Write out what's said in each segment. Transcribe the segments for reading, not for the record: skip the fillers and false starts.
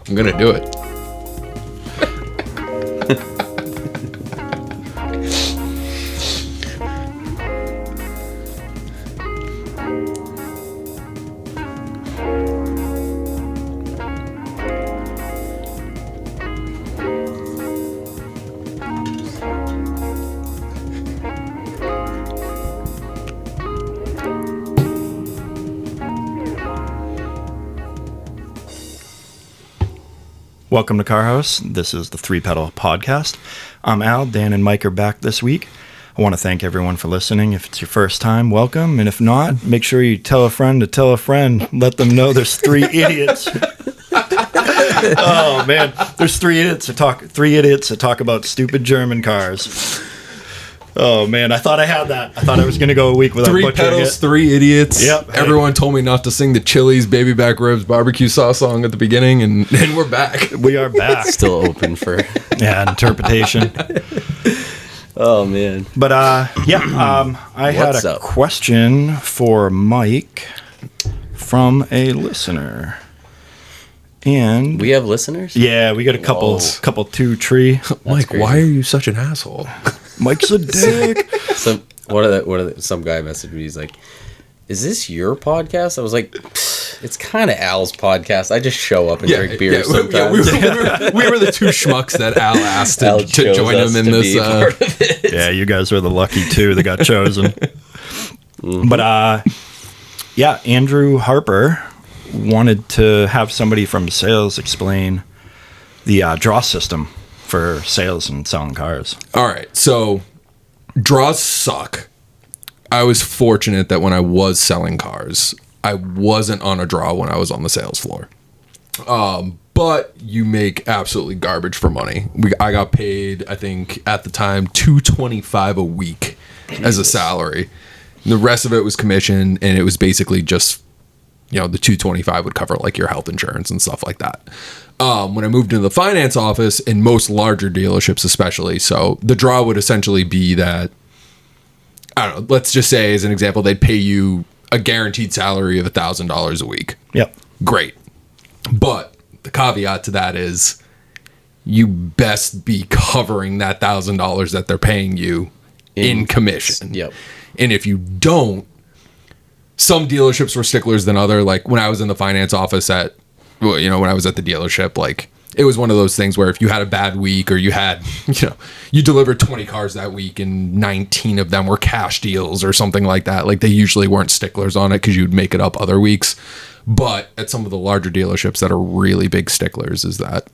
I'm gonna do it. Welcome to Car House. This is the Three Pedal Podcast. I'm Al. Dan and Mike are back this week. I want to thank everyone for listening. If it's your first time, welcome. And if not, make sure you tell a friend to tell a friend. Let them know there's three idiots. Oh, man. There's three idiots that talk about stupid German cars. Oh, man. I thought I had that. I thought I was going to go a week without Three butchering pedals, it. three idiots. Yep. Hey. Everyone told me not to sing the Chili's Baby Back Ribs barbecue sauce song at the beginning, and we're back. We are back. Still open for interpretation. Oh man. But I had a question for Mike from a listener. And we have listeners? Yeah, we got a couple 2, 3. Mike, why are you such an asshole? Mike's a dick. Some guy messaged me. He's like, "Is this your podcast?" I was like, "It's kind of Al's podcast. I just show up and drink beer sometimes." We were the two schmucks that Al asked to join him in this. Yeah, you guys were the lucky two that got chosen. Mm-hmm. But Andrew Harper wanted to have somebody from sales explain the draw system for sales and selling cars. All right, so draws suck. I was fortunate that when I was selling cars, I wasn't on a draw when I was on the sales floor. But you make absolutely garbage for money. I got paid, I think, at the time, $225 a week as a salary. And the rest of it was commission, and it was basically just, the $225 would cover like your health insurance and stuff like that. When I moved into the finance office, in most larger dealerships especially, so the draw would essentially be that, I don't know, let's just say as an example, they'd pay you a guaranteed salary of $1,000 a week. Yep. Great. But the caveat to that is you best be covering that $1,000 that they're paying you in commission. Yep. And if you don't, some dealerships were sticklers than other. Like when I was in the finance office when I was at the dealership, like it was one of those things where if you had a bad week or you had, you delivered 20 cars that week and 19 of them were cash deals or something like that. Like they usually weren't sticklers on it because you'd make it up other weeks. But at some of the larger dealerships that are really big sticklers is that,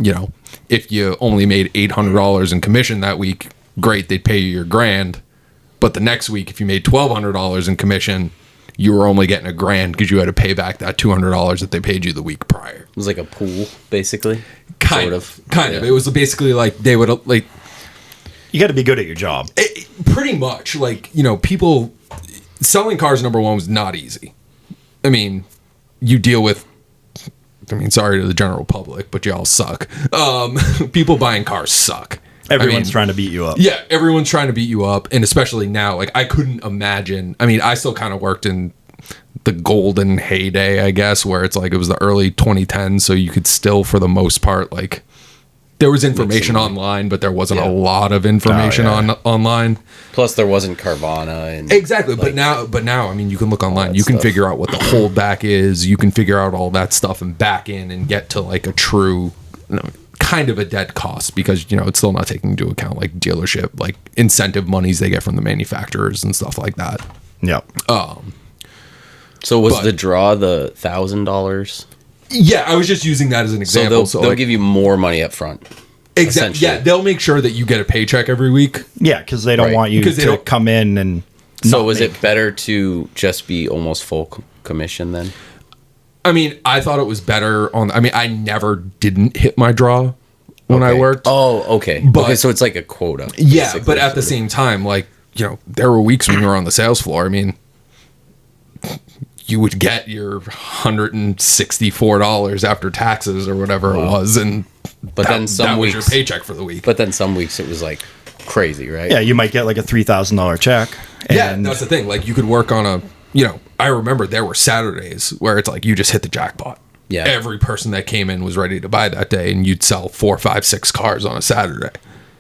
if you only made $800 in commission that week, great, they'd pay you your $1,000. But the next week, if you made $1,200 in commission, you were only getting $1,000 because you had to pay back that $200 that they paid you the week prior. It was like a pool, basically. Kind of. It was basically like they would like. You got to be good at your job. Pretty much, like people selling cars. Number one was not easy. I mean, you deal with. Sorry to the general public, but y'all suck. People buying cars suck. Everyone's trying to beat you up. Yeah, everyone's trying to beat you up. And especially now, like I couldn't imagine. I still kind of worked in the golden heyday, I guess, where it's like it was the early 2010s. So you could still, for the most part, like there was information online, but there wasn't a lot of information online. Plus there wasn't Carvana. And exactly. But now, you can look online. You can figure out what the holdback is. You can figure out all that stuff and back in and get to like a true, kind of a dead cost because it's still not taking into account like dealership like incentive monies they get from the manufacturers and stuff like that. Yep. So was the draw the $1,000? Yeah, I was just using that as an example. So they'll give you more money up front. Exactly. Yeah, they'll make sure that you get a paycheck every week. Yeah, because they don't want you to come in and. So was it better to just be almost full commission then? I thought it was better on. I never didn't hit my draw when I worked. Oh, okay. Okay, so it's like a quota. Yeah, but at the same time, like, there were weeks when you were on the sales floor. You would get your $164 after taxes or whatever it was, and then some weeks was your paycheck for the week. But then some weeks it was like crazy, right? Yeah, you might get like a $3,000 check. Yeah, that's the thing. Like you could work on I remember there were Saturdays where it's like you just hit the jackpot. Yeah. every person that came in was ready to buy that day, and you'd sell 4, 5, 6 cars on a Saturday.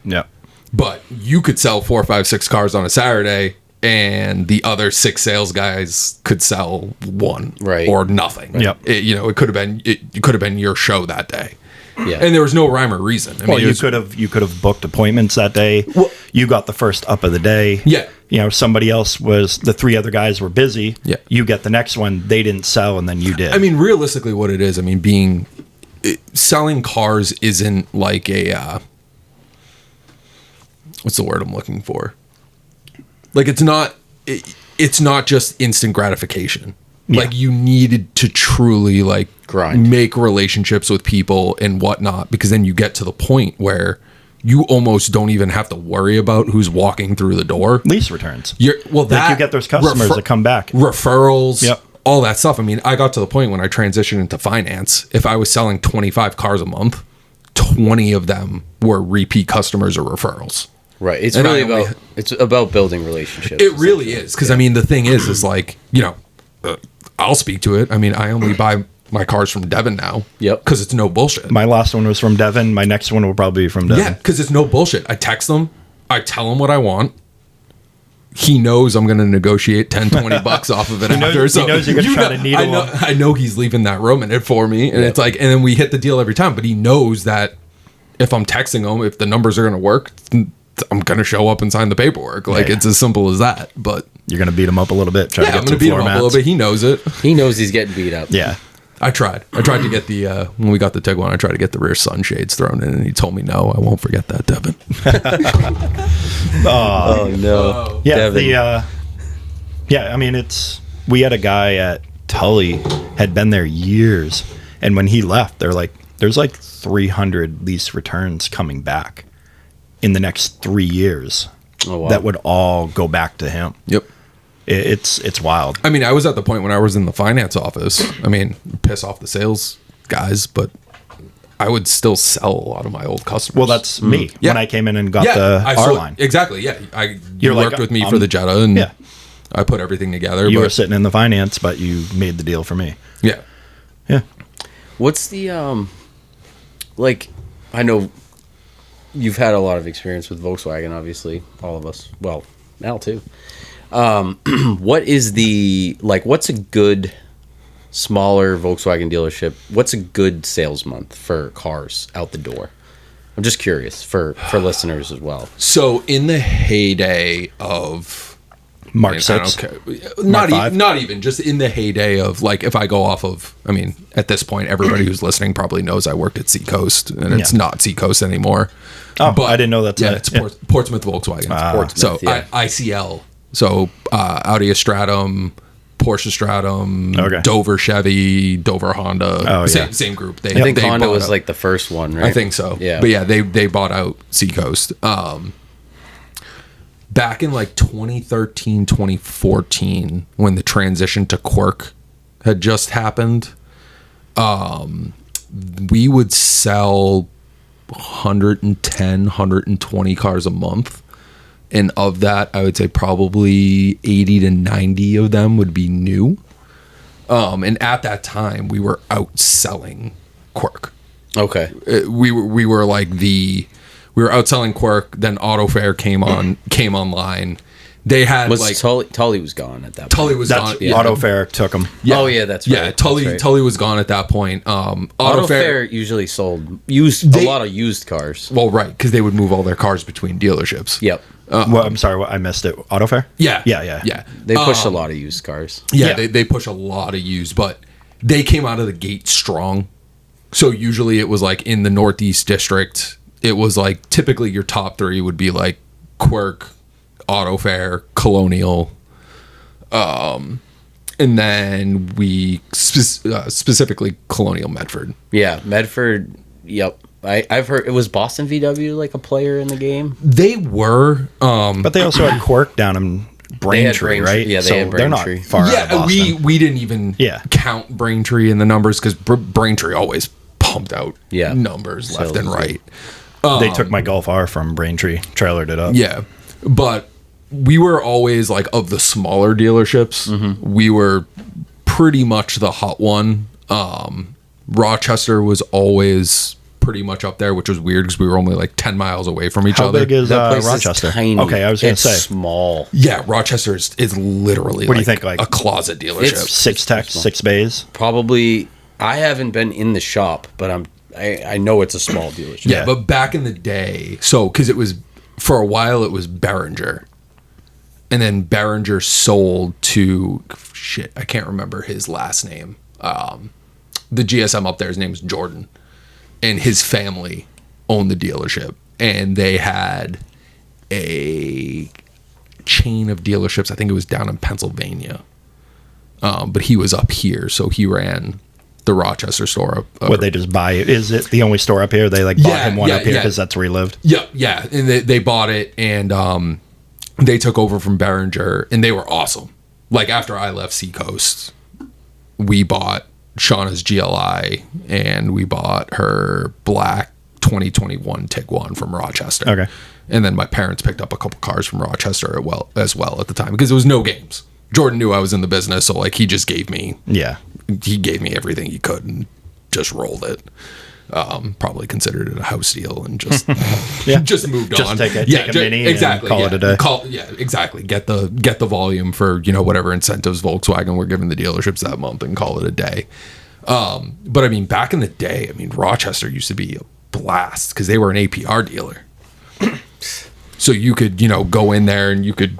Yeah. But you could sell 4, 5, 6 cars on a Saturday, and the other 6 sales guys could sell 1 or nothing. Yep. It could have been your show that day. Yeah. And there was no rhyme or reason. I mean, you could have booked appointments that day. Well, you got the first up of the day. Yeah. Somebody else the 3 other guys were busy. Yeah. You get the next one, they didn't sell, and then you did. I mean, realistically, what it is, selling cars isn't like a what's the word I'm looking for? Like, it's not just instant gratification. Yeah. Like, you needed to truly grind, make relationships with people and whatnot, because then you get to the point where you almost don't even have to worry about who's walking through the door. Lease returns. You get those customers that come back. Referrals. Yep. All that stuff. I mean, I got to the point when I transitioned into finance, if I was selling 25 cars a month, 20 of them were repeat customers or referrals. Right. It's about building relationships. It really is. Because, the thing is like, I'll speak to it. I only buy my cars from Devin now. Yep. Because it's no bullshit. My last one was from Devin. My next one will probably be from Devin. Yeah, because it's no bullshit. I text them. I tell him what I want. He knows I'm going to negotiate 10, 20 bucks off of it after. He knows you're going to try to needle him. I know he's leaving that room in it for me. And it's like, and then we hit the deal every time. But he knows that if I'm texting him, if the numbers are going to work, I'm going to show up and sign the paperwork. It's as simple as that. But you're going to beat him up a little bit. I'm going to beat him up a little bit. He knows it. He knows he's getting beat up. Yeah. I tried to get the when we got the Tiguan, I tried to get the rear sunshades thrown in, and he told me no. I won't forget that, Devin. Oh no. Yeah. Devin. We had a guy at Tully had been there years, and when he left, there's 300 lease returns coming back in the next 3 years. Oh, wow. That would all go back to him. Yep. It's wild. I was at the point when I was in the finance office. Piss off the sales guys, but I would still sell a lot of my old customers. Well, that's me. Yeah. When I came in and got the R-Line. Exactly, yeah. You You're worked with me for the Jetta, and I put everything together. You were sitting in the finance, but you made the deal for me. Yeah. Yeah. What's the, I know you've had a lot of experience with Volkswagen, obviously. All of us. Well, Al, too. What is what's a good smaller Volkswagen dealership? What's a good sales month for cars out the door? I'm just curious for listeners as well. So in the heyday of Mark 6, not even just in the heyday of if I go off of, at this point, everybody who's listening probably knows I worked at Seacoast, and it's not Seacoast anymore. Oh, but I didn't know that's it's Portsmouth Volkswagen. Portsmouth, so ICL. So Audi Stratum, Porsche Stratum, Dover Chevy, Dover Honda, same group. I think Honda was the first one, right? I think so. Yeah. But yeah, they bought out Seacoast. Back in 2013, 2014, when the transition to Quirk had just happened, we would sell 110, 120 cars a month. And of that, I would say probably 80 to 90 of them would be new. And at that time, we were outselling Quirk. Okay. We were outselling Quirk. Then AutoFair came online. They had Tully was gone at that point. Tully was gone. Yeah. AutoFair took them. Yeah. Oh yeah, that's right. Yeah, Tully was gone at that point. AutoFair usually sold a lot of used cars. Well, right, because they would move all their cars between dealerships. Yep. I'm sorry, I missed it. AutoFair? Yeah. They push a lot of used cars. Yeah, they push a lot of used, but they came out of the gate strong. So usually it was in the Northeast District, it was typically your top 3 would be Quirk, AutoFair, Colonial, and then we specifically Colonial Medford. Yeah, Medford. Yep. I've heard it was Boston VW a player in the game. They were, but they also had Quirk down in Braintree, right? Yeah, they had Braintree. They're not far out of Boston. we didn't even count Braintree in the numbers because Braintree always pumped out numbers left and right. They took my Golf R from Braintree, trailered it up. Yeah, but we were always of the smaller dealerships. Mm-hmm. We were pretty much the hot one. Rochester was always pretty much up there, which was weird because we were only like 10 miles away from each How other. big is That place Rochester? is tiny. Okay, I was going It's to say. small. Yeah, Rochester is literally What do you think, like, a closet dealership. It's- 6 techs, 6 bays. Probably. I haven't been in the shop, but I know it's a small dealership. Yeah, but back in the day, so because it was for a while it was Behringer, and then Behringer sold to I can't remember his last name. The GSM up there, his name was Jordan, and his family owned the dealership, and they had a chain of dealerships. I think it was down in Pennsylvania, but he was up here, so he ran the Rochester store. Would they just buy it? Is it the only store up here? They like bought Yeah, him one yeah, up here yeah. because that's where he lived. Yeah, and they bought it, and they took over from Behringer, and they were awesome. Like after I left Seacoast, we bought Shauna's GLI, and we bought her black 2021 Tiguan from Rochester. Okay. And then my parents picked up a couple cars from Rochester as well at the time because there was no games. Jordan knew I was in the business, so like he just gave me everything he could and just rolled it. Probably considered it a house deal and just just moved Just on. take a mini and call it a day. Exactly. Get the volume for whatever incentives Volkswagen were giving the dealerships that month and call it a day. But I mean, back in the day, I mean, Rochester used to be a blast because they were an APR dealer. So you could, go in there and you could,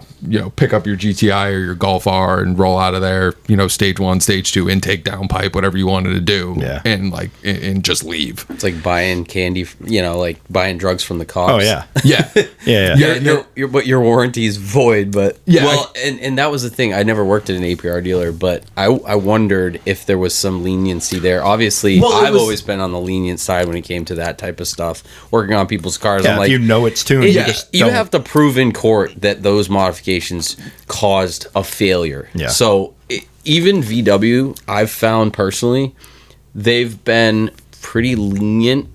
pick up your GTI or your Golf R and roll out of there, stage 1, stage 2, intake, downpipe, whatever you wanted to do. Yeah. And just leave. It's like buying candy, like buying drugs from the cops. Oh, yeah. Yeah. Yeah. But your warranty is void. But Yeah, well, and that was the thing. I never worked at an APR dealer, but I wondered if there was some leniency there. Obviously, Well, I've always been on the lenient side when it came to that type of stuff. Working on people's cars, Yeah, I'm if like, you know it's tuned, you just you don't. have to prove in court that those modifications caused a failure. Yeah. So even VW, I've found personally, they've been pretty lenient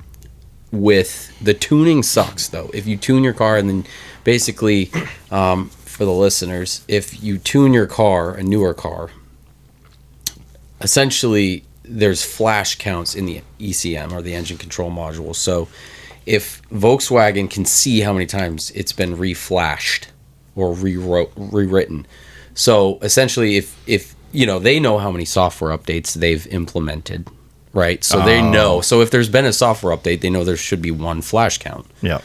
with the tuning. Sucks though. If you tune your car and then basically, for the listeners, if you tune your car, a newer car, essentially there's flash counts in the ECM or the engine control module. So if Volkswagen can see how many times it's been reflashed or rewritten, so essentially if they know how many software updates they've implemented, right? So they know. So if there's been a software update, they know there should be one flash count. Yeah.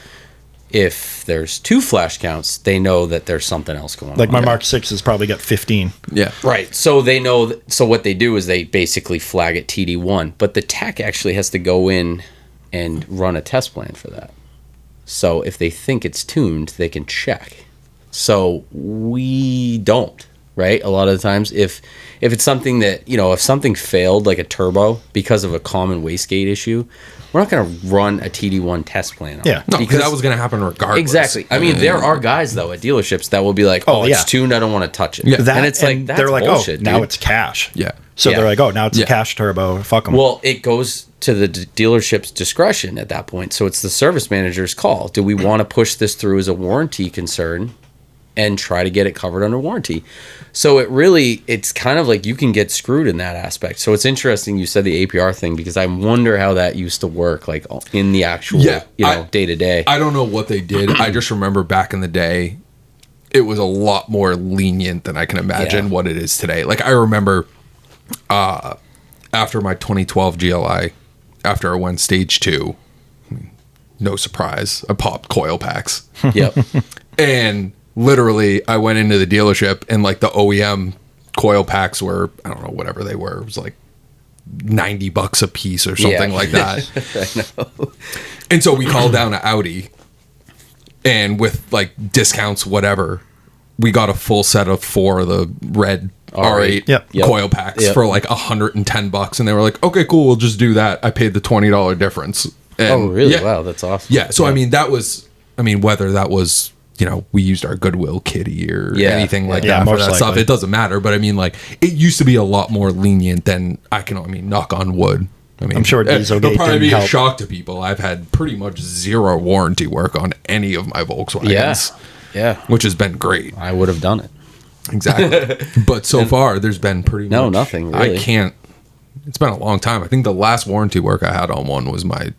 If there's 2 flash counts, they know that there's something else going on. Like my Mark 6 has probably got 15. Yeah. Right. So they know. So what they do is they basically flag it TD1, but the tech actually has to go in and run a test plan for that. So if they think it's tuned, they can check. So we don't, right? A lot of the times, if it's something that, if something failed, like a turbo, because of a common wastegate issue, we're not going to run a TD1 test plan on Yeah. it. No, because that was going to happen regardless. Exactly. I mean, there are guys, though, at dealerships that will be like, Oh, it's yeah. tuned, I don't want to touch it. Yeah. That, and it's like, that's they're like, bullshit, now dude. it's cash. Yeah. So Yeah. they're like, now it's Yeah. a cash turbo. Fuck them. Well, it goes to the dealership's discretion at that point. So it's the service manager's call. Do we want to push this through as a warranty concern and try to get it covered under warranty? So it's kind of like you can get screwed in that aspect. So it's interesting you said the APR thing, because I wonder how that used to work, like in the actual, day to day. I don't know what they did. I just remember back in the day, it was a lot more lenient than I can imagine what it is today. Like I remember after my 2012 GLI, after I went stage 2, no surprise, I popped coil packs. Yep. And literally I went into the dealership and like the OEM coil packs were, I don't know, whatever they were. It was like $90 a piece or something like that. I know. And so we called down to Audi, and with like discounts, whatever, we got a full set of 4 of the red R8 Yep. coil packs Yep. for like $110, and they were like, "Okay, cool, we'll just do that." I paid the $20 difference. And Oh, really? Yeah, Wow, that's awesome. yeah. So I mean, whether that was, we used our Goodwill kitty or Yeah, anything like yeah, that for most that stuff, likely. it doesn't matter. But I mean, like, it used to be a lot more lenient than knock on wood. I mean, I'm sure Dieselgate it'll probably didn't be a help. shock to people. I've had pretty much zero warranty work on any of my Volkswagens, Yeah. which has been great. I would have done it. Exactly. But so far, there's been pretty No, much nothing, really. I can't it's been a long time. I think the last warranty work I had on one was my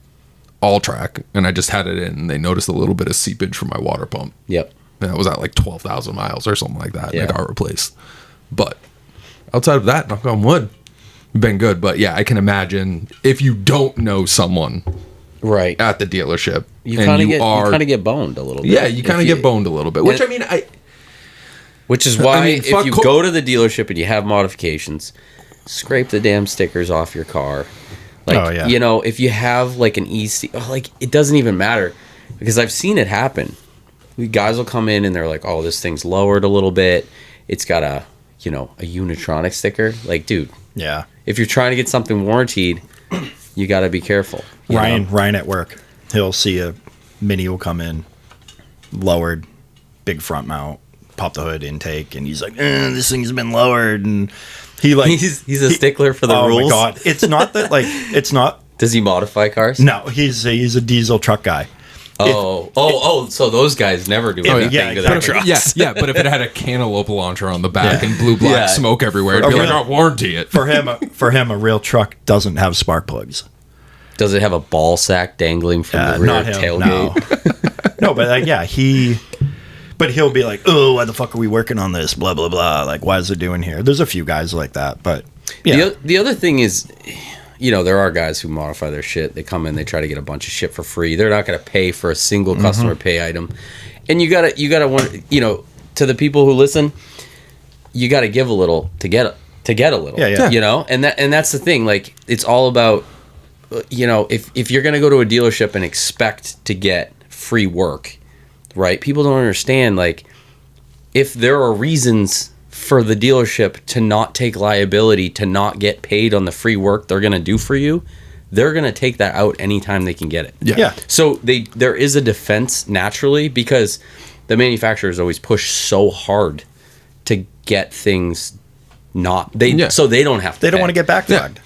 all-track, and I just had it in, and they noticed a little bit of seepage from my water pump. Yep. And it was at like 12,000 miles or something like that. Yeah. And I got replaced. But outside of that, knock on wood, been good. But yeah, I can imagine if you don't know someone Right. at the dealership, You kind of get boned a little bit. yeah, you kind of get boned a little bit. Which I mean, Which is why mean, if fuck you go to the dealership and you have modifications, scrape the damn stickers off your car. Like, Oh, yeah. you know, if you have like an EC, like it doesn't even matter because I've seen it happen. Guys will come in and they're like, "Oh, this thing's lowered a little bit. It's got a Unitronic sticker." Like, dude, Yeah. if you're trying to get something warranted, you got to be careful. you know? Ryan at work, he'll see a Mini will come in, lowered, big front mount, pop the hood intake, and he's like, "This thing's been lowered," and He's a stickler for the rules. Oh my god, it's not that like it's not. Does he modify cars? No, he's a diesel truck guy. So those guys never do anything yeah, to their exactly. trucks. yeah, but if it had a cantaloupe launcher on the back Yeah. and blue black Yeah. smoke everywhere, it'd be like, "I'll warranty it." For him, a real truck doesn't have spark plugs. Does it have a ball sack dangling from the rear Not him. tailgate? No, but But he'll be like, "Oh, why the fuck are we working on this? Blah blah blah. Like, why is it doing here?" There's a few guys like that, but yeah, The other thing is, there are guys who modify their shit. They come in, they try to get a bunch of shit for free. They're not going to pay for a single customer pay item. And you gotta want, to the people who listen, you gotta give a little to get a little. Yeah. And that's the thing. Like, it's all about, if you're gonna go to a dealership and expect to get free work, right? People don't understand, like, if there are reasons for the dealership to not take liability, to not get paid on the free work they're going to do for you, they're going to take that out anytime they can get it. Yeah. So there is a defense naturally because the manufacturers always push so hard to get things so they don't have to they don't pay. want to get backlogged.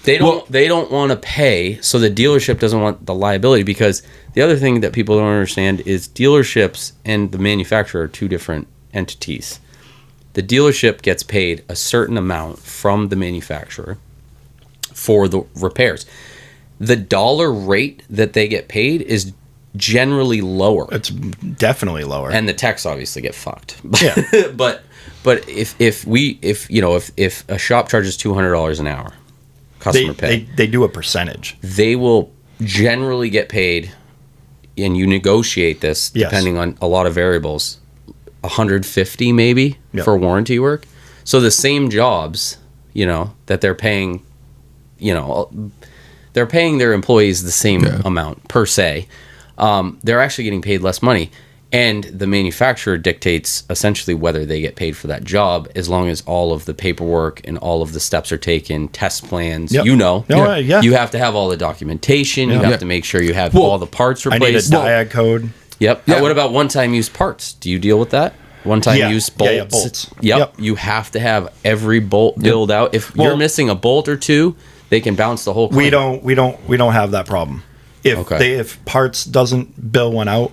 They don't want to pay, so the dealership doesn't want the liability, because the other thing that people don't understand is dealerships and the manufacturer are two different entities. The dealership gets paid a certain amount from the manufacturer for the repairs. The dollar rate that they get paid is generally lower. It's definitely lower. And the techs obviously get fucked. Yeah. but if a shop charges $200 an hour, customer pay, they do a percentage. they will generally get paid, and you negotiate this Yes. depending on a lot of variables, $150 maybe Yep. for warranty work. So the same jobs, that they're paying, they're paying their employees the same amount per se. They're actually getting paid less money. And the manufacturer dictates essentially whether they get paid for that job, as long as all of the paperwork and all of the steps are taken, test plans, Yep. Yeah. You have to have all the documentation. You have to make sure you have all the parts I need a replaced. diag code. Yep. Yeah. What about one-time use parts? Do you deal with that? One-time use bolts? Yeah, bolts. Yep. You have to have every bolt billed out. If you're missing a bolt or two, they can bounce the whole claim. We don't have that problem. If parts doesn't bill one out,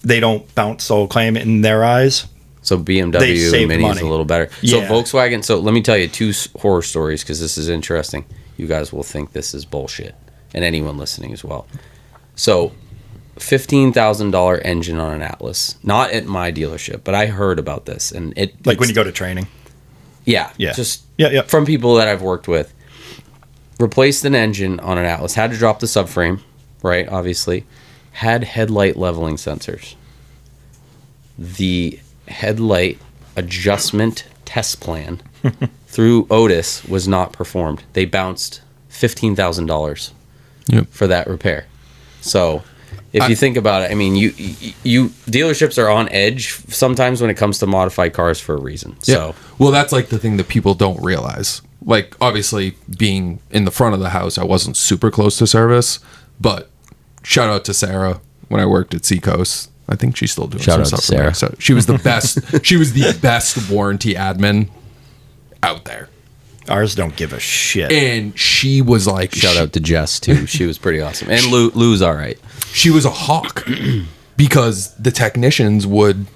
they don't bounce the whole claim in their eyes. So They BMW save Mini is money. a little better. Yeah. So Volkswagen. So let me tell you two horror stories, because this is interesting. You guys will think this is bullshit, and anyone listening as well. So, $15,000 engine on an Atlas, not at my dealership, but I heard about this, and Like when you go to training. Yeah. Yeah. Just Yeah. from people that I've worked with. Replaced an engine on an Atlas. Had to drop the subframe, right? Obviously. Had headlight leveling sensors. The headlight adjustment test plan through Otis was not performed. They bounced $15,000 for that repair. So if you think about it, I mean, you dealerships are on edge sometimes when it comes to modified cars for a reason. So well, that's like the thing that people don't realize. Like, obviously, being in the front of the house, I wasn't super close to service, but shout out to Sarah when I worked at Seacoast. I think she's still doing some stuff for me. So she was the best. She was the best warranty admin out there. Ours don't give a shit. And she was like, shout out to Jess too. She was pretty awesome. And Lou's all right. She was a hawk because the technicians would,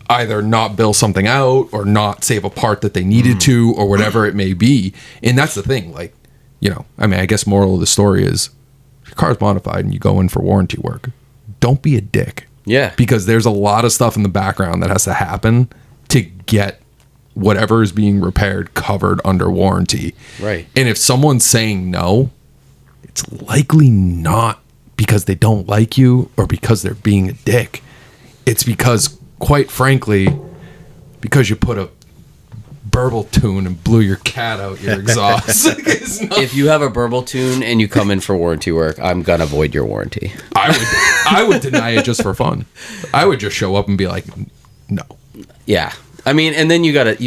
either not bill something out or not save a part that they needed to, or whatever it may be. And that's the thing. Like, I mean, I guess moral of the story is if your car's modified and you go in for warranty work, don't be a dick. Yeah. Because there's a lot of stuff in the background that has to happen to get whatever is being repaired covered under warranty. Right. And if someone's saying no, it's likely not because they don't like you or because they're being a dick. It's because, quite frankly, because you put a burble tune and blew your cat out your exhaust. If you have a burble tune and you come in for warranty work, I'm gonna void your warranty. I would deny it just for fun. I would just show up and be like, no. Yeah. I mean, and then you gotta,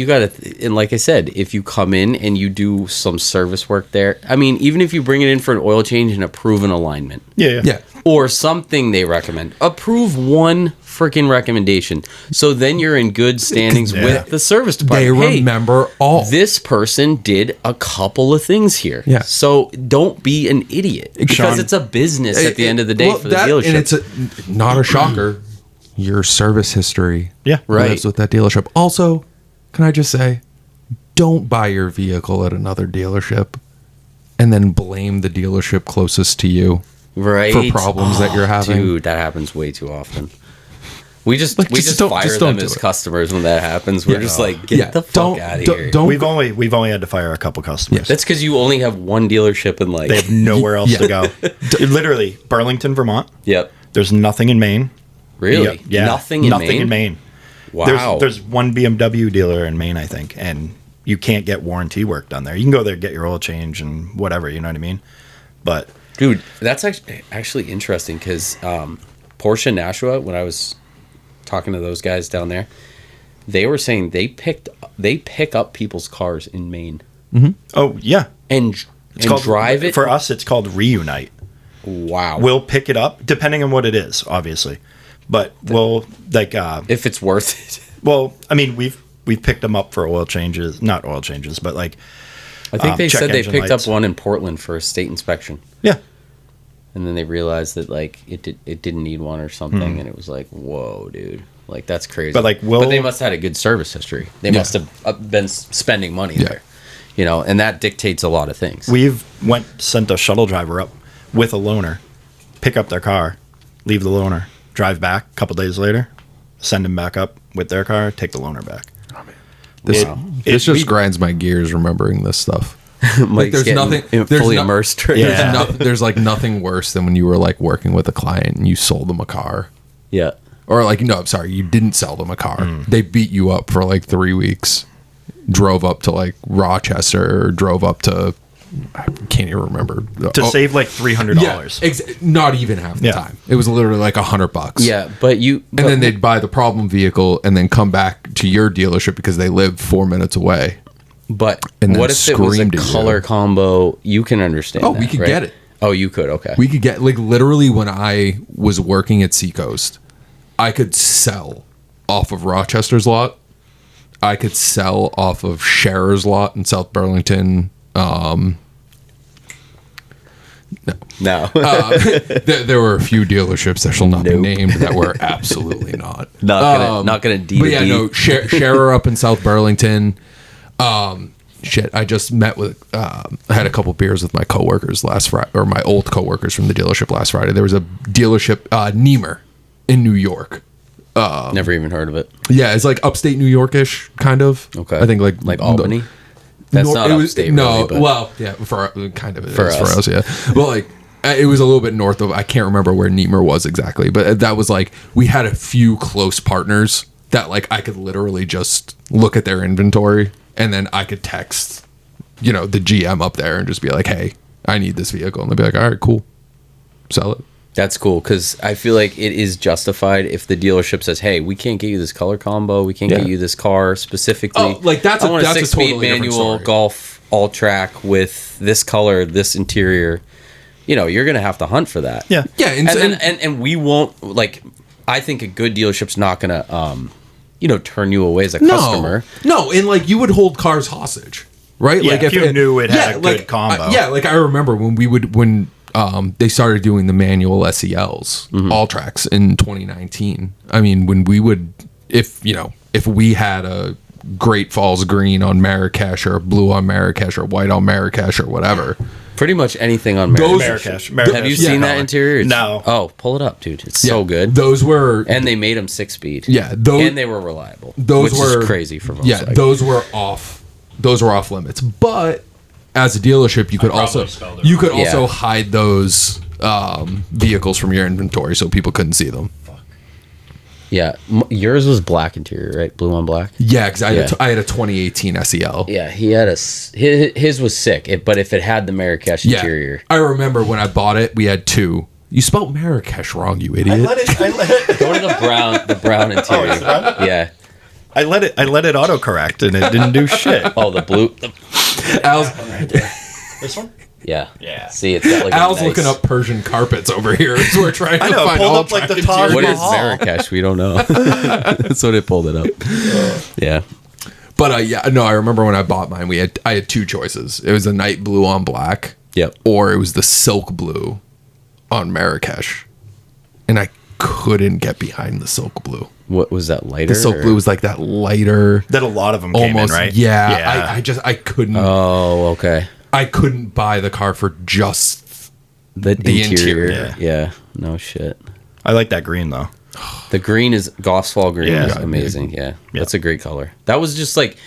and like I said, if you come in and you do some service work there, I mean, even if you bring it in for an oil change and approve an alignment. Yeah. Or something they recommend. Approve one freaking recommendation. So then you're in good standings with the service department. They remember all. This person did a couple of things here. Yeah. So don't be an idiot. Because Sean, it's a business at the end of the day for the dealership. And it's not a shocker. Your service history Right. lives with that dealership. Also, can I just say, don't buy your vehicle at another dealership and then blame the dealership closest to you Right. for problems that you're having. Dude, that happens way too often. We just don't- fire just don't them do as it. customers when that happens. We're just like, get the fuck Don't- out of don't- here. don't- We've only had to fire a couple customers. That's because you only have one dealership in like. They have nowhere else to go. Literally, Burlington, Vermont. Yep. There's nothing in Maine. Really? Yeah. Nothing in Maine? Wow. There's one BMW dealer in Maine, I think, and you can't get warranty work done there. You can go there, get your oil change and whatever, you know what I mean? But Dude, that's actually interesting because Porsche Nashua, when I was talking to those guys down there, they were saying they pick up people's cars in Maine oh yeah, and drive it. For us. It's called Reunite. Wow. We'll pick it up depending on what it is, obviously, but we'll like if it's worth it. well, I mean we've picked them up for oil changes, not oil changes, but like I think they check said they engine picked lights. up one in Portland for a state inspection. yeah. And then they realized that like it didn't need one or something, and it was like, whoa, dude, like that's crazy. But, like, but they must have had a good service history. They must have been spending money there, and that dictates a lot of things. We've sent a shuttle driver up with a loaner, pick up their car, leave the loaner, drive back a couple days later, send them back up with their car, take the loaner back. This just grinds my gears remembering this stuff. Like there's nothing fully immersed. Right? Yeah. There's like nothing worse than when you were like working with a client and you sold them a car. Yeah. Or like, no, I'm sorry, you didn't sell them a car. They beat you up for like 3 weeks, drove up to like Rochester, or drove up to, I can't even remember. To save like $300. Yeah, not even half the Yeah. time. It was literally like $100. Yeah, but And then they'd buy the problem vehicle and then come back to your dealership because they live 4 minutes away. But And then what if it was a screamed at you. color combo? You can understand. Oh, that, we could right? get it. Oh, you could. Okay. We could get, like, literally when I was working at Seacoast, I could sell off of Rochester's lot. I could sell off of Scherer's lot in South Burlington. No. There were a few dealerships that shall not be named that were absolutely not. not gonna D. But yeah, no, Scherer up in South Burlington. I just met with, I had a couple beers with my coworkers last Friday, or my old coworkers from the dealership last Friday. There was a dealership, Niemer, in New York. Never even heard of it. Yeah, it's like upstate New Yorkish, kind of. Okay. I think like Albany. That's not upstate. No, really, but well, yeah, for kind of it For is us. for us, yeah. Well, like it was a little bit north of. I can't remember where Niemer was exactly, but that was like we had a few close partners that like I could literally just look at their inventory and then I could text, the GM up there and just be like, "Hey, I need this vehicle," and they'd be like, "All right, cool, sell it." That's cool because I feel like it is justified if the dealership says, "Hey, we can't get you this color combo. We can't get you this car specifically." Oh, like that's I want a that's 6-speed totally different manual story. Golf all track with this color, this interior. You're gonna have to hunt for that. Yeah. Yeah, and we won't like. I think a good dealership's not gonna turn you away as a customer. No, and like you would hold cars hostage, right? Yeah, like if you knew it had a good combo. like I remember when they started doing the manual SELs, all tracks in 2019. I mean, when we would, if we had a Great Falls green on Marrakesh or blue on Marrakesh or white on Marrakesh or whatever, Pretty much anything on Those- Marrakesh. Marrakesh. Have you Yeah. seen that interior? No. Oh, pull it up, dude. It's Yeah, so good. Those were And they made them 6-speed. yeah, those And they were reliable. those which were is crazy for Volkswagen. Yeah, those were off limits. But as a dealership, you could also spelled it Yeah. hide those vehicles from your inventory so people couldn't see them. Yeah, yours was black interior, right? Blue on black. Yeah, because Yeah. I had a 2018 SEL. Yeah, he had his was sick, but if it had the Marrakesh Yeah, interior, I remember when I bought it, we had two. You spelled Marrakesh wrong, you idiot. I let it. go to the brown interior. it's brown? Yeah. I let it autocorrect, and it didn't do shit. Oh, the blue. Al's, This one? Yeah. Yeah. See, it's got like a Al's nice- looking up Persian carpets over here. So we're trying to I know, find pulled all up like the track Taj interiors. What is Mahal. Marrakesh? We don't know. That's what it pulled it up. Yeah. But yeah, no, I remember when I bought mine, I had two choices. It was the night blue on black, Yep. or it was the silk blue on Marrakesh, and I couldn't get behind the silk blue. What was that lighter? The silk or- blue was like that lighter, That a lot of them came in, almost right? Yeah, I couldn't. Oh, okay. I couldn't buy the car for just The interior, interior. Yeah. No shit. I like that green though. The green is Gosfall green Yeah. is amazing. Yeah. That's a great color. That was just like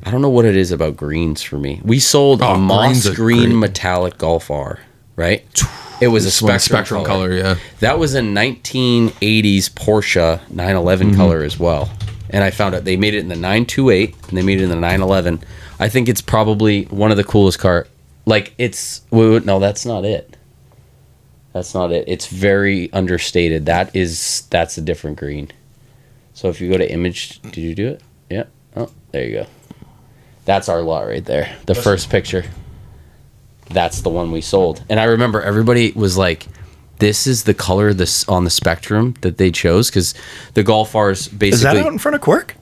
I don't know what it is about greens for me. We sold a moss greens are green great. metallic Golf R, right? It was a This one, spectrum, color. Yeah, That was a 1980s Porsche 911 color as well. And I found out they made it in the 928 and they made it in the 911. I think it's probably one of the coolest car. Like it's no, that's not it. That's not it. It's very understated. That's a different green. So if you go to image, did you do it? Yeah. Oh, there you go. That's our lot right there. The first picture. That's the one we sold. And I remember everybody was like, this is the color this on the spectrum that they chose because the Golf R's basically. Is that out in front of Quirk?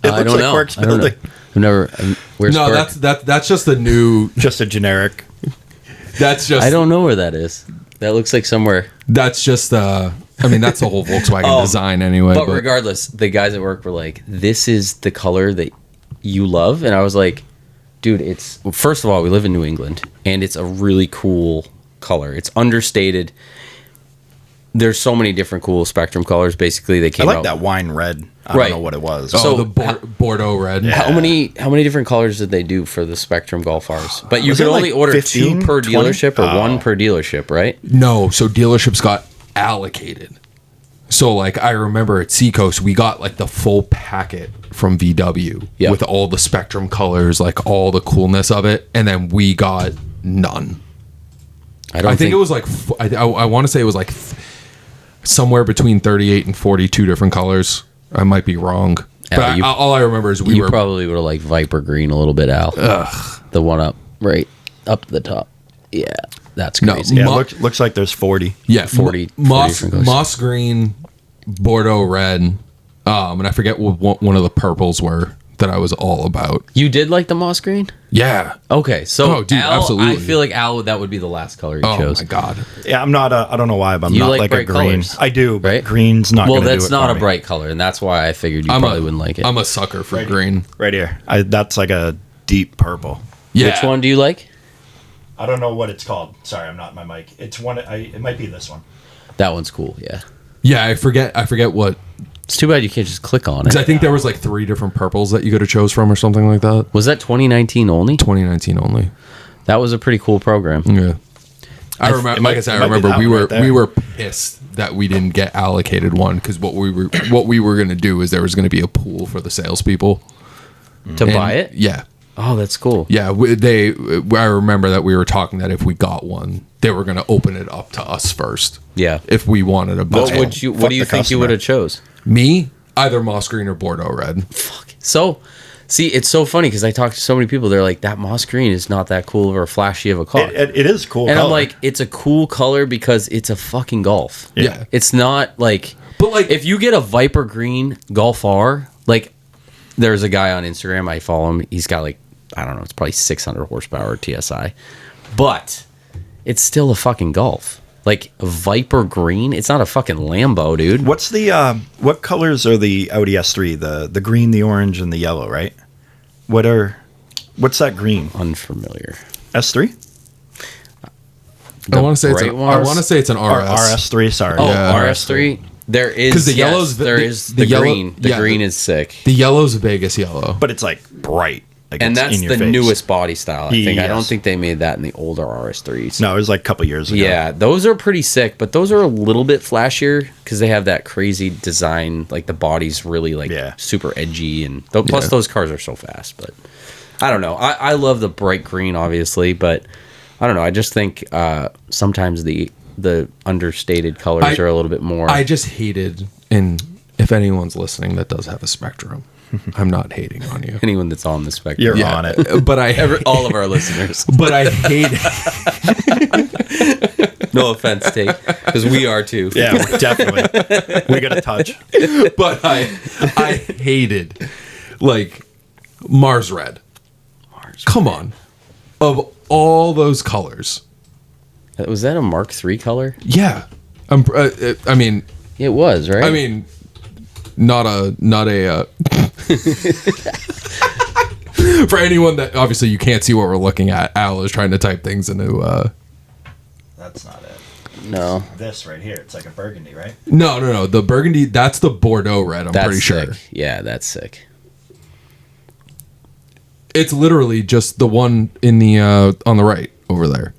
It I looks don't like know. Quirk's I don't know. building. I've never. Where's no, Quirk? that's just the new. Just a generic. That's just. I don't know where that is. That looks like somewhere. That's just. I mean, that's the whole Volkswagen design anyway. But regardless, the guys at work were like, "This is the color that you love," and I was like, "Dude, it's first of all, we live in New England, and it's a really cool color. It's understated. There's so many different cool spectrum colors. Basically, they I came like out. that wine red. I Right. don't know what it was. Oh, So, the Bordeaux red. Yeah. How many different colors did they do for the Spectrum Golf R's? But you Was could it only like order 15, 2 per 20? dealership or Oh. 1 per dealership, right? No, so dealerships got allocated. So like I remember at Seacoast, we got like the full packet from VW Yeah. with all the spectrum colors, like all the coolness of it, and then we got none. I think it was like I want to say it was like somewhere between 38 and 42 different colors. I might be wrong, but all I remember is we you were probably would have liked Viper Green a little bit, Al. The one up right up the top. Yeah, that's No, crazy. Yeah, Mo- looks like there's 40. yeah 40 moss different colors. moss green, Bordeaux red, and I forget what one of the purples were that I was all about. You did like the moss green? Yeah. Okay, so Oh, dude, Al, absolutely. I feel like Al, that would be the last color you Oh chose. my god. Yeah, I'm not. I don't know why, but I'm You not like like a bright green. colors, I do, but right? green's not. Well, gonna that's do it not for a me. bright color, and that's why I figured you probably wouldn't like it. I'm a sucker for green. Right here. That's like a deep purple. Yeah. Which one do you like? I don't know what it's called. Sorry, I'm not in my mic. It's one. It might be this one. That one's cool. Yeah, Yeah, I forget what. it's too bad you can't just click on Because it. I think there was like 3 different purples that you could have chose from or something like that. Was that 2019 only? 2019 only. That was a pretty cool program. Yeah. I remember, like I said, I it might be remember that we one were right there. we were pissed that we didn't get allocated one because what we were going to do is there was going to be a pool for the salespeople To And- buy it? Yeah, Oh, that's cool. yeah. I remember that we were talking that if we got one, they were going to open it up to us first. Yeah. If we wanted to buy What it. would you? Fuck What do you the think you customer. would have chose? Me, either moss green or Bordeaux red. So, see, it's so funny because I talked to so many people. They're like, that moss green is not that cool or flashy of a car. It is cool. And I'm color. like, it's a cool color because it's a fucking Golf. Yeah. It's not like, But, like- if you get a Viper Green Golf R, like, there's a guy on Instagram, I follow him. He's got like, I don't know, it's probably 600 horsepower TSI, but it's still a fucking Golf. Like, Viper Green, it's not a fucking Lambo, dude. What's the what colors are the Audi S3? The green, the orange, and the yellow, right? What's that green? Unfamiliar. S3? I want to say bright ones? it's an Or RS. RS3, sorry. Oh, Yeah. RS3. There is 'Cause the yes, yellow's there the- is the the yellow- green. The yeah, green the- is sick. The yellow's Vegas yellow. But it's like bright. Like And it's that's in your the face. newest body style, I think. I don't Yes. think they made that in the older RS3s. No, it was like a couple years ago. Yeah, those are pretty sick, but those are a little bit flashier because they have that crazy design. Like the body's really like super edgy, and plus those cars are so fast. But I don't know. I love the bright green, obviously, but I don't know. I just think sometimes the understated colors are a little bit more. I just hated, and if anyone's listening that does have a Spectrum, I'm not hating on you. anyone that's on the spectrum. You're on it. But All of our listeners. But I hate. No offense, Tate, because we are too. Yeah, definitely. We got a touch. But I hated like Mars Red. Come on, of all those colors, Was that a Mark III color? yeah. I mean, It was, right? I mean, not a. For anyone that obviously you can't see what we're looking at, Al is trying to type things into. That's not it. no. This right here, it's like a burgundy, right? No. The burgundy, that's the Bordeaux red. I'm That's pretty sick. sure. Yeah, that's sick. It's literally just the one in the on the right over there.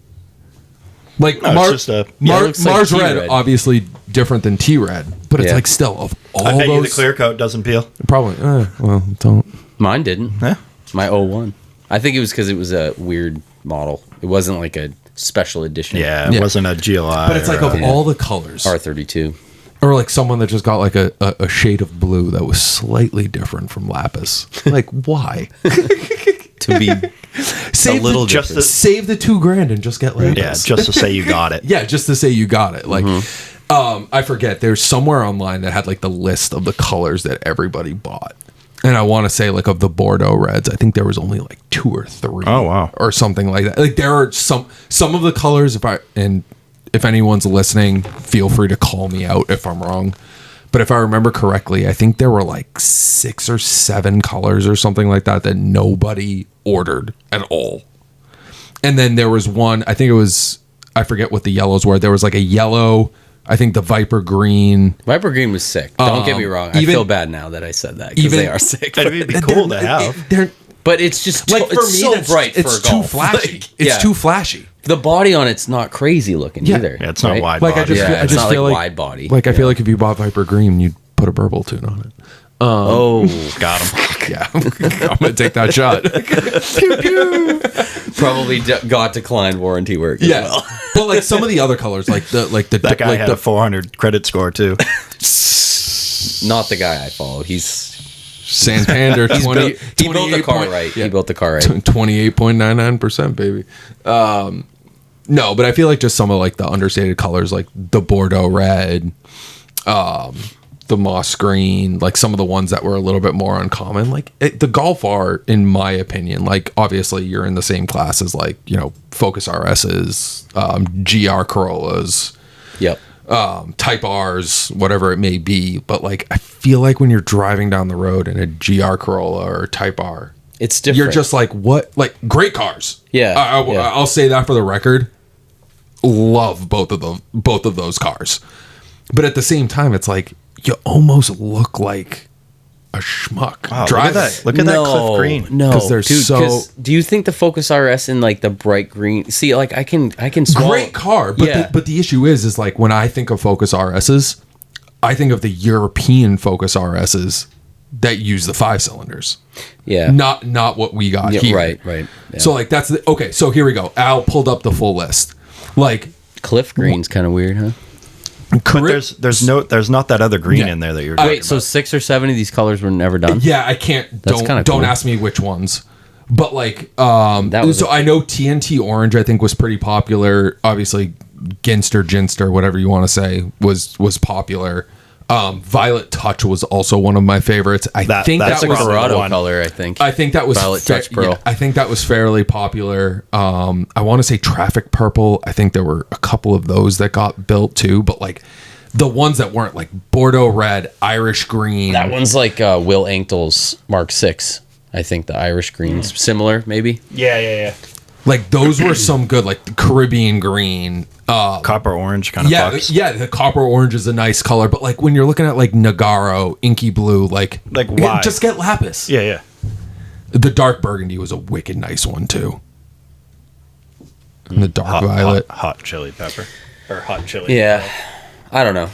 Like No, it's just a- it Mars looks like Red, T-Red. obviously different than T Red, but it's Yeah. like still of all I bet you the those. clear coat doesn't peel. Probably. Well, don't. Mine didn't. Yeah. My 01. I think it was because it was a weird model. It wasn't like a special edition. Yeah, it Yeah. wasn't a GLI. But it's like of all the colors, R32. or like someone that just got like a shade of blue that was slightly different from Lapis. Like why? To be Save little the, just different. save the 2 grand and just get Lapis. Yeah, just to say you got it. Yeah, just to say you got it. Like, I forget. There's somewhere online that had like the list of the colors that everybody bought, and I want to say like of the Bordeaux reds, I think there was only like 2 or 3. Oh, wow. or something like that. Like there are some of the colors. If anyone's listening, feel free to call me out if I'm wrong. But if I remember correctly, I think there were like 6 or 7 colors or something like that that nobody ordered at all. And then there was one, I think it was, I forget what the yellows were. There was like a yellow, I think the Viper green. Viper Green was sick. Don't get me wrong. I even- feel bad now that I said that because even- they are sick. It'd be cool to have. They're But it's just like for it's me, so that's- bright it's for too golf. flashy. Like, It's yeah. too flashy. The body on it's not crazy looking Yeah. either. Yeah, it's not right? wide Like body. I just, Yeah, feel, I it's just not feel like like wide body. Like I Yeah. feel like if you bought Viper Green, you'd put a burble tune on it. Oh, Got him. Yeah, I'm gonna take that shot. probably got declined warranty work. As Yeah, well. but like some of the other colors, like the That guy like had a 400 credit score too. Not the guy I follow. He's Santander 20. he built the car right. Yeah. He built the car right. 28.99%, baby. No, but I feel like just some of like the understated colors, like the Bordeaux red, the moss green, like some of the ones that were a little bit more uncommon. Like the Golf R, in my opinion, like obviously you're in the same class as like, you know, Focus RSs, GR Corollas, Yep. Type R's, whatever it may be. But like, I feel like when you're driving down the road in a GR Corolla or Type R, It's different. you're just like, what? Like, great cars. Yeah, yeah. I'll say that for the record. Love both of those cars, but at the same time, it's like you almost look like a schmuck Wow, driving. Look at that Cliff Green. No, 'Cause they're dude, so- 'cause do you think the Focus RS in like the bright green? See, like I can swallow. Great car, but Yeah. but the issue is like when I think of Focus RSs, I think of the European Focus RSs that use the 5 cylinders. Yeah. Not what we got Yeah, here. right. Yeah. So like that's okay. So here we go. Al pulled up the full list. Like Cliff Green's kind of weird, huh? But there's not that other green Yeah. in there that you're talking Wait, so 6 or 7 of these colors were never done? Yeah, I can't. That's kinda Don't cool. ask me which ones. But like, That was so I know TNT Orange. I think was pretty popular. Obviously, Ginster, whatever you want to say, was popular. Violet Touch was also one of my favorites. I think that's that That's a was probably Corrado one. color, I think. I think that was Violet Touch Pearl. yeah, I think that was fairly popular. I want to say Traffic Purple. I think there were a couple of those that got built too. But like the ones that weren't, like Bordeaux Red, Irish Green. That one's like Will Ankel's Mark 6. I think the Irish Green's similar, maybe. Yeah. Like those were some good, like the Caribbean green. Copper orange kind of bucks. Yeah, the copper orange is a nice color, but like when you're looking at like Nagaro, inky blue, like why? just get lapis. Yeah. The dark burgundy was a wicked nice one too. And the dark violet. Hot chili pepper. Or hot chili. Yeah. I don't know.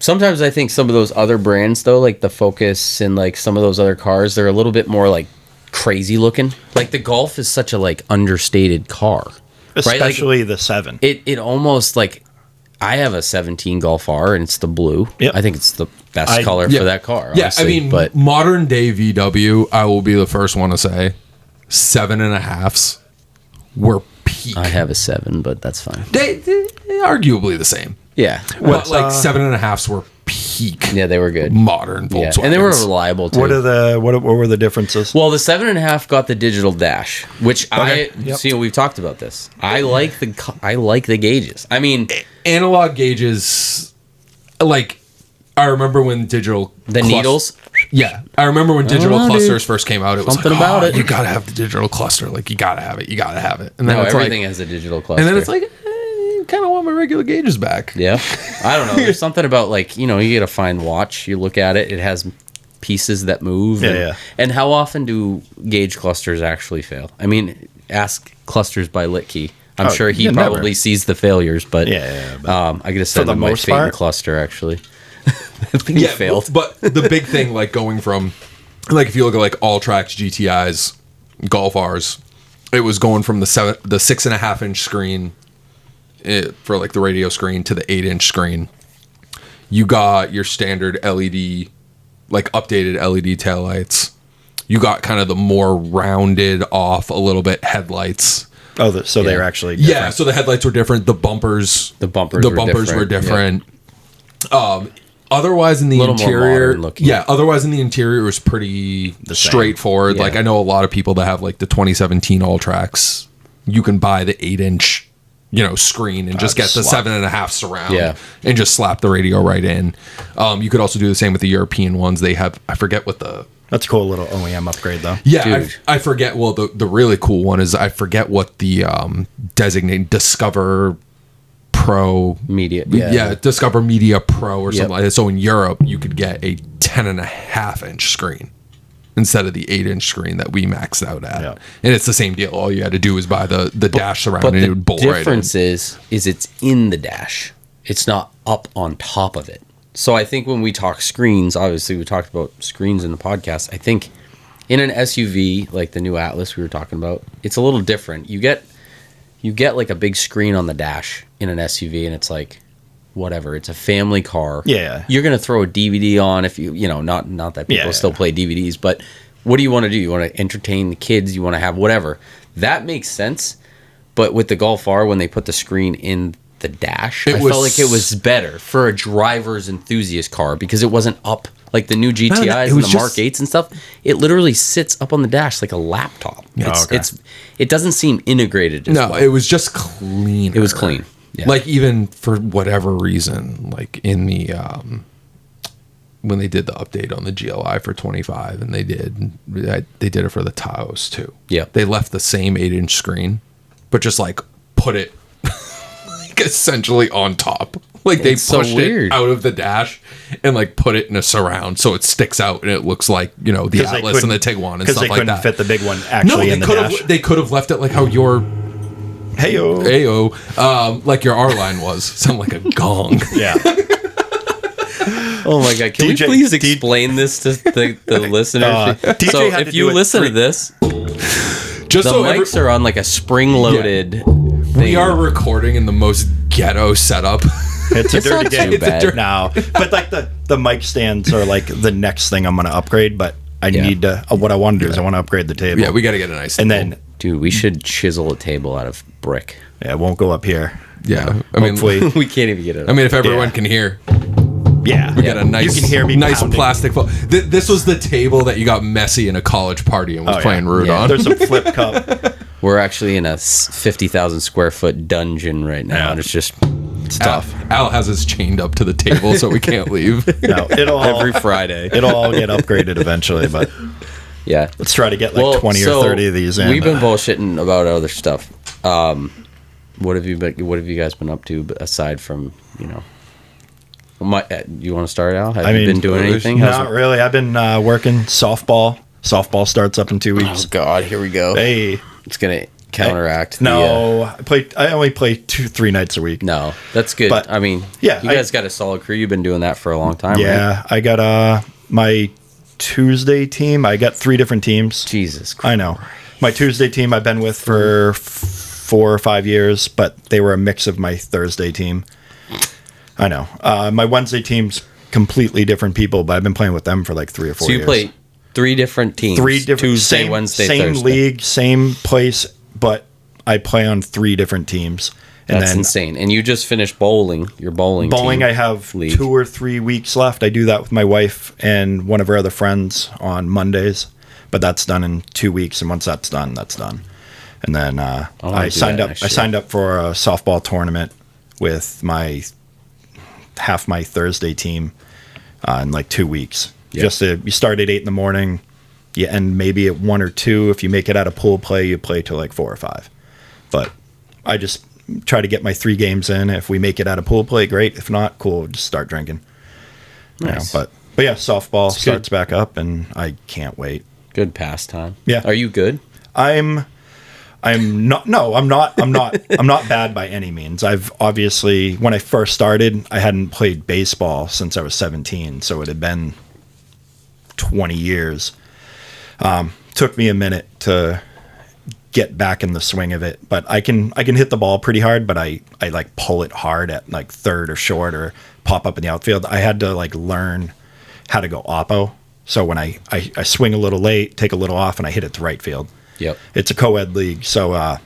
Sometimes I think some of those other brands, though, like the Focus and like some of those other cars, they're a little bit more like crazy looking. Like the Golf is such a like understated car. Especially right? Like, the 7. It almost like, I have a 17 Golf R and it's the blue. Yep. I think it's the best color for that car. Yeah, honestly. I mean, but modern day VW, I will be the first one to say, 7.5s were peak. I have a 7, but that's fine. They arguably the same. Yeah. But like 7.5s were peak. Yeah, they were good. Modern Volkswagens. Yeah. And they were reliable too. What were the differences? Well, the 7.5 got the digital dash, which see, we've talked about this. I like the gauges. I mean, analog gauges, like I remember when digital needles. Yeah, I remember when digital clusters first came out. It was something like, about it. You gotta have the digital cluster. Like you gotta have it. You gotta have it. And then No, it's everything like, has a digital cluster. and then it's like, kind of want my regular gauges back. Yeah, I don't know. There's something about like, you get a fine watch. You look at it; it has pieces that move. And how often do gauge clusters actually fail? I mean, ask Clusters by Litkey. I'm sure he probably never sees the failures, but I gotta send him my Phaeton cluster actually. He failed. But the big thing, like going from, like if you look at like all tracks GTIs, Golf R's, it was going from the 6.5 inch screen for like the radio screen to the 8-inch screen. You got your standard LED, like updated LED taillights. You got kind of the more rounded off a little bit headlights. Oh, so they were actually different. Yeah, so the headlights were different. The bumpers were different. Yep. Otherwise in the interior, otherwise in the interior it was pretty straightforward. Yeah. Like I know a lot of people that have like the 2017 All Tracks. You can buy the 8-inch, screen and just get the 7.5 surround and just slap the radio right in. You could also do the same with the European ones. They have, I forget what the... That's a cool little OEM upgrade though. Yeah, I forget. Well, the really cool one is I forget what the designated Discover Pro Media. Discover Media Pro or something like that. So in Europe, you could get a 10.5 inch screen instead of the 8-inch screen that we maxed out at. Yep. And it's the same deal. All you had to do was buy the dash surround and it would bolt right in. But the difference is it's in the dash. It's not up on top of it. So I think when we talk screens, obviously we talked about screens in the podcast. I think in an SUV like the new Atlas we were talking about, it's a little different. You get like a big screen on the dash in an SUV, and it's like, whatever. It's a family car. Yeah. You're gonna throw a DVD on if not that people still play DVDs, but what do you want to do? You want to entertain the kids. You want to have whatever. That makes sense. But with the Golf R, when they put the screen in the dash, I felt like it was better for a driver's enthusiast car because it wasn't up like the new GTIs and the Mark 8s and stuff. It literally sits up on the dash like a laptop. It doesn't seem integrated. It was just clean. It was clean. Yeah. Like even for whatever reason, like in the when they did the update on the GLI for 25, and they did it for the Taos too. Yeah, they left the same 8-inch screen, but just like put it like essentially on top. Like they pushed it out of the dash and like put it in a surround so it sticks out and it looks like the Atlas and the Tiguan and stuff like that. Because they couldn't fit the big one actually in the dash. They could have left it like how your Heyo. like your R line was. Sound like a gong. Yeah. Oh my god! Can we please explain this to the listeners? So if you listen to this, just the mics are on like a spring-loaded. thing. We are recording in the most ghetto setup. It's a dirty game now, but like the mic stands are like the next thing I'm going to upgrade. But I need to. What I want to do is I want to upgrade the table. Yeah, we got to get a nice. And then, dude, we should chisel a table out of brick. Yeah, it won't go up here. Yeah, I mean, hopefully we can't even get it. I mean, if everyone can hear. Yeah, we got a nice, you can hear me nice pounding. plastic. This was the table that you got messy in a college party and was playing Root on. There's some flip cup. We're actually in a 50,000 square foot dungeon right now, and it's tough. Al has us chained up to the table, so we can't leave. No, every Friday. It'll all get upgraded eventually, but yeah, let's try to get like 20 or 30 of these in. We've been bullshitting about other stuff. What have you guys been up to aside from, you want to start out? Have you been doing anything? Not really. I've been working softball. Softball starts up in 2 weeks. Oh God, here we go. Hey, it's gonna counteract. I only play 2-3 nights a week. No, that's good. But, I mean, you guys got a solid crew. You've been doing that for a long time. Yeah, right? I got my Tuesday team. I got 3 different teams. Jesus Christ. I know. My Tuesday team I've been with for 4 or 5 years, but they were a mix of my Thursday team. I know. My Wednesday team's completely different people, but I've been playing with them for like 3 or 4 years. So you play 3 different teams. 3 different Tuesday, Wednesday, same Thursday. league, same place, but I play on 3 different teams. And That's then insane. And you just finished bowling. Your bowling. Bowling, team I have league. 2 or 3 weeks left. I do that with my wife and one of her other friends on Mondays, but that's done in 2 weeks. And once that's done, that's done. And then I signed up. I signed up for a softball tournament with half my Thursday team in like 2 weeks. Yep. You start at 8 in the morning, you end maybe at 1 or 2. If you make it out of pool play, you play till like 4 or 5. But I just try to get my 3 games in. If we make it out of pool play, great. If not, cool. Just start drinking. Nice. But yeah, softball starts back up, and I can't wait. Good pastime. Yeah. Are you good? I'm not. No, I'm not. I'm not bad by any means. I've obviously, when I first started, I hadn't played baseball since I was 17, so it had been 20 years. Took me a minute to get back in the swing of it, but I can hit the ball pretty hard, but I like pull it hard at like third or short or pop up in the outfield. I had to like learn how to go oppo. So when I swing a little late, take a little off, and I hit it to right field. Yep. It's a co-ed league, so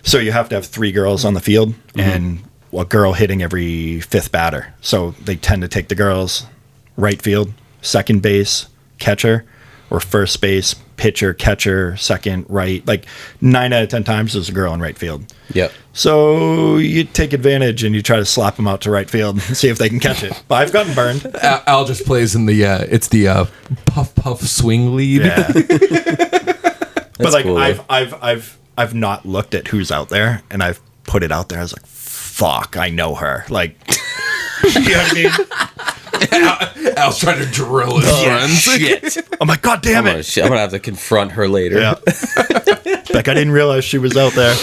so you have to have 3 girls on the field, and a girl hitting every 5th batter. So they tend to take the girls right field, second base, catcher, or first base, pitcher, catcher, second, right. Like 9 out of 10 times there's a girl in right field. Yep. So you take advantage and you try to slap them out to right field and see if they can catch it. But I've gotten burned. Al just plays in the puff puff swing lead. Yeah. But like cool, I've not looked at who's out there, and I've put it out there. I was like, fuck, I know her. Like, you know what I mean? Al's trying to drill his friends. Shit. I'm like, God damn it. I'm gonna have to confront her later. Yeah. Like, I didn't realize she was out there.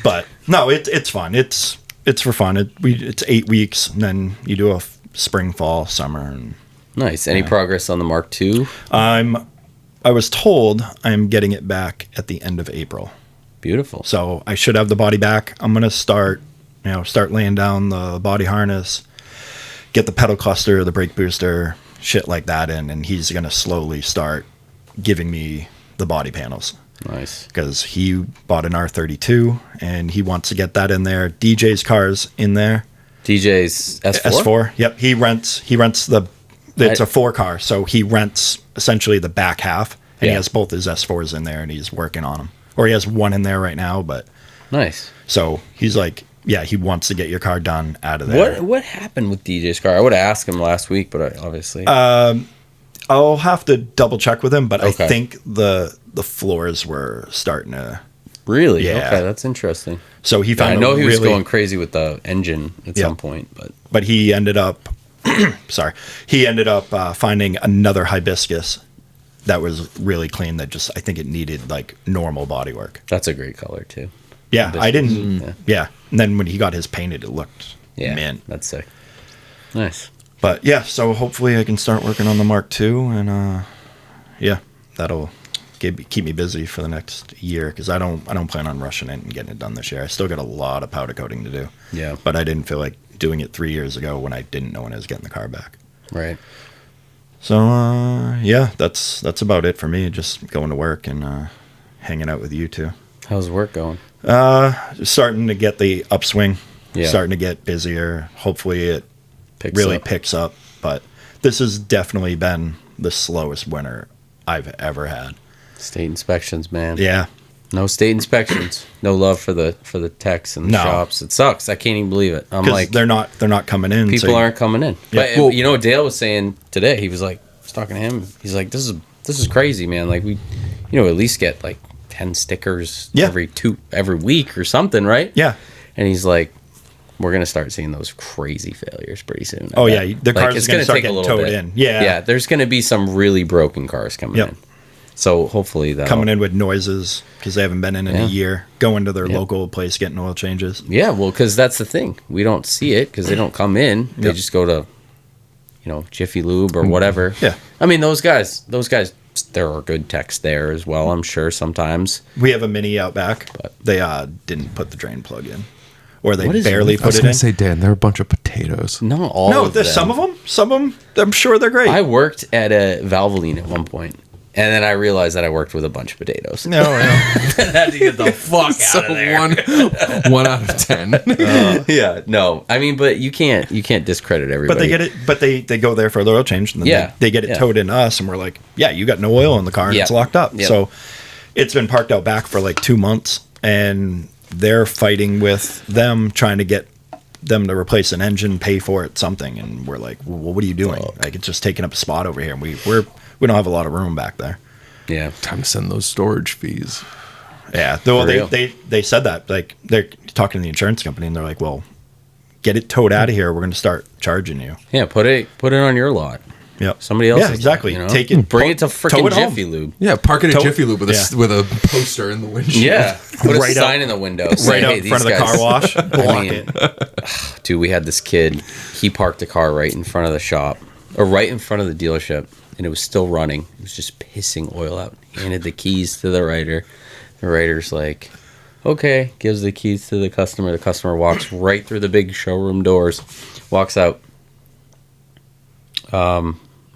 But no, it's fun. It's for fun. It's 8 weeks, and then you do a spring, fall, summer. And Nice. Any progress on the Mark II? I was told I'm getting it back at the end of April. Beautiful. So I should have the body back. I'm gonna start laying down the body harness, get the pedal cluster, the brake booster, shit like that in, and he's gonna slowly start giving me the body panels. Nice. Because he bought an R32 and he wants to get that in there. DJ's car's in there. DJ's S4? S4. Yep. He rents it's a 4 car, so he rents essentially the back half, and he has both his S4s in there, and he's working on them. Or he has one in there right now, but nice. So he's like, yeah, he wants to get your car done out of there. What happened with DJ's car? I would have asked him last week, but obviously. I'll have to double check with him, but Okay. I think the floors were starting to. Really? Yeah. Okay, that's interesting. So he found. I know he was going crazy with the engine at some point, but he ended up. He ended up finding another hibiscus that was really clean. That just, I think it needed like normal body work. that's a great color too. Yeah, Hibiscus. I didn't. Yeah, and then when he got his painted, it looked mint. That's sick. Nice. But yeah, so hopefully I can start working on the Mark II, and yeah, that'll keep me busy for the next year, because I don't plan on rushing it and getting it done this year. I still got a lot of powder coating to do. Yeah. But I didn't feel like doing it 3 years ago when I didn't know when I was getting the car back. Right. So yeah, that's about it for me. Just going to work and hanging out with you two. How's work going? Starting to get the upswing. Yeah. Starting to get busier. Hopefully it Picks picks up. But this has definitely been the slowest winter I've ever had. State inspections, man. Yeah. No state inspections. No love for the techs and the shops. It sucks. I can't even believe it. I'm like, they're not coming in. people aren't coming in. Yeah. But Well, you know what Dale was saying today? He was like, I was talking to him. He's like, this is crazy, man. Like we, at least get like 10 stickers Yeah. every week or something, right? Yeah. And he's like, we're going to start seeing those crazy failures pretty soon. Oh, yeah. The cars is going to start getting towed in. Yeah. Yeah, there's going to be some really broken cars coming in. So hopefully that coming in with noises because they haven't been in a year, going to their Yeah. local place, getting oil changes. Yeah, well, because that's the thing. We don't see it because they don't come in. They just go to, Jiffy Lube or whatever. Yeah. I mean, those guys, there are good techs there as well, I'm sure, sometimes. We have a Mini out back, but they didn't put the drain plug in. Or they What is- barely I put was it going in. to say, Dan, they're a bunch of potatoes. No, all No, of there's them. some of them, I'm sure they're great. I worked at a Valvoline at one point, and then I realized that I worked with a bunch of potatoes. No, I had to get the fuck So out of there. one out of 10. Yeah, no. I mean, but you can't discredit everybody. but they get it. But they go there for the oil change, and then Yeah. they get it Yeah. towed in us, and we're like, yeah, you got no oil in the car, and Yeah. it's locked up. Yeah. So it's been parked out back for like 2 months, and they're fighting with them, trying to get them to replace an engine, pay for it, something, and we're like, well, what are you doing? Like, it's just taking up a spot over here, and we don't have a lot of room back there. Yeah. Time to send those storage fees. Yeah, well, For real. they said that, like, they're talking to the insurance company, and they're like, well, get it towed out of here. We're going to start charging you. Yeah, put it on your lot. Yep. Somebody else. Yeah, exactly. Take it, Bring it to tow freaking it home. Jiffy Lube. Yeah, park it at Tow- Jiffy Lube with yeah. with a poster in the windshield. Yeah. Put a Right sign out- in the window. Say, Right out hey, in front of these the guys- car wash. Block mean, it. Dude, we had this kid. He parked the car right in front of the shop, or right in front of the dealership, and it was still running. It was just pissing oil out. He handed the keys to the writer. The writer's like, okay, gives the keys to the customer. The customer walks right through the big showroom doors, walks out.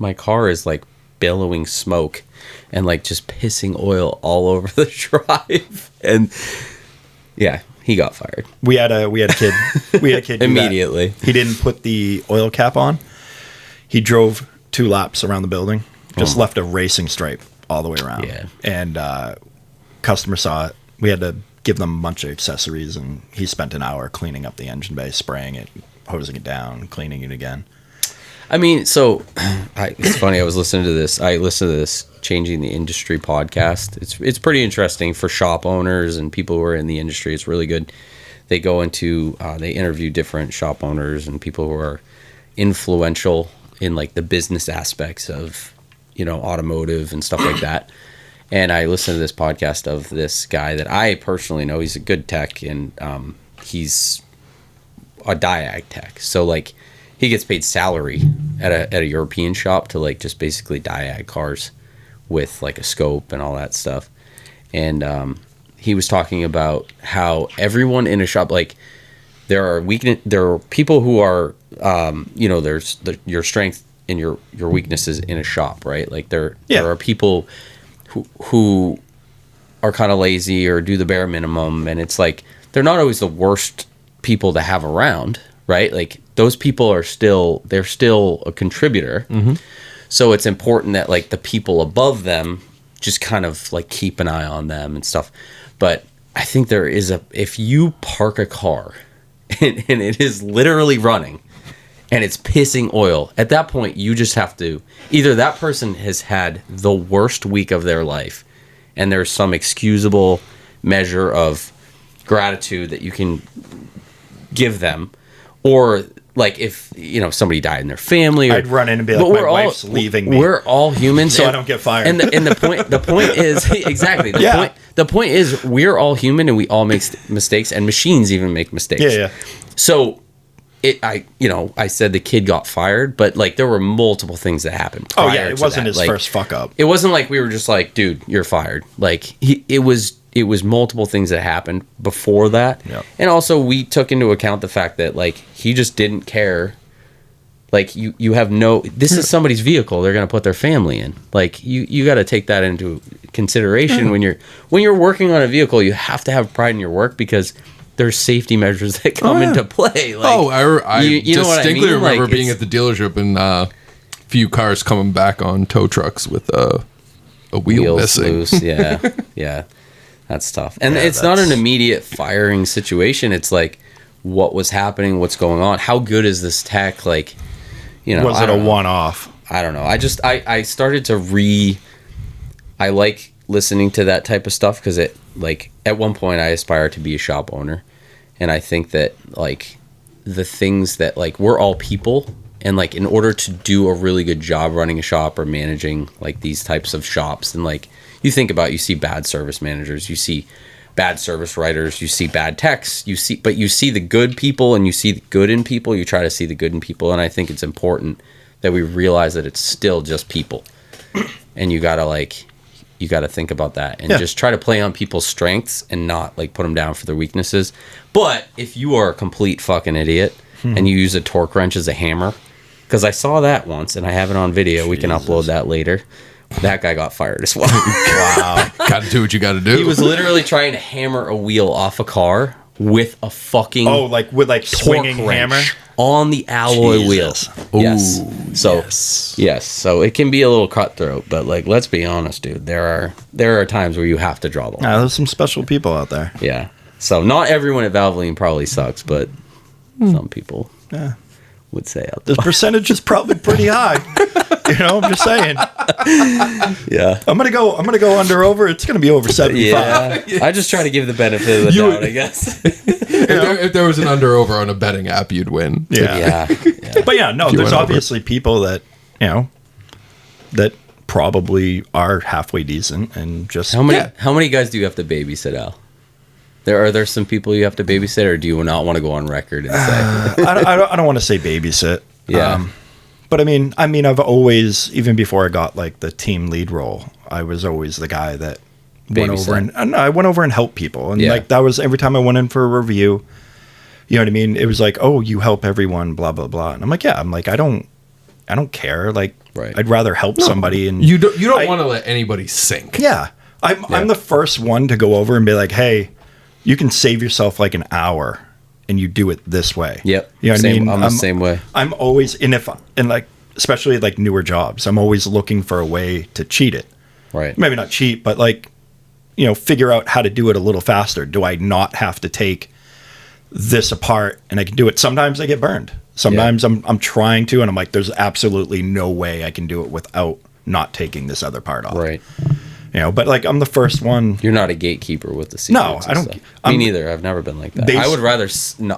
My car is like billowing smoke and like just pissing oil all over the drive. And yeah, he got fired. We had a kid. We had a kid do that. Immediately. He didn't put the oil cap on. He drove 2 laps around the building, just left a racing stripe all the way around. Yeah. And customer saw it. We had to give them a bunch of accessories, and he spent an hour cleaning up the engine bay, spraying it, hosing it down, cleaning it again. I mean, so it's funny. I listened to this Changing the Industry podcast. It's pretty interesting for shop owners and people who are in the industry. It's really good. They go into they interview different shop owners and people who are influential in like the business aspects of automotive and stuff like that. And I listened to this podcast of this guy that I personally know. He's a good tech, and he's a diag tech. So like, he gets paid salary at a European shop to like just basically diag cars with like a scope and all that stuff. And he was talking about how everyone in a shop, like there are people who are there's your strength and your weaknesses in a shop, right? Like there are people who are kind of lazy or do the bare minimum, and it's like they're not always the worst people to have around, right? Like those people are still a contributor. Mm-hmm. So it's important that like the people above them just kind of like keep an eye on them and stuff. But I think if you park a car and it is literally running and it's pissing oil, at that point you just have to, either that person has had the worst week of their life and there's some excusable measure of gratitude that you can give them, or like if somebody died in their family, I'd run in and be like, my wife's leaving me. We're all human, so I don't get fired. And the point is exactly the point is we're all human and we all make mistakes, and machines even make mistakes. Yeah. So I said the kid got fired, but like there were multiple things that happened. Oh yeah, prior it to wasn't that. his Like, first fuck up. It wasn't like we were just like, dude, you're fired. Like it was multiple things that happened before that. Yep. And also we took into account the fact that like he just didn't care. Like you have this is somebody's vehicle. They're going to put their family in. Like you got to take that into consideration when you're working on a vehicle. You have to have pride in your work because there's safety measures that come into play. Like, I you know what I distinctly mean? remember Like, being at the dealership and a few cars coming back on tow trucks with a wheel wheels missing. loose. Yeah. That's tough. And it's not an immediate firing situation. It's like, what was happening? What's going on? How good is this tech? Like, Was I it a don't know. one-off? I don't know. I started to I like listening to that type of stuff because it, like, at one point I aspire to be a shop owner, and I think that, like, the things that, like, we're all people, and, like, in order to do a really good job running a shop or managing, like, these types of shops, and, like, you think about, you see bad service managers, you see bad service writers, you see bad techs, but you see the good people, and you see the good in people. You try to see the good in people, and I think it's important that we realize that it's still just people, and you gotta think about that, and just try to play on people's strengths and not, like, put them down for their weaknesses. But if you are a complete fucking idiot and you use a torque wrench as a hammer, because I saw that once and I have it on video, we can upload that later. That guy got fired as well. Wow. Gotta do what you gotta do. He was literally trying to hammer a wheel off a car with a fucking with swinging hammer on the alloy wheel. Yes. Ooh, So yes. So it can be a little cutthroat, but, like, let's be honest, dude. There are times where you have to draw the line. There's some special people out there. Yeah. So not everyone at Valvoline probably sucks, but some people would say The percentage is probably pretty high. I'm just saying. Yeah. I'm gonna go under over. It's gonna be over 75. Yeah. I just try to give the benefit of the doubt, I guess. If there was an under over on a betting app, you'd win. Yeah. But no, You there's went over. obviously people that that probably are halfway decent and just How many guys do you have to babysit, Al? Are there some people you have to babysit, or do you not want to go on record and say? I don't want to say babysit. Yeah. But I mean, I've always, even before I got, like, the team lead role, I was always the guy that went over and I went over and helped people. And like, that was every time I went in for a review, you know what I mean? It was like, oh, you help everyone, blah, blah, blah. And I'm like, yeah, I don't care. Like, I'd rather help somebody. And You don't want to let anybody sink. Yeah. I'm the first one to go over and be like, hey, you can save yourself like an hour and you do it this way. Yep. You know what I mean? I'm the same way. I'm always, like, especially like newer jobs, I'm always looking for a way to cheat it. Right. Maybe not cheat, but, like, figure out how to do it a little faster. Do I not have to take this apart and I can do it? Sometimes I get burned. Sometimes I'm trying to, and I'm like, there's absolutely no way I can do it without not taking this other part off. Right. But, like, I'm the first one. You're not a gatekeeper with the secrets. No, I don't. Stuff. Me neither. I've never been like that. I would rather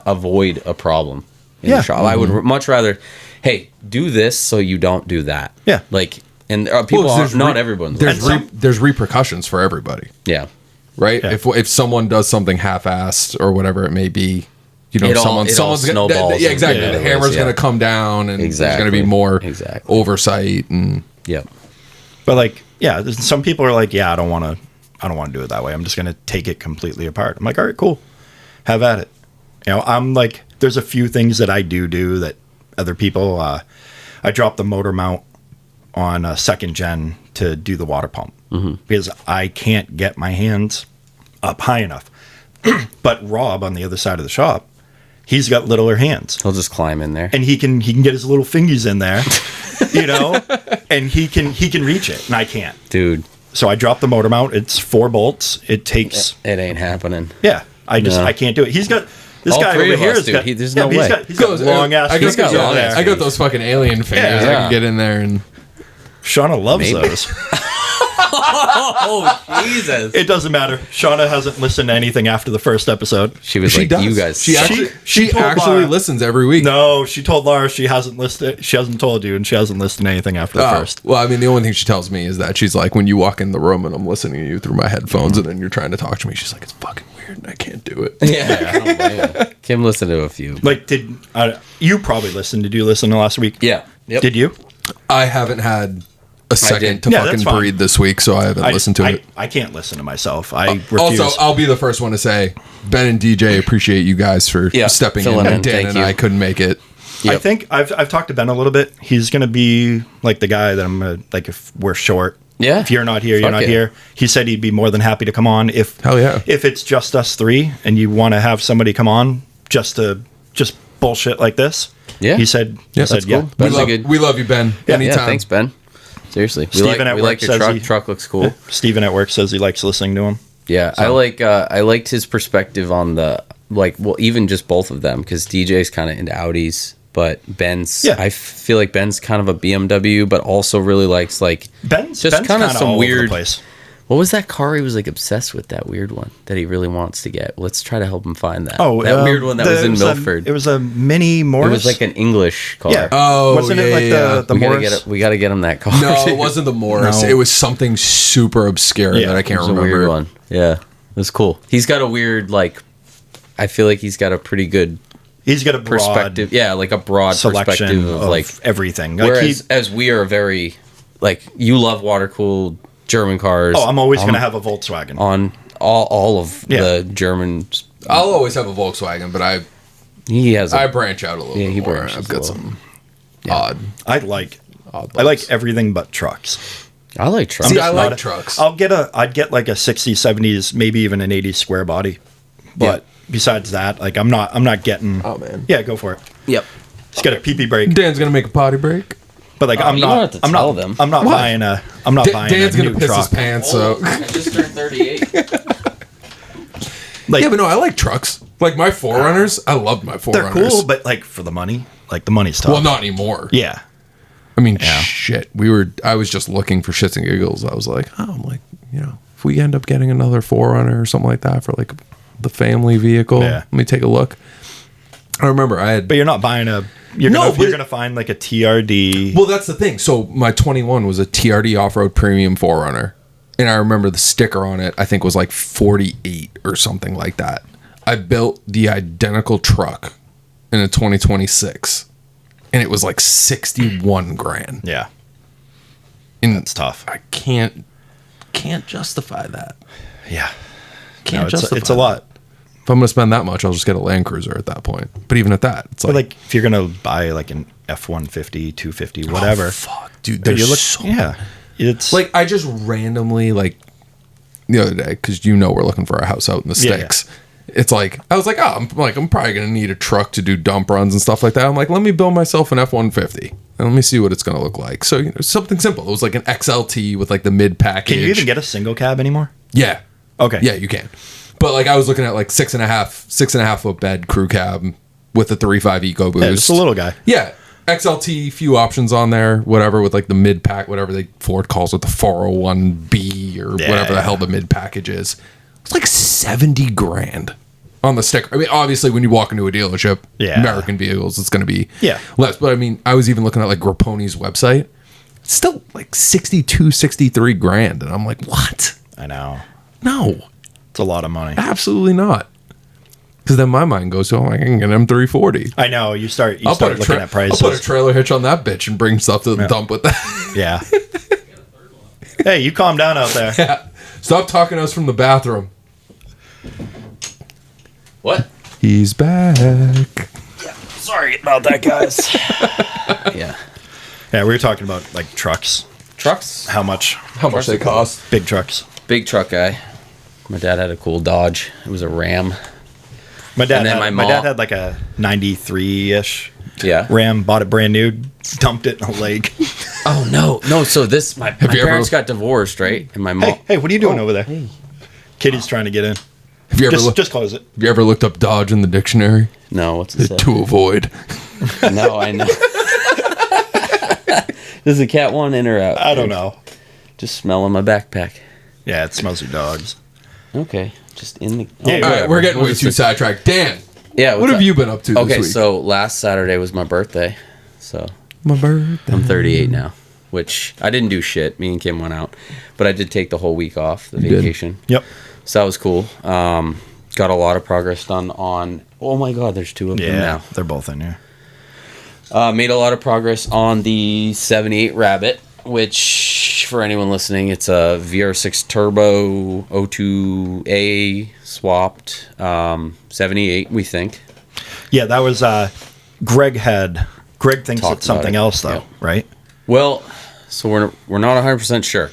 avoid a problem in the shop. Mm-hmm. I would much rather, hey, do this so you don't do that. Yeah. Like, and people not everyone's. There's repercussions for everybody. Yeah. Right. Yeah. If someone does something half-assed or whatever it may be, someone's snowballs. Yeah, exactly. Yeah, the hammer's going to come down, and there's going to be more oversight and. Yep. But, like, some people are like, I don't want to do it that way. I'm just going to take it completely apart. I'm like, all right, cool. Have at it. I'm like, there's a few things that I do that other people, I dropped the motor mount on a second gen to do the water pump because I can't get my hands up high enough. But Rob on the other side of the shop, he's got littler hands. He'll just climb in there. And he can get his little fingies in there, and he can reach it, and I can't. Dude. So I dropped the motor mount. It's 4 bolts. It takes. It ain't happening. Yeah, I can't do it. He's got this All guy three over of here. us, dude. There's no way. He's got long ass. I got those fucking alien fingers. Yeah. I can get in there and. Shauna loves those. Oh, Jesus. It doesn't matter. Shauna hasn't listened to anything after the first episode. She was like, does. you guys. She told actually Laura- listens every week. No, she told Laura she hasn't listened. She hasn't told you, and she hasn't listened to anything after the first. Well, I mean, the only thing she tells me is that she's like, when you walk in the room and I'm listening to you through my headphones, and then you're trying to talk to me, she's like, it's fucking weird and I can't do it. Yeah. I don't blame her. Kim listened to a few. Like, you probably listened? Did you listen to last week? Yeah. Yep. Did you? I haven't had a second to Yeah, fucking that's fine. breathe this week, so I haven't listened to it. I can't listen to myself. I refuse. Also, I'll be the first one to say, Ben and DJ appreciate you guys for stepping in. filling in. And Dan Thank and you. I couldn't make it. Yep. I think I've talked to Ben a little bit. He's gonna be like the guy that I'm gonna, like, if we're short. Yeah. If you're not here, you're Fuck not yeah. here. He said he'd be more than happy to come on Hell yeah. if it's just us three and you want to have somebody come on just bullshit like this. Yeah. He said. Yeah, he said that's cool. Ben's We love you, Ben. Anytime. Yeah, thanks, Ben. Seriously. Steven at we work like your says truck. he- Truck looks cool. Steven at work says he likes listening to him. Yeah, I liked his perspective on the, like, well, even just both of them, because DJ's kind of into Audis, but Ben's, Yeah. I feel like Ben's kind of a BMW, but also really likes, like, Ben's just kind of kinda some all over the weird, place. What was that car he was like obsessed with? That weird one that he really wants to get. Let's try to help him find that. Oh, that weird one that was in Milford. It was a mini Morris. It was like an English car. Yeah. Oh, Wasn't it like the Morris? We gotta get him that car. No, it wasn't the Morris. No. It was something super obscure Yeah, that I can't It was a remember. weird one. Yeah, it was cool. He's got a weird I feel like he's got a pretty good He's got a broad perspective. Yeah, like a broad selection perspective of like everything. Whereas as we are very you love water cooled German cars. I'm always going to have a Volkswagen. On all of the German. I'll always have a Volkswagen, but I branch out a little bit he more. branches I've a got little. some odd. I like bugs. everything but trucks. I like trucks. See, just I not like a- trucks. I'd get like a 60s, 70s, maybe even an 80s square body. But besides that, like I'm not getting. Oh, man. Yeah, go for it. Yep. It's got a pee brake. Dan's gonna make a potty break. But like I'm you don't not. have to I'm tell not. them. I'm not What? buying a. I'm not buying Dan's a gonna new piss truck. his pants. So I just turned 38. Like yeah, but no, I like trucks. Like my Forerunners, I loved my they're Forerunners. cool, but like for the money, like the money's tough. well, not anymore. Yeah. I mean, shit. I was just looking for shits and giggles. I was like, if we end up getting another Forerunner or something like that for like the family vehicle, let me take a look. I remember I had. But you're not buying a. You're gonna find like a TRD. Well, that's the thing. So my 21 was a TRD off-road premium Forerunner, and I remember the sticker on it. I think was like 48 or something like that. I built the identical truck in a 2026, and it was like 61 grand. Yeah, And it's tough. I can't justify that. Yeah, Can't justify. it's a lot. If I'm gonna spend that much, I'll just get a Land Cruiser at that point. But even at that, it's But like, like if you're gonna buy like an F-150, 250, whatever. oh, fuck, dude. But There's it's like I just randomly the other day because we're looking for a house out in the Yeah, sticks. It's like I was like, I'm probably gonna need a truck to do dump runs and stuff like that. I'm like, let me build myself an F-150 and let me see what it's gonna look like. So something simple. It was like an XLT with like the mid package. Can you even get a single cab anymore? Yeah. Okay. Yeah, you can. But like I was looking at like 6.5 foot bed crew cab with the 3.5 EcoBoost. Yeah, just a little guy. Yeah. XLT, few options on there, whatever, with like the mid pack, whatever Ford calls it, the 401B or whatever the hell the mid package is. It's like 70 grand on the sticker. I mean, obviously, when you walk into a dealership, American vehicles, it's going to be less. But I mean, I was even looking at like Grapponi's website. It's still like 62, 63 grand. And I'm like, what? I know. No, It's a lot of money. absolutely not. Because then my mind goes to, I can get an M340. I know. You start I'll looking at I'll prices. put a trailer hitch on that bitch and bring stuff to the dump with that. Yeah. Hey, you calm down out there. Yeah. Stop talking to us from the bathroom. What? He's back. Sorry about that, guys. Yeah. Yeah, we were talking about like trucks. Trucks? How much? How much they cost? Big trucks. Big truck guy. My dad had a cool Dodge. It was a Ram. My dad And then had, my my dad mom- had like a 93-ish Yeah. Ram, bought it brand new, dumped it in a lake. Oh no. So this my you parents ever- got divorced, right? And my mom Hey, what are you doing over there? Kitty's trying to get in. Have you ever Just close it. have you ever looked up Dodge in the dictionary? No, what's it say? To avoid. No, I know. Does the cat want in or out? I don't know. Just smelling my backpack. Yeah, it smells like dogs. Okay. Just in the Yeah, All right, whatever. we're getting way We'll too just- sidetracked. Dan, Yeah, what what's have up? you been up to this Okay, week? so last Saturday was my birthday. So My birthday. I'm 38 now, which I didn't do shit. Me and Kim went out, but I did take the whole week off, the did. vacation. Yep. So that was cool. Got a lot of progress done on. Oh my God, there's two of them Yeah, now. they're both in here. Made a lot of progress on the 78 Rabbit, which for anyone listening, it's a VR6 Turbo O2A swapped 78. We think. Yeah, that was Greg thinks Talked it's something about it, else though, yeah. right? Well, so we're not 100% sure,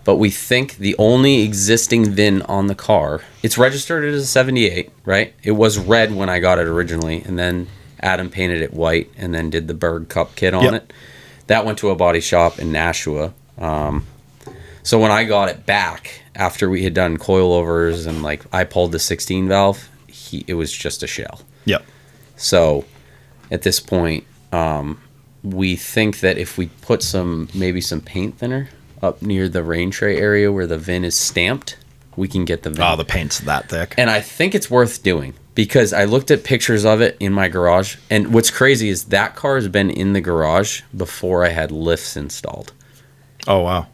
but we think the only existing VIN on the car, it's registered as a 78, right? It was red when I got it originally, and then Adam painted it white and then did the Berg Cup kit on Yep. it. That went to a body shop in Nashua. So when I got it back after we had done coilovers and like I pulled the 16 valve, it was just a shell. Yep. So at this point, we think that if we put maybe some paint thinner up near the rain tray area where the VIN is stamped, we can get the VIN. Oh, the paint's that thick. And I think it's worth doing because I looked at pictures of it in my garage. And what's crazy is that car has been in the garage before I had lifts installed. Oh, wow.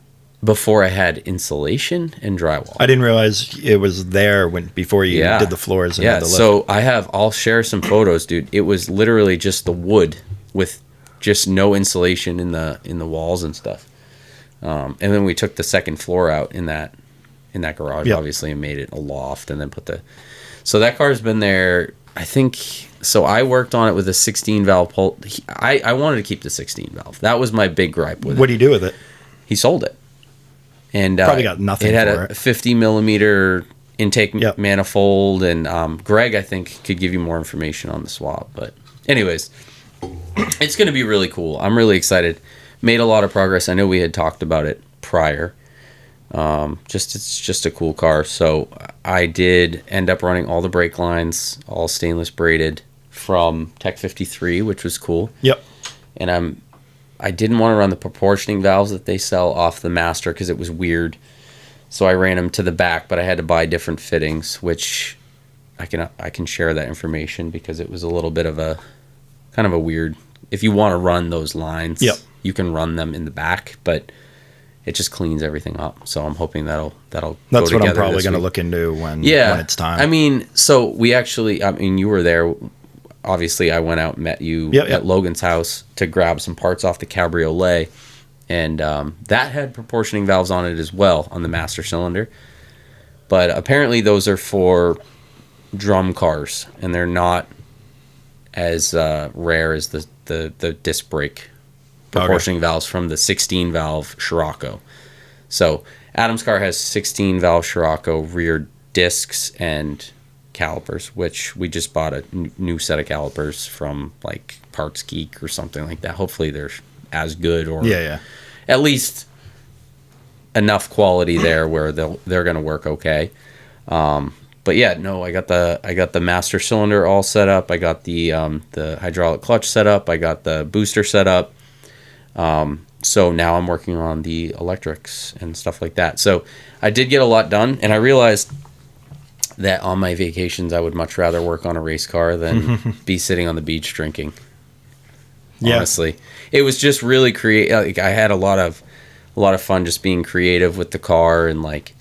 Before I had insulation and drywall. I didn't realize it was there before you did the floors and yeah. had the lift. So I'll share some photos, dude. It was literally just the wood with just no insulation in the walls and stuff. And then we took the second floor out in that garage, obviously, and made it a loft, and then so that car's been there, I think. So I worked on it with a 16 valve I wanted to keep the 16 valve. That was my big gripe with it. What do you do with it? He sold it. And probably got nothing. It had for a 50 millimeter intake manifold, and Greg, I think, could give you more information on the swap. But anyways, it's going to be really cool. I'm really excited. Made a lot of progress. I know we had talked about it prior. It's just a cool car. So I did end up running all the brake lines, all stainless braided from Tech 53, which was cool. Yep. And I didn't want to run the proportioning valves that they sell off the master because it was weird. So I ran them to the back, but I had to buy different fittings, which I can share that information because it was a little bit of a kind of a weird. If you want to run those lines, you can run them in the back, but it just cleans everything up. So I'm hoping that'll That's go what together I'm probably going to week. look into when it's time. I mean, so we actually, you were there. Obviously, I went out and met you at Logan's house to grab some parts off the Cabriolet, and that had proportioning valves on it as well on the master cylinder. But apparently, those are for drum cars, and they're not as rare as the disc brake proportioning valves from the 16 valve Scirocco. So Adam's car has 16 valve Scirocco rear discs and calipers, which we just bought a new set of calipers from like Parts Geek or something like that. Hopefully they're as good or at least enough quality there where they're going to work okay. But yeah, no, I got the master cylinder all set up. I got the hydraulic clutch set up. I got the booster set up. So now I'm working on the electrics and stuff like that. So I did get a lot done, and I realized that on my vacations I would much rather work on a race car than be sitting on the beach drinking. Honestly, it was just really like I had a lot of fun just being creative with the car and like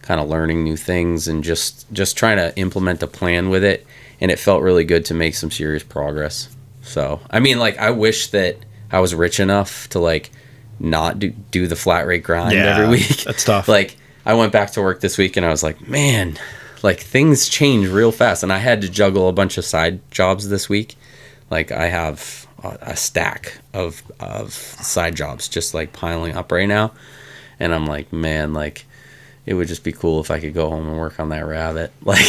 kind of learning new things and just trying to implement a plan with it, and it felt really good to make some serious progress. So I mean, like, I wish that I was rich enough to like not do the flat rate grind every week. That's tough. Like, I went back to work this week and I was like, man, like things change real fast, and I had to juggle a bunch of side jobs this week. Like, I have a stack of side jobs just like piling up right now, and I'm like, man, like it would just be cool if I could go home and work on that Rabbit. Like,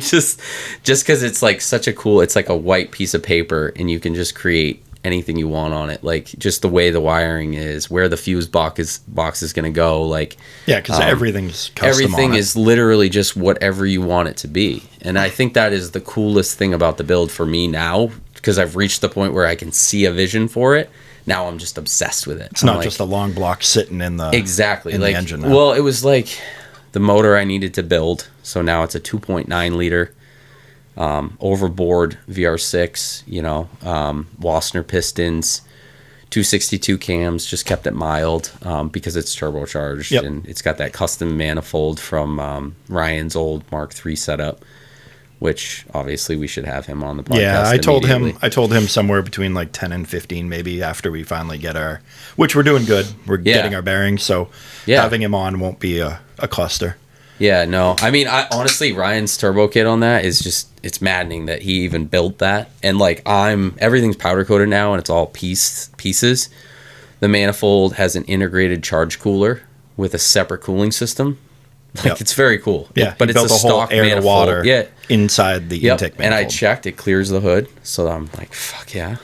just because it's like such a cool, it's like a white piece of paper and you can just create anything you want on it. Like, just the way the wiring is, where the fuse box is going to go. Like, because everything's custom. Everything is literally just whatever you want it to be. And I think that is the coolest thing about the build for me now, because I've reached the point where I can see a vision for it. Now I'm just obsessed with it. It's not just a long block sitting in the the engine now. Well, it was like the motor I needed to build. So now it's a 2.9 liter overboard VR6, Wassner pistons, 262 cams, just kept it mild because it's turbocharged, and it's got that custom manifold from Ryan's old Mark III setup, which obviously we should have him on the podcast. Yeah, I told him somewhere between like 10 and 15 maybe after we finally get which we're doing good. We're getting our bearings, so having him on won't be a cluster. Yeah, no. I mean, honestly, Ryan's turbo kit on that is just, it's maddening that he even built that. And like, everything's powder coated now and it's all pieces. The manifold has an integrated charge cooler with a separate cooling system. Like, it's very cool. Yeah, but it's a stock air manifold. To water inside the intake manifold. And I checked, it clears the hood. So I'm like, fuck yeah.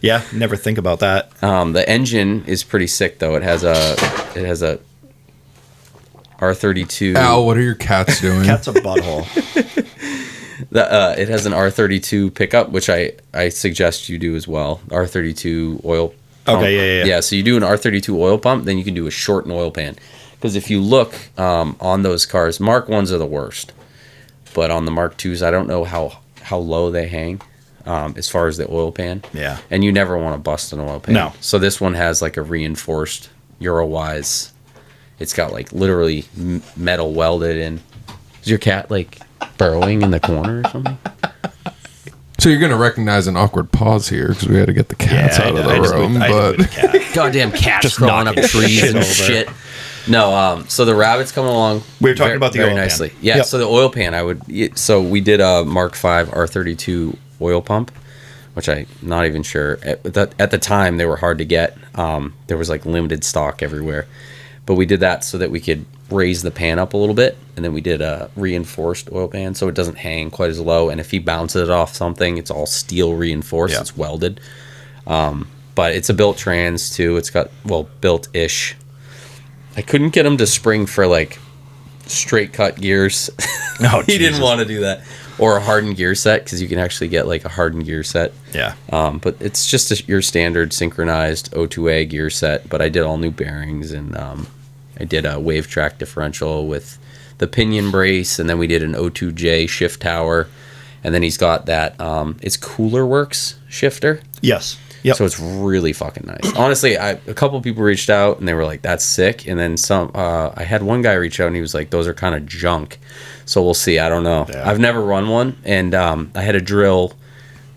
Yeah, never think about that. The engine is pretty sick though. It has a R32. Al, what are your cats doing? Cat's a butthole. It has an R32 pickup, which I suggest you do as well. R32 oil pump. Okay, yeah. Yeah, so you do an R32 oil pump, then you can do a shorten oil pan. Because if you look on those cars, Mark 1s are the worst. But on the Mark 2s, I don't know how low they hang as far as the oil pan. Yeah. And you never want to bust an oil pan. No. So this one has like a reinforced Eurowise. It's got like literally metal welded in. Is your cat like burrowing in the corner or something? So you're going to recognize an awkward pause here because we had to get the cats out of the room. But Goddamn cats Just crawling up knocking trees shit and over. shit. No, so the rabbit's coming along. We were talking about the very oil pan. nicely. Yeah, Yep. so the oil pan, so we did a Mark V R32 oil pump, which I'm not even sure. At the time, they were hard to get. There was like limited stock everywhere. But we did that so that we could raise the pan up a little bit, and then we did a reinforced oil pan so it doesn't hang quite as low, and if he bounces it off something, it's all steel reinforced. Yeah. It's welded. But it's a built trans too. It's got, well, built-ish. I couldn't get him to spring for like straight cut gears. Oh, he didn't Jesus. want to do that. Or a hardened gear set, because you can actually get like a hardened gear set. Yeah. But it's just your standard synchronized O2A gear set. But I did all new bearings, and I did a wave track differential with the pinion brace, and then we did an O2J shift tower, and then he's got that it's Cooler Works shifter. Yes. Yep. So it's really fucking nice. Honestly, a couple people reached out and they were like, "That's sick." And then some. I had one guy reach out and he was like, "Those are kind of junk." So we'll see. I don't know. Yeah. I've never run one, and I had to drill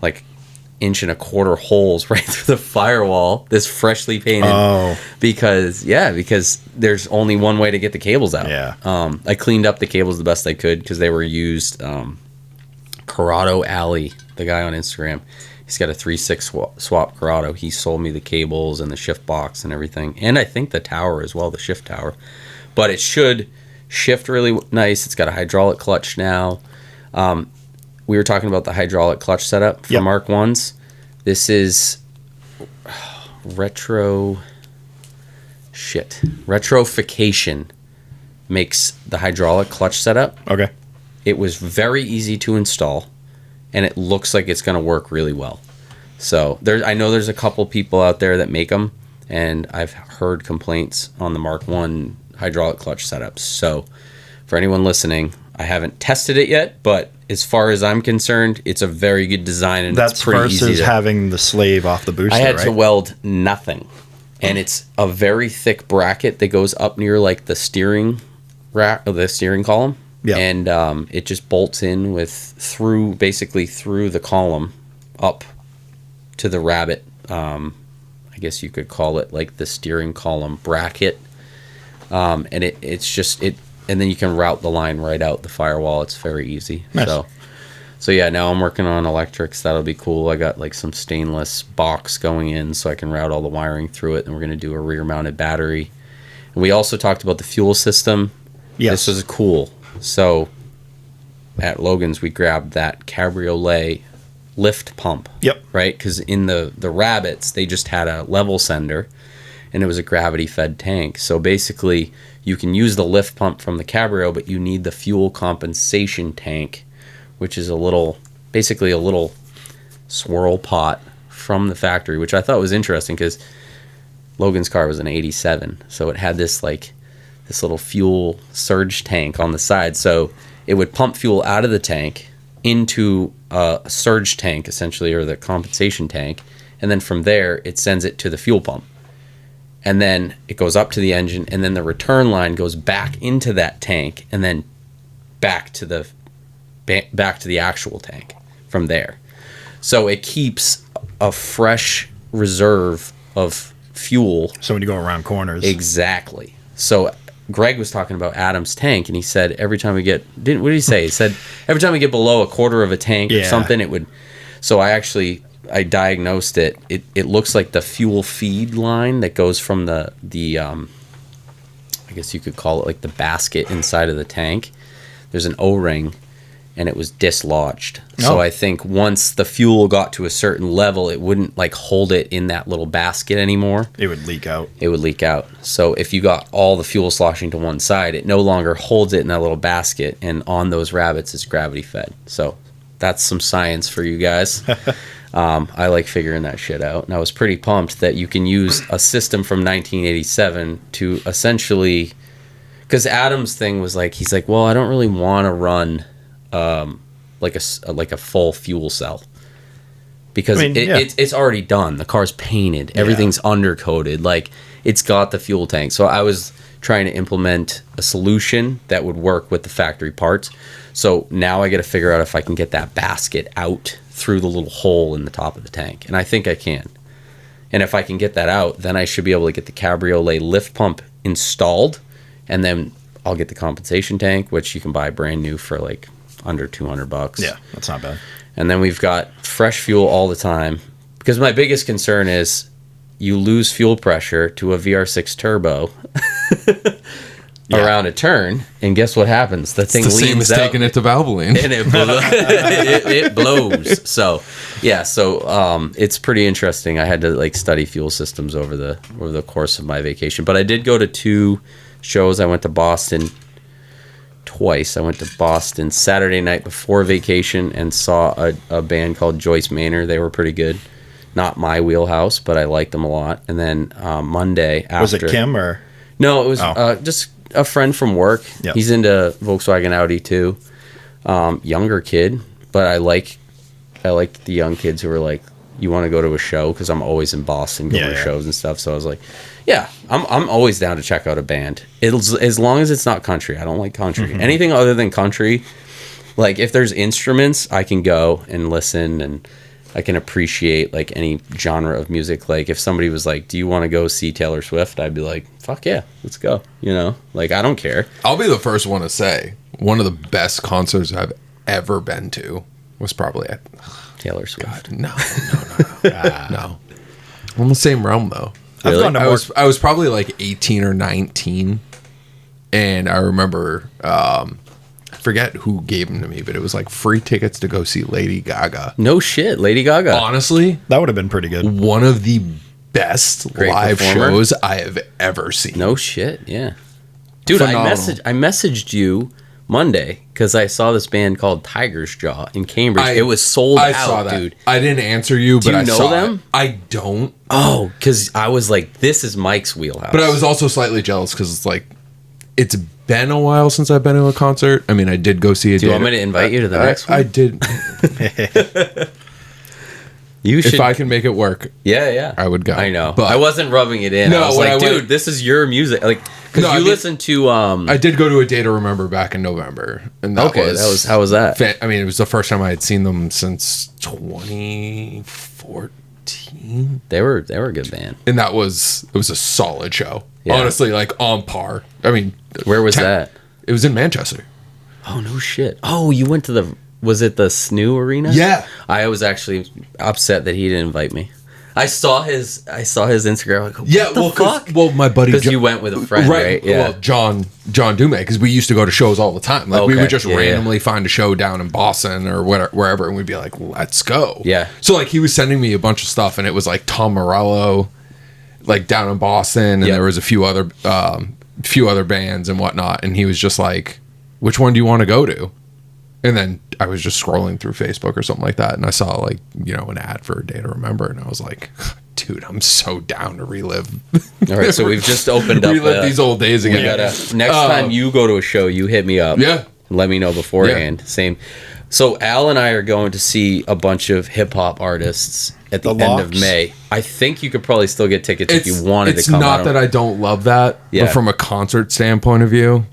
like 1.25 inch holes right through the firewall. This freshly painted. Oh. Because there's only one way to get the cables out. Yeah. I cleaned up the cables the best I could because they were used. Corrado Alley, the guy on Instagram. He's got a 3.6 swap Corrado. He sold me the cables and the shift box and everything. And I think the tower as well, the shift tower. But it should shift really nice. It's got a hydraulic clutch now. We were talking about the hydraulic clutch setup for Yep. Mark 1s. This is Retrofication makes the hydraulic clutch setup. Okay. It was very easy to install, and it looks like it's going to work really well. So I know there's a couple people out there that make them, and I've heard complaints on the Mark 1 hydraulic clutch setups. So for anyone listening, I haven't tested it yet, but as far as I'm concerned, it's a very good design, and That's it's pretty easy versus to having the slave off the booster, I had right? to weld nothing, and it's a very thick bracket that goes up near like the steering rack or the steering column. Yeah. And it just bolts in through the column up to the rabbit. I guess you could call it like the steering column bracket. And and then you can route the line right out the firewall. It's very easy. Nice. So yeah, now I'm working on electrics. That'll be cool. I got like some stainless box going in so I can route all the wiring through it. And we're going to do a rear mounted battery. And we also talked about the fuel system. Yes. This was cool. So at Logan's, we grabbed that cabriolet lift pump. Yep. Right? Because in the Rabbits, they just had a level sender, and it was a gravity-fed tank. So basically, you can use the lift pump from the cabrio, but you need the fuel compensation tank, which is basically a little swirl pot from the factory, which I thought was interesting because Logan's car was an 87, so it had this little fuel surge tank on the side. So it would pump fuel out of the tank into a surge tank, essentially, or the compensation tank. And then from there, it sends it to the fuel pump. And then it goes up to the engine, and then the return line goes back into that tank, and then back to the actual tank from there. So it keeps a fresh reserve of fuel. So when you go around corners. Exactly. So Greg was talking about Adam's tank, and he said every time we get, what did he say? He said every time we get below a quarter of a tank or something, it would. So I diagnosed it. It looks like the fuel feed line that goes from the I guess you could call it like the basket inside of the tank. There's an O-ring, and it was dislodged. So I think once the fuel got to a certain level, it wouldn't like hold it in that little basket anymore. It would leak out. It would leak out. So if you got all the fuel sloshing to one side, it no longer holds it in that little basket. And on those Rabbits, it's gravity fed. So that's some science for you guys. I like figuring that shit out, and I was pretty pumped that you can use a system from 1987 to essentially, because Adam's thing was like, he's like, well, I don't really want to run like a full fuel cell, because it's already done. The car's painted, everything's undercoated, like it's got the fuel tank. So I was trying to implement a solution that would work with the factory parts. So now I got to figure out if I can get that basket out through the little hole in the top of the tank, and I think I can. And if I can get that out, then I should be able to get the cabriolet lift pump installed, and then I'll get the compensation tank, which you can buy brand new for like under $200. Yeah, that's not bad. And then we've got fresh fuel all the time, because my biggest concern is you lose fuel pressure to a VR6 turbo around a turn, and guess what happens? The thing It's the same leans as out, taking it to Valvoline. and it blows. So it's pretty interesting. I had to like study fuel systems over the course of my vacation, but I did go to 2 shows. I went to Boston twice. I went to Boston Saturday night before vacation and saw a band called Joyce Manor. They were pretty good. Not my wheelhouse, but I liked them a lot. And then Monday after, Was it Kim or? No, it was just a friend from work. Yep. He's into Volkswagen Audi too. Younger kid, but I like the young kids who are like, you want to go to a show, because I'm always in Boston going to shows and stuff. So I was like, yeah, I'm always down to check out a band. As long as it's not country. I don't like country. Mm-hmm. Anything other than country, like if there's instruments, I can go and listen, and I can appreciate like any genre of music. Like if somebody was like, do you want to go see Taylor Swift? I'd be like, fuck yeah, let's go. You know, like I don't care. I'll be the first one to say one of the best concerts I've ever been to was probably at Taylor Swift. no. No. On the same realm though. I've gone to more. I was probably like 18 or 19, and I remember I forget who gave them to me, but it was like free tickets to go see Lady Gaga. No shit, Lady Gaga. Honestly, That would have been pretty good. one of the best Great live performer. shows I have ever seen. No shit, yeah. Dude, Phenomenal. I messaged you Monday because I saw this band called Tiger's Jaw in Cambridge. It was sold I out, saw that. dude. I didn't answer you, but you I know saw them? it. I don't. Oh, because I was like, this is Mike's wheelhouse. But I was also slightly jealous because it's like, it's been a while since I've been to a concert. I mean, I did go see a. Do you want me to invite you to the next one? I did. You should. If I can make it work, Yeah. I would go. I know. But I wasn't rubbing it in. No, I was when like, I went- dude, this is your music. Like, because No, you I mean- listen to. I did go to a Day to Remember back in November, and that Okay, that was how was that? I mean, it was the first time I had seen them since 2014, They were a good band. and it was a solid show. Yeah. Honestly, like on par. I mean, Where was that? It was in Manchester. Oh no shit. Oh, you went to the. Was it the SNU Arena? Yeah. I was actually upset that he didn't invite me. I saw his Instagram. Like, what Yeah, the well, fuck? well, my buddy Because Jo- you went with a friend, right? Yeah. Well, John Dume, because we used to go to shows all the time. Like we Okay, would just yeah, randomly find a show down in Boston or wherever, and we'd be like, "Let's go." Yeah. So like he was sending me a bunch of stuff, and it was like Tom Morello, like down in Boston, and Yeah. there was a few other bands and whatnot, and he was just like, "Which one do you want to go to?" And then I was just scrolling through Facebook or something like that, and I saw like an ad for a Day to Remember, and I was like, dude, I'm so down to relive. All right, so we've just opened up. relive these old days We again. gotta, next time you go to a show, you hit me up. Yeah. Let me know beforehand. Same. So Al and I are going to see a bunch of hip hop artists at the The end of Locks? May. I think you could probably still get tickets if you wanted it's to come. not that I don't love that, Yeah. but from a concert standpoint of view,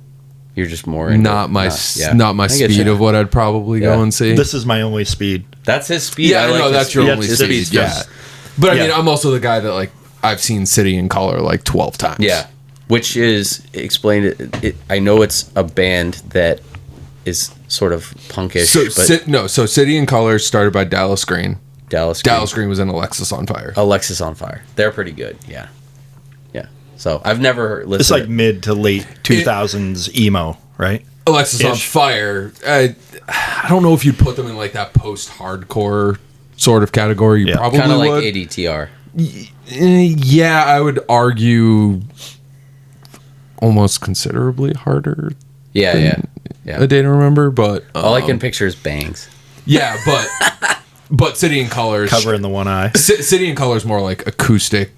You're just more into not my I get speed you. of what I'd probably Yeah. go and see. This is my only speed. That's his speed. yeah, I like no, his that's your speed. only Yeah, speed. City's Yeah, just- but I mean, yeah. I'm also the guy that like I've seen City in Color like 12 times. Yeah, which is explained. It I know it's a band that is sort of punkish, So but so City in Color started by Dallas Green. Dallas Dallas Green was in Alexis on Fire. Alexis on Fire. They're pretty good. Yeah. So I've never listened. It's like mid to late 2000s emo, right? Alexis on Ish. Fire. I don't know if you'd put them in like that post-hardcore sort of category. You Yeah. probably kind of like would. ADTR. Yeah, I would argue almost considerably harder. Yeah. A Day to Remember, but All I can picture is bangs. yeah, but But City and Colors Covering the one eye. City and Colors more like acoustic,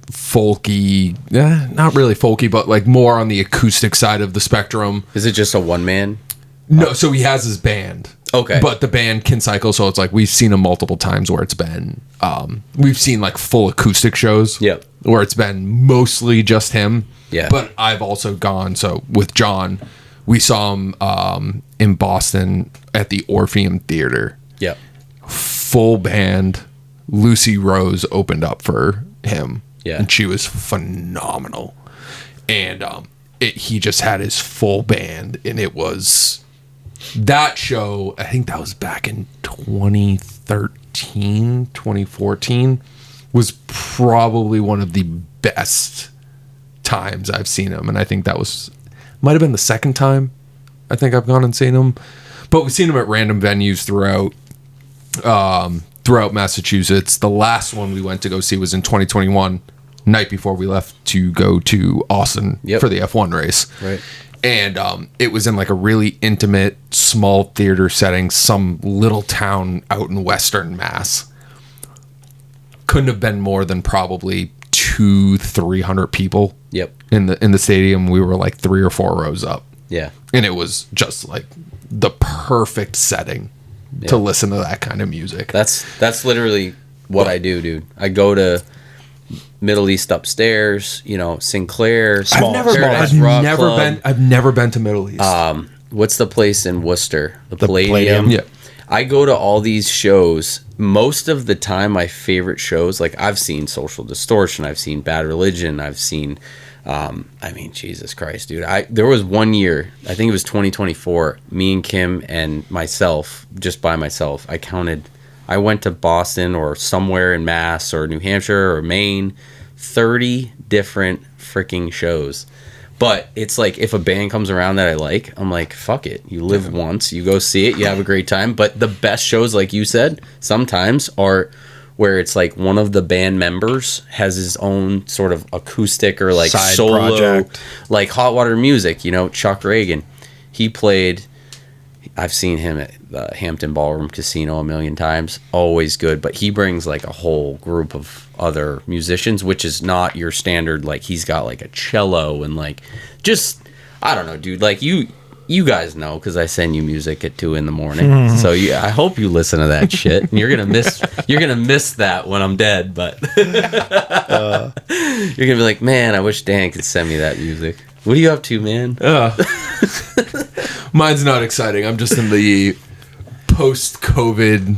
folky. Not really folky, but like more on the acoustic side of the spectrum. Is it just a one man? No, so he has his band. Okay. But the band can cycle, so it's like we've seen him multiple times where it's been we've seen like full acoustic shows. Yep. Where it's been mostly just him. Yeah. But I've also gone, so with John, we saw him in Boston at the Orpheum Theater. Yep. Full band. Lucy Rose opened up for him. Yeah. And she was phenomenal. And he just had his full band, and it was that show. I think that was back in 2013, 2014, was probably one of the best times I've seen him. And I think that might have been the second time I think I've gone and seen him. But we've seen him at random venues throughout Massachusetts. The last one we went to go see was in 2021, night before we left to go to Austin for the F1 race. Right. And it was in like a really intimate, small theater setting, some little town out in Western Mass. Couldn't have been more than probably 200-300 people. Yep. In the stadium. We were like 3 or 4 rows up. Yeah. And it was just like the perfect setting to listen to that kind of music. That's literally what I do, dude. I go to Middle East Upstairs, Sinclair, Paradise Rock Club. I've never been to Middle East. What's the place in Worcester? The Palladium. Yeah. I go to all these shows. Most of the time, my favorite shows, like I've seen Social Distortion, I've seen Bad Religion, I've seen, Jesus Christ, dude. There was one year, I think it was 2024, me and Kim and myself, just by myself, I went to Boston or somewhere in Mass or New Hampshire or Maine, 30 different freaking shows. But it's like, if a band comes around that I like, I'm like, fuck it. You live once, you go see it, you have a great time. But the best shows, like you said, sometimes are where it's like one of the band members has his own sort of acoustic or like side solo project. Like Hot Water Music, Chuck Reagan. He played, I've seen him at the Hampton Ballroom Casino a million times. Always good, but he brings like a whole group of other musicians, which is not your standard. Like he's got like a cello and like just, I don't know, dude. Like you guys know because I send you music at 2 a.m. So I hope you listen to that shit. And you're gonna miss that when I'm dead. But you're gonna be like, man, I wish Dan could send me that music. What are you up to, man? Mine's not exciting. I'm just in the post-COVID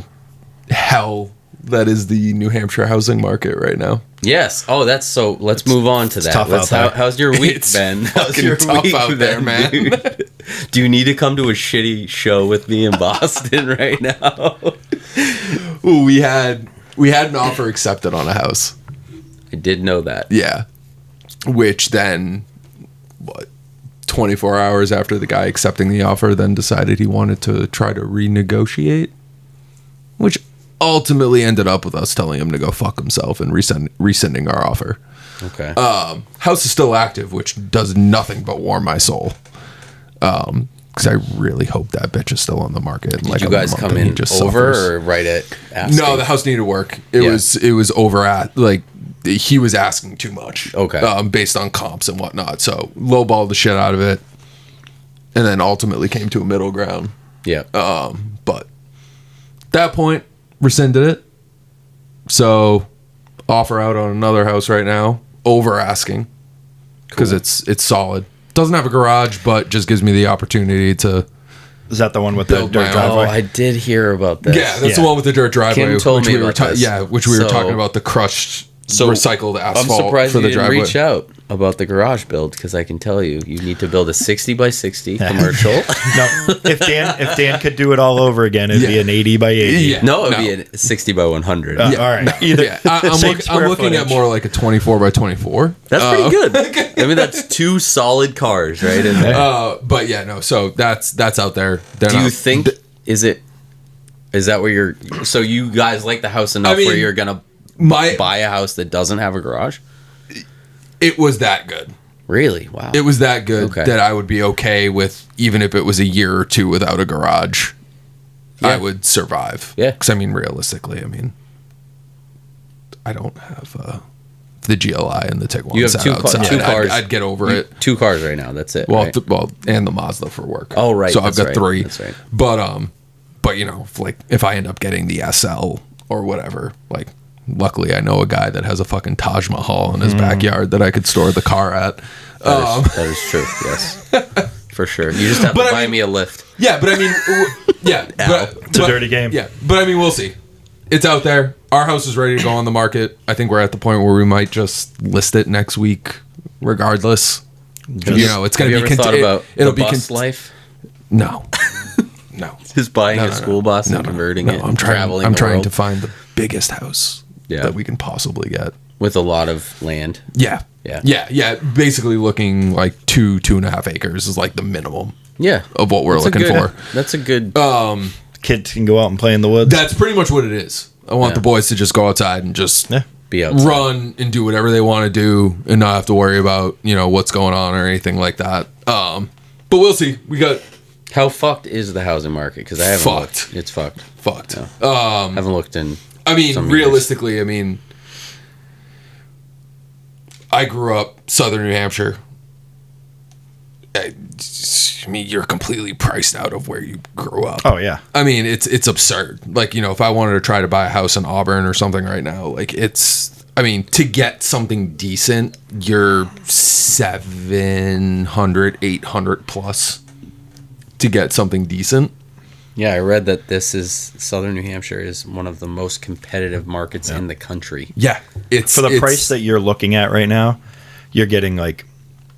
hell that is the New Hampshire housing market right now. Yes. Oh, that's so. Let's move on to that. tough out there. How's your week, It's Ben? How's fucking your tough week out there, man. dude? Do you need to come to a shitty show with me in Boston right now? Ooh, we had an offer accepted on a house. I did know that. Yeah. Which then, 24 hours after the guy accepting the offer, then decided he wanted to try to renegotiate, which ultimately ended up with us telling him to go fuck himself and rescinding our offer. Okay. House is still active, which does nothing but warm my soul. Because I really hope that bitch is still on the market. Did you guys come in over or right at asking? No, the house needed work. It was over at, like, he was asking too much. Okay. Based on comps and whatnot. So lowballed the shit out of it. And then ultimately came to a middle ground. Yeah. But at that point, rescinded it. So offer out on another house right now. Over asking. Because it's solid. Doesn't have a garage, but just gives me the opportunity to. Is that the one with the Build dirt my driveway? Oh, I did hear about this. Yeah, that's the one with the dirt driveway. Kim told which me we were about this. which we were So- talking about, the crushed recycled I'm asphalt surprised for you the didn't driveway. reach out about the garage build because I can tell you need to build a 60 by 60 commercial. No, if Dan could do it all over again, it'd be an 80 by 80. Yeah. No, it'd be a 60 by 100. All right. Either. Yeah, I'm looking at more like a 24 by 24. That's pretty good. I mean, that's 2 solid cars right in there. But yeah, no. So that's out there. Do you think is that where you're? So you guys like the house enough where you're gonna buy a house that doesn't have a garage? It was that good. Really? Wow. It was that good Okay. that I would be okay with, even if it was a year or two without a garage. I would survive. Yeah. Because, I mean, realistically, I mean, I don't have the GLI and the Tiguan. You have two cars. I'd get over it. 2 cars right now. That's it. Well, right? And the Mazda for work. Oh, right. So I've got right. 3. That's right. But you know, like if I end up getting the SL or whatever, like luckily I know a guy that has a fucking Taj Mahal in his backyard that I could store the car at. That is true. Yes, for sure. You just have to buy me a lift. Yeah, but I mean, yeah, it's a dirty game. Yeah, but I mean, we'll see. It's out there. Our house is ready to go on the market. I think we're at the point where we might just list it next week, regardless. You know, it's going to be. Have you ever thought about it'll the be bus life? No, no. Just buying a school bus and converting it. I'm trying. Traveling I'm the trying world to find the biggest house that we can possibly get with a lot of land. Yeah. Basically, looking like 2.5 acres is like the minimum. Yeah, of what we're looking for. That's a good. Kids can go out and play in the woods. That's pretty much what it is. I want the boys to just go outside and just be outside, run and do whatever they want to do, and not have to worry about what's going on or anything like that. But we'll see. We got. How fucked is the housing market? Because I haven't looked. It's fucked. Fucked. Yeah. Haven't looked in. I mean, realistically, I mean, I grew up Southern New Hampshire. I mean, you're completely priced out of where you grew up. Oh yeah. I mean, it's absurd. Like, if I wanted to try to buy a house in Auburn or something right now, like I mean, to get something decent, you're 700, 800 plus to get something decent. Yeah, I read that Southern New Hampshire is one of the most competitive markets in the country. Yeah. For the price that you're looking at right now, you're getting like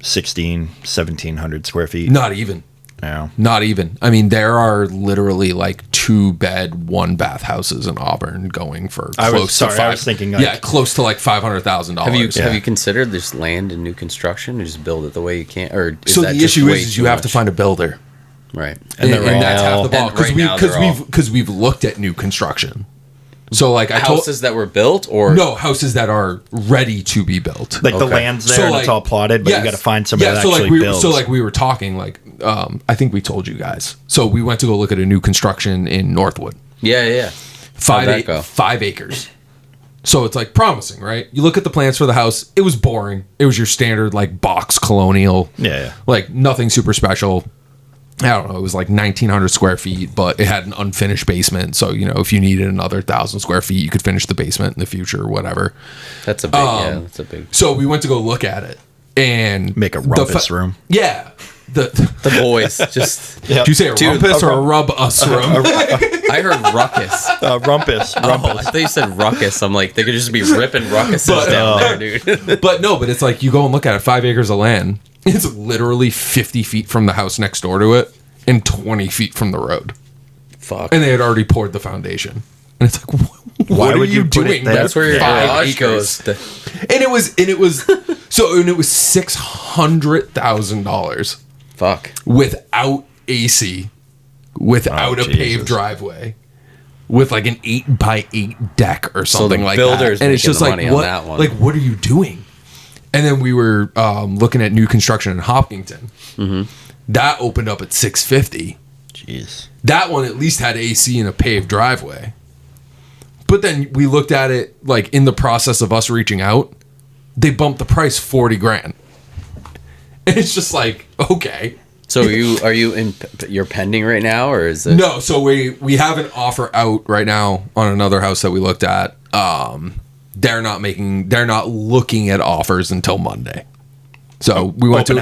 1,700 square feet. Not even. Yeah. Not even. I mean, there are literally like 2-bed, 1-bath houses in Auburn going for close to I was thinking like, close to like $500,000. Have you considered this land and new construction, or just build it the way you can? Or so the issue is you have to find a builder, right? And that's half the ball because we've looked at new construction. So like houses that were built, or no, houses that are ready to be built. Like the land's there and it's all plotted, but you got to find somebody that actually builds. So like we were talking, like I think we told you guys. So we went to go look at a new construction in Northwood. Yeah. 5 acres. So it's like promising, right? You look at the plans for the house. It was boring. It was your standard like box colonial. Yeah. Like nothing super special. I don't know, it was like 1,900 square feet, but it had an unfinished basement. So, if you needed another 1,000 square feet, you could finish the basement in the future or whatever. That's a big, So we went to go look at it and make a rumpus room. Yeah. The boys just. Did you say a rumpus or a rub-us room? I heard ruckus. Rumpus. Oh, I thought you said ruckus. I'm like, they could just be ripping ruckuses down there, dude. But it's like you go and look at it, 5 acres of land. It's literally 50 feet from the house next door to it and 20 feet from the road. Fuck. And they had already poured the foundation. And it's like, what are you doing? That's where your garage goes. And it was $600,000. Fuck. Without AC, without a paved driveway, with like an 8x8 deck or something like that. And it's just like, what are you doing? And then we were looking at new construction in Hopkinton. Mm-hmm. That opened up at $650,000. Jeez. That one at least had AC and a paved driveway. But then we looked at it like in the process of us reaching out, they bumped the price $40,000. And it's just like, okay. So you're pending right now, or is it? No, so we have an offer out right now on another house that we looked at. They're not looking at offers until Monday. So we went we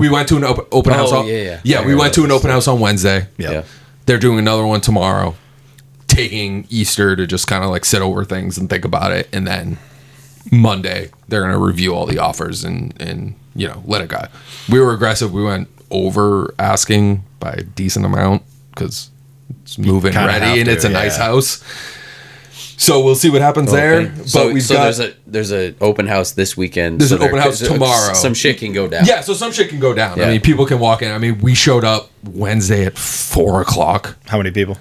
went to an open house. We went to an open house on Wednesday. Yeah. They're doing another one tomorrow, taking Easter to just kind of like sit over things and think about it, and then Monday they're going to review all the offers and let it go. We were aggressive. We went over asking by a decent amount because it's moving ready and it's a nice house. So we'll see what happens there. But there's an open house this weekend. There's an open house tomorrow. Some shit can go down. Yeah, so some shit can go down. Yeah. I mean, people can walk in. I mean, we showed up Wednesday at 4:00. How many people?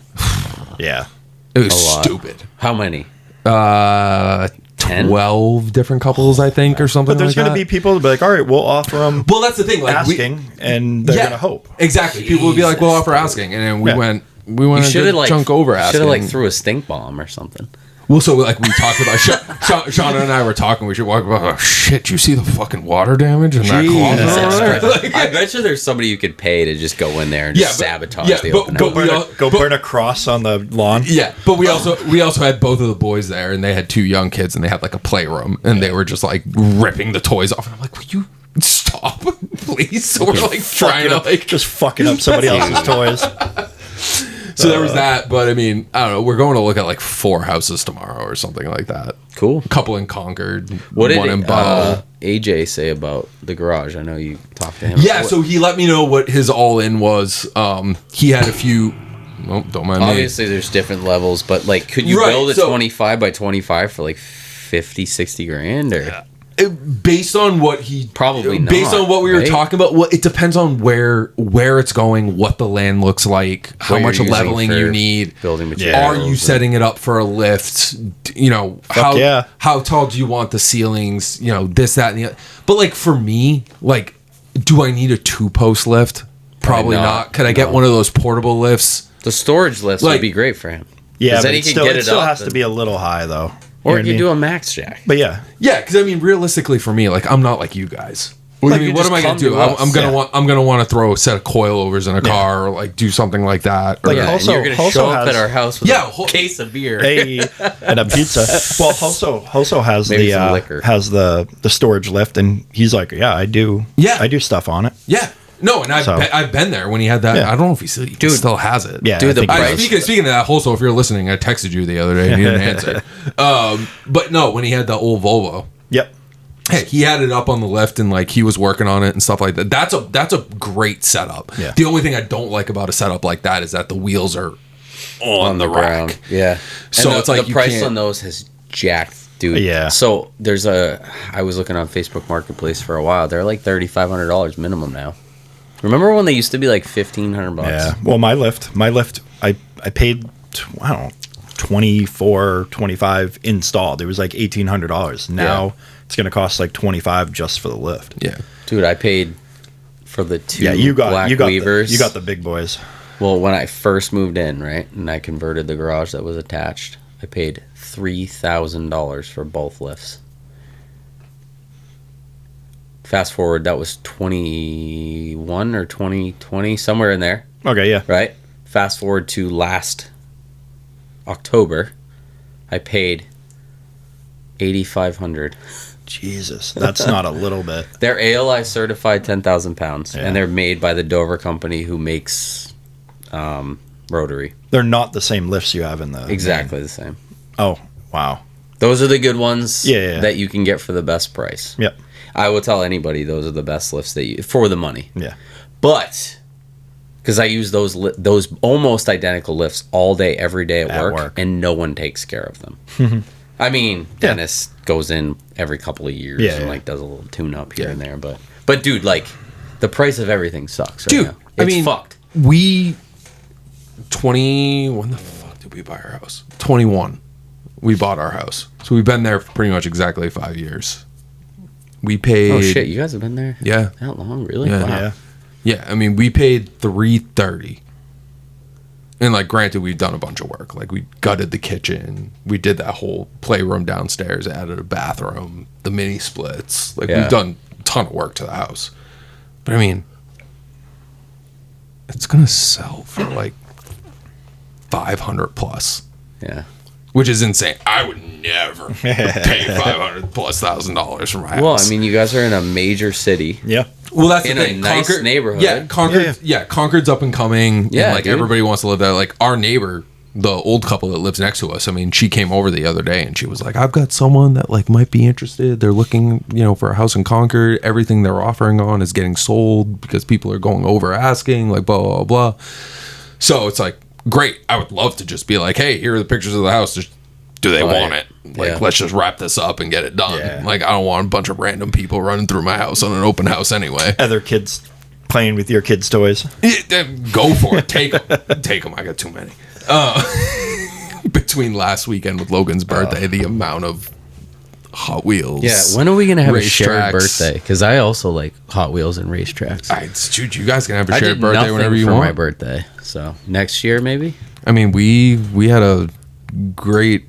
Yeah. It was stupid. How many? 12 different couples, I think, or something. But there's going to be people that be like, all right, we'll offer them. Well, that's the thing. Like asking, and they're going to hope. Exactly. People would be like, we'll offer asking. And then we we went and did junk over asking. Should have like threw a stink bomb or something. Well, so like we talked about, Shauna and I were talking. We should walk about. Oh shit! You see the fucking water damage in that closet? Like, I bet you there's somebody you could pay to just go in there and just sabotage the open house. Go burn a cross on the lawn. Yeah, but we also had both of the boys there, and they had 2 young kids, and they had like a playroom, and they were just like ripping the toys off, and I'm like, will you stop, please? So we're like trying to like just fucking up somebody else's toys. So there was that, but I mean, I don't know. We're going to look at like 4 houses tomorrow or something like that. Cool. A couple in Concord. What one did in Buttle. AJ say about the garage? I know you talked to him. Yeah, so he let me know what his all-in was. He had a few. Oh, don't mind Obviously, there's different levels, but like, could you build a 25 by 25 for like 50, 60 grand? Or based on what he probably not, based on what we were talking about, well, it depends on where it's going, what the land looks like, how much leveling you need, building materials. Are you setting it up for a lift? You know, how tall do you want the ceilings? You know, this, that, and the other. But like for me, like, do I need a 2-post lift? Probably not. Could I get one of those portable lifts? The storage lifts would be great for him. Yeah, but it still has to be a little high though. Or you do a max jack. But yeah, because I mean, realistically, for me, like I'm not like you guys. What am I gonna do? I'm gonna want to throw a set of coilovers in a car, or like do something like that. Or, and you're gonna show up at our house with a case of beer and a pizza. Well, Hoso has the storage lift, and he's like, I do stuff on it. Yeah. No, and I've been there when he had that. Yeah. I don't know if he still has it. Yeah, dude. Speaking of that, also, if you're listening, I texted you the other day and you didn't answer. But no, when he had the old Volvo. Yep. Hey, he had it up on the lift and like he was working on it and stuff like that. That's a great setup. Yeah. The only thing I don't like about a setup like that is that the wheels are on the ground. Yeah. So it's like the price on those has jacked. Dude, yeah. So I was looking on Facebook Marketplace for a while. They're like $3,500 minimum now. Remember when they used to be like $1,500? Yeah. Well, my lift, I paid, I don't know, $24, $25 installed. It was like $1,800. Now it's going to cost like $25 just for the lift. Yeah. Dude, I paid for the 2 black Weavers. You got the big boys. Well, when I first moved in, right, and I converted the garage that was attached, I paid $3,000 for both lifts. Fast forward, that was 21 or 2020, somewhere in there. Okay, yeah. Right? Fast forward to last October, I paid $8,500. Jesus, that's not a little bit. They're ALI certified 10,000 pounds, and they're made by the Dover company who makes rotary. They're not the same lifts you have in the... Exactly the same. Oh, wow. Those are the good ones that you can get for the best price. Yep. I will tell anybody those are the best lifts for the money. Yeah. But because I use those almost identical lifts all day, every day at work, and no one takes care of them. I mean, Dennis goes in every couple of years and like does a little tune up here and there, but dude, like the price of everything sucks right now. It's fucked. When the fuck did we buy our house? 21. We bought our house. So we've been there for pretty much exactly 5 years. We paid... Oh, shit. You guys have been there that long? Really? Yeah. Wow. Yeah. I mean, we paid $330. And, like, granted, we've done a bunch of work. Like, we gutted the kitchen. We did that whole playroom downstairs, added a bathroom, the mini splits. Like, we've done a ton of work to the house. But, I mean, it's going to sell for, like, $500 plus. Yeah. Which is insane. I would never pay $500,000+ for my house. Well, I mean, you guys are in a major city. Yeah. Well, that's in the thing. A nice neighborhood. Yeah, Concord's up and coming. Yeah, and, like, everybody wants to live there. Like, our neighbor, the old couple that lives next to us, I mean, she came over the other day and she was like, I've got someone that, like, might be interested. They're looking, for a house in Concord. Everything they're offering on is getting sold because people are going over asking, like, blah, blah, blah. So it's like, great. I would love to just be like, hey, here are the pictures of the house. Just, do they want it? Like, let's just wrap this up and get it done. Yeah. Like, I don't want a bunch of random people running through my house on an open house anyway. Other kids playing with your kids' toys. Go for it. Take them. Take them. I got too many. Between last weekend with Logan's birthday, the amount of Hot Wheels. Yeah, when are we gonna have a shared racetracks. birthday? Because I also like Hot Wheels and racetracks. Dude, you guys can have a I shared did birthday nothing whenever you for want. my birthday, so next year maybe. I mean, we had a great.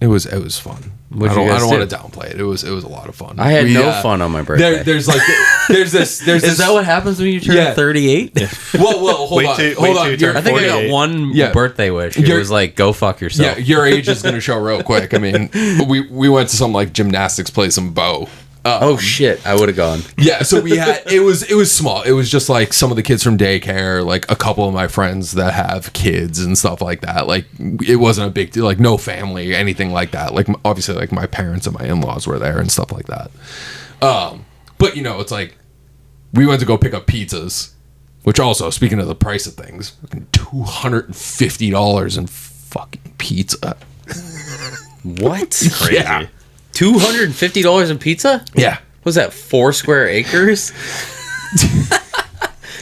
It was fun. What'd I you don't guys want do? to downplay it. It was a lot of fun. I had We, no fun on my birthday. there's this. Is that what happens when you turn Yeah. 38? Well, hold Wait on. till- Hold wait on. till you turn I think I got 48. one Yeah. birthday wish. It You're- was like, go fuck yourself. Yeah, your age is gonna show real quick. I mean, we went to some like gymnastics place, some bow. Oh shit, I would have gone. Yeah, so we had it was small. It was just like some of the kids from daycare, like a couple of my friends that have kids and stuff like that. Like it wasn't a big deal, like no family, anything like that. Like obviously, like my parents and my in-laws were there and stuff like that. But you know, it's like we went to go pick up pizzas, which also, speaking of the price of things, $250 in fucking pizza. What? Crazy. Yeah. $250 in pizza? Yeah. Was that 4 square acres?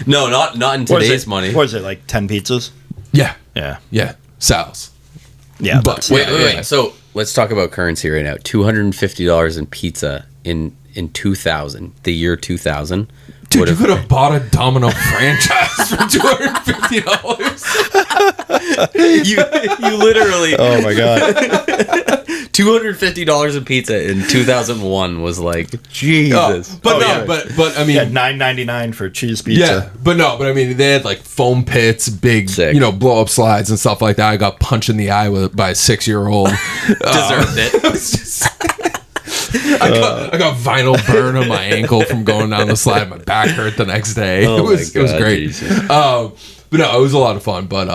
No, not in What is today's it? money. What is it, like 10 pizzas? Yeah. Yeah. Yeah. Sal's. Yeah. But that's- Wait, yeah, wait, yeah. wait. So let's talk about currency right now. $250 in pizza in 2000, the year 2000. Dude, you could have bought a Domino franchise for $250. you literally Oh my god. $250 in pizza in 2001 was like Jesus. But Oh, no, yeah. but I mean, Yeah, $9.99 for cheese pizza. yeah, but I mean, they had like foam pits, big, Sick. blow up slides and stuff like that. I got punched in the eye by a 6-year-old. Deserved it. It was just. I got vinyl burn on my ankle from going down the slide. My back hurt the next day. Oh it was my God, great. Jesus. But no, it was a lot of fun. But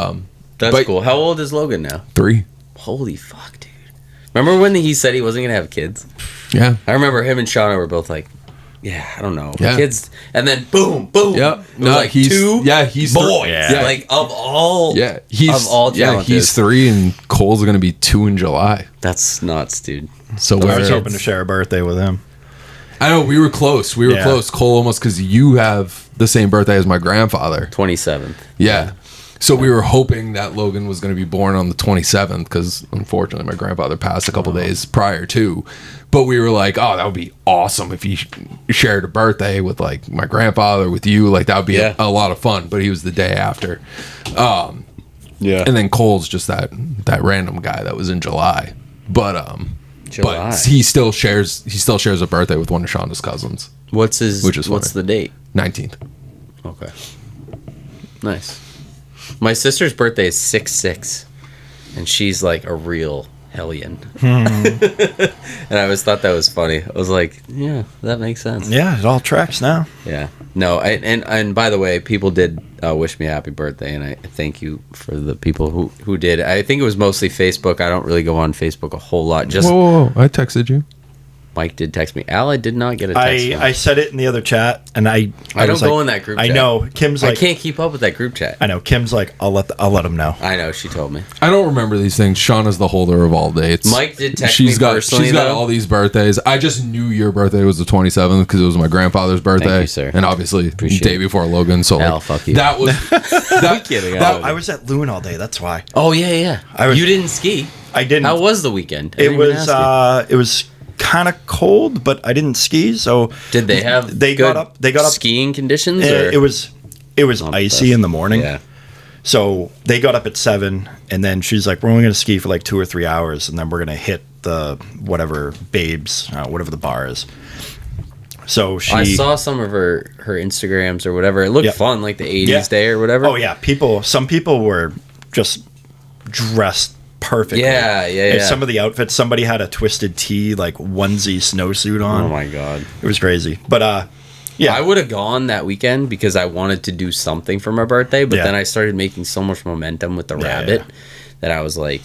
That's but cool. How old is Logan now? 3. Holy fuck, dude. Remember when he said he wasn't going to have kids? Yeah. I remember him and Shauna were both like, yeah, I don't know. Yeah. Kids. And then boom. Yep. It was No, like he's 2 he's boys. Yeah. Like of all he's of all challenges. he's 3 and Cole's gonna be 2 in July. That's nuts, dude. So I was we're hoping to share a birthday with him. I know we were close. We were Yeah. close. Cole almost, because you have the same birthday as my grandfather. 27th. Yeah. So we were hoping that Logan was going to be born on the 27th because unfortunately my grandfather passed a couple days prior to. But we were like, oh, that would be awesome if he shared a birthday with like my grandfather, with you. Like that would be Yeah. a lot of fun. But he was the day after. Yeah. And then Cole's just that random guy that was in July. But July. but he still shares a birthday with one of Shonda's cousins. What's his Which is what's funny. the date? 19th. Okay. Nice. My sister's birthday is 6/6, and she's like a real hellion. And I always thought that was funny. I was like, yeah, that makes sense. Yeah, it all tracks now. Yeah. No, and by the way, people did wish me a happy birthday, and I thank you for the people who did. I think it was mostly Facebook. I don't really go on Facebook a whole lot. Just Whoa. I texted you. Mike did text me. Al, I did not get a text. from him. I said it in the other chat, and I I don't was go like- in that group I chat. know. Kim's I like, can't keep up with that group chat. I know. Kim's like, I'll let him know. I know, she told me. I don't remember these things. Shauna's the holder of all dates. Mike did text She's me got personally, she's got though. all these birthdays. I just knew your birthday was the 27th because it was my grandfather's birthday. you, sir. And obviously Appreciate day it. before Logan. So Al, like, fuck you. that was that, kidding. that- I was at Loon all day. That's why Oh yeah. You didn't ski. I didn't. How was the weekend? I it didn't even was ask you. it was kind of cold, but I didn't ski, so Did they have they good got up skiing conditions? eh, Or? it was icy in the morning. Yeah. So they got up at 7, and then she's like, "We're only going to ski for like 2 or 3 hours, and then we're going to hit the whatever Babes, whatever the bar is." So she. I saw some of her Instagrams or whatever. It looked Yeah. fun, like the 80s Yeah. day or whatever. Oh yeah, some people were just dressed perfectly. Yeah. And some of the outfits, somebody had a twisted tee, like onesie snowsuit on. Oh my god. It was crazy. But yeah, I would have gone that weekend because I wanted to do something for my birthday, but Yeah. then I started making so much momentum with the Yeah, rabbit yeah. that I was like,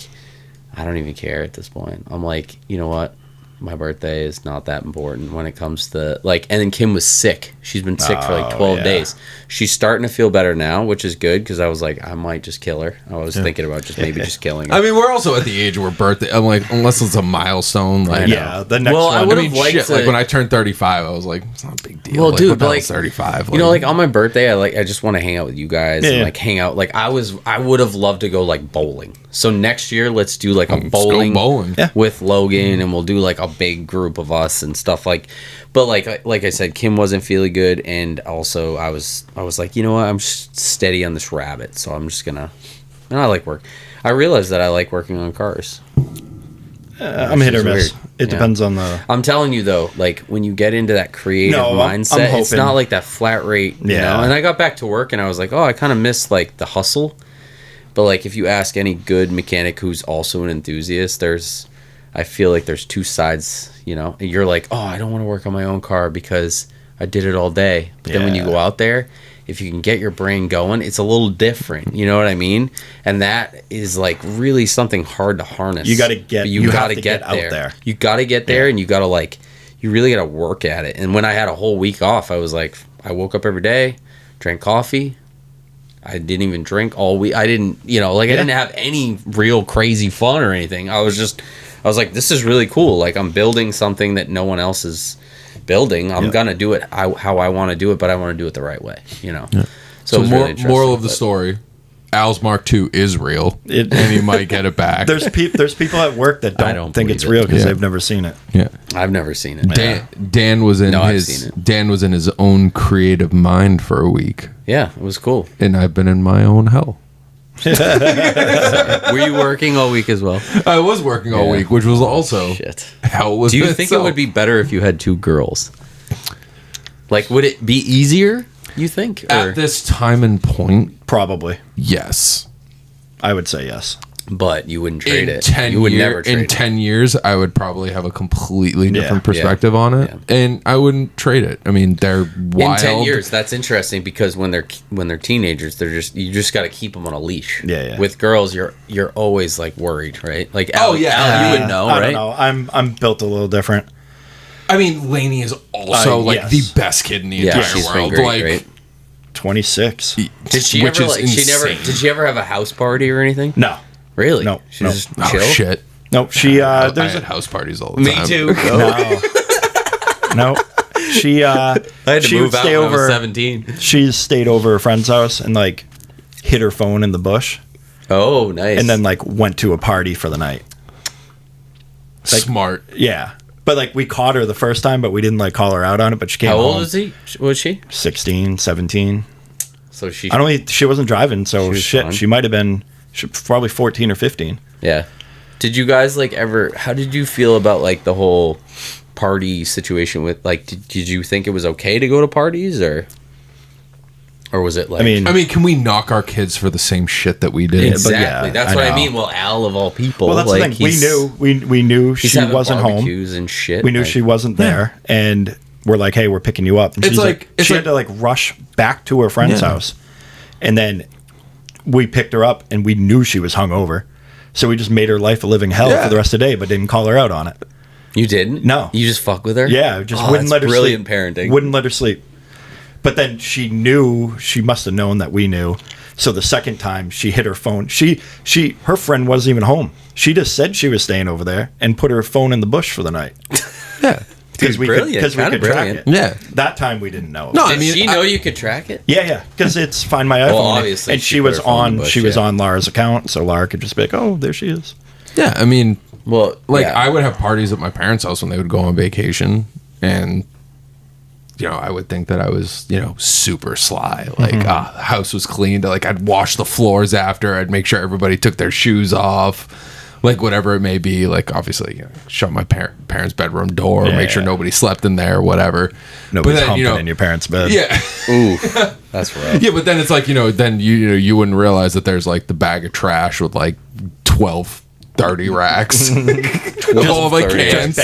I don't even care at this point. I'm like, you know what? My birthday is not that important when it comes to like. And then Kim was sick. She's been sick for like 12 yeah. days. She's starting to feel better now, which is good because I was like, I might just kill her. I was thinking about just killing her. I mean, we're also at the age where birthday. I'm like, unless it's a milestone, like yeah, the next Well, I one. would've I mean, liked shit. to- Like when I turned 35, I was like, it's not a big deal. Well, like, dude, what the but, hell's like, 35. You know, like on my birthday, I just want to hang out with you guys and Yeah. like hang out. Like I would have loved to go like bowling. So next year, let's do like a Let's go bowling, bowling. Yeah. with Logan, and we'll do like a big group of us and stuff but like I said, Kim wasn't feeling good, and also I was like, you know what, I'm steady on this rabbit, so I'm just gonna, and I like work. I realized that I like working on cars. I'm hit or miss. Weird. It depends on the. I'm telling you though, like when you get into that creative mindset, it's not like that flat rate, you know. And I got back to work and I was like, oh, I kind of miss like the hustle. But like if you ask any good mechanic who's also an enthusiast, I feel like there's two sides, you know. You're like, oh, I don't want to work on my own car because I did it all day. But then when you go out there, if you can get your brain going, it's a little different. You know what I mean? And that is like really something hard to harness. You got to get. You got to get there. out there. You got to get there, and you got to like. You really got to work at it. And when I had a whole week off, I was like, I woke up every day, drank coffee. I didn't even drink all week. I didn't, I didn't have any real crazy fun or anything. I was like, this is really cool. Like I'm building something that no one else is building. I'm gonna do it how I want to do it, but I want to do it the right way, Yeah. So moral of the story: Al's Mark II is real, and he might get it back. There's people at work that don't think it's real because they've never seen it. Yeah, I've never seen it. Dan was in his own creative mind for a week. Yeah, it was cool. And I've been in my own hell. Were you working all week as well? I was working all week, which was also hell. Do you think it would be better if you had two girls? Like, would it be easier, you think? At this time and point? Probably. Yes. I would say yes. But you wouldn't trade it. In 10 years, I would probably have a completely different perspective on it. Yeah. And I wouldn't trade it. I mean, they're wild. In 10 years, that's interesting because when they're teenagers, you just got to keep them on a leash. Yeah. With girls, you're always like worried, right? Like, Al, you would know, right? I don't know. I'm built a little different. I mean, Lainey is also the best kid in the entire world. Great, like 26. Did she ever did she ever have a house party or anything? No. Really? No. She just chill? Oh shit. No, she I had house parties all the time. Me too. No. She I had to move out when I was 17. She's stayed over a friend's house and like hid her phone in the bush. Oh, nice. And then like went to a party for the night. Like, smart. Yeah. But like we caught her the first time, but we didn't like call her out on it, but she came home. How old was she? 16, 17. So she wasn't driving, so she might have been probably 14 or 15. Yeah. Did you guys like ever? How did you feel about like the whole party situation with like? Did you think it was okay to go to parties or was it like? I mean, can we knock our kids for the same shit that we did? Exactly. That's what I mean. Well, Al of all people. Well, that's the thing. We knew she wasn't home. And shit. We knew she wasn't there, and we're like, hey, we're picking you up. And she had to like rush back to her friend's house, and then we picked her up, and we knew she was hungover, so we just made her life a living hell for the rest of the day, but didn't call her out on it. You didn't? No. You just fuck with her? Yeah, just wouldn't let her brilliant sleep. Parenting. Wouldn't let her sleep. But then she knew, she must have known that we knew. So the second time she hit her phone, her friend wasn't even home. She just said she was staying over there and put her phone in the bush for the night. Yeah. Because we could track it. Yeah. That time we didn't know. No, Did she know you could track it? Yeah. Because it's Find My iPhone. Well, obviously. And she was on Lara's account, so Lara could just be like, oh, there she is. Yeah, I mean, I would have parties at my parents' house when they would go on vacation, and I would think that I was, super sly. Like, the house was cleaned. Like, I'd wash the floors after. I'd make sure everybody took their shoes off. Like, whatever it may be. Like, obviously, shut my parents' bedroom door. Make sure nobody slept in there, whatever. Nobody's humping in your parents' bed. Yeah. Ooh, that's rough. Yeah, but then it's like, then you wouldn't realize that there's, like, the bag of trash with, like, 12 30 racks. All the cans.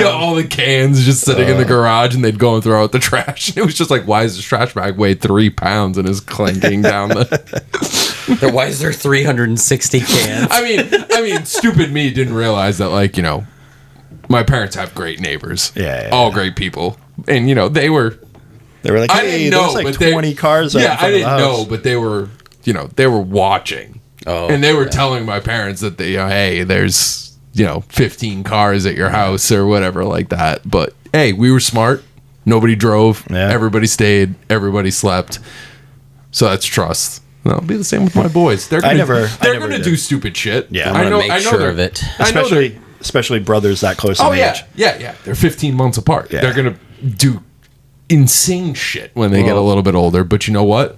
All the cans just sitting in the garage, and they'd go and throw out the trash. It was just like, why is this trash bag weigh 3 pounds and is clanking down the... Why is there 360 cans? I mean, stupid me didn't realize that, like, my parents have great neighbors. All great people. And, they were like, hey, there's like 20 cars out in front I didn't of the house. know, but they were watching. Oh, and they were telling my parents that hey, there's 15 cars at your house or whatever like that. But hey, we were smart. Nobody drove. Yeah. Everybody stayed. Everybody slept. So that's trust. That'll be the same with my boys. They're gonna do stupid shit. Yeah, I know. Make sure of it. especially brothers that close Oh in yeah, age. yeah. They're 15 months apart. Yeah. They're gonna do insane shit when they get a little bit older. But you know what?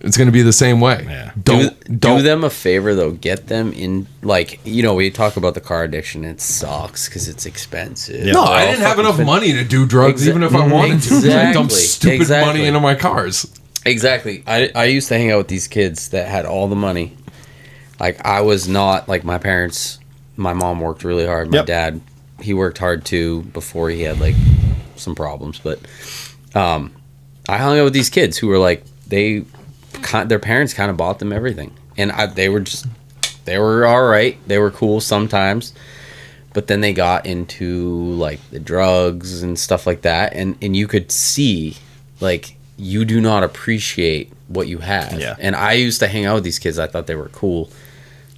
It's gonna be the same way. Yeah. Do them a favor though. Get them in, like, you know, we talk about the car addiction. It sucks because it's expensive. Yeah. No, We're I all didn't have fucking enough fin- money to do drugs, even if I wanted to. I dump stupid Exactly. money into my cars. Exactly. I used to hang out with these kids that had all the money. Like, I was not like my parents. My mom worked really hard. My Yep. dad, he worked hard too before he had like some problems. But I hung out with these kids who were like, their parents kind of bought them everything, and they were all right. They were cool sometimes, but then they got into like the drugs and stuff like that, and you could see like you do not appreciate what you have. Yeah. And I used to hang out with these kids. I thought they were cool.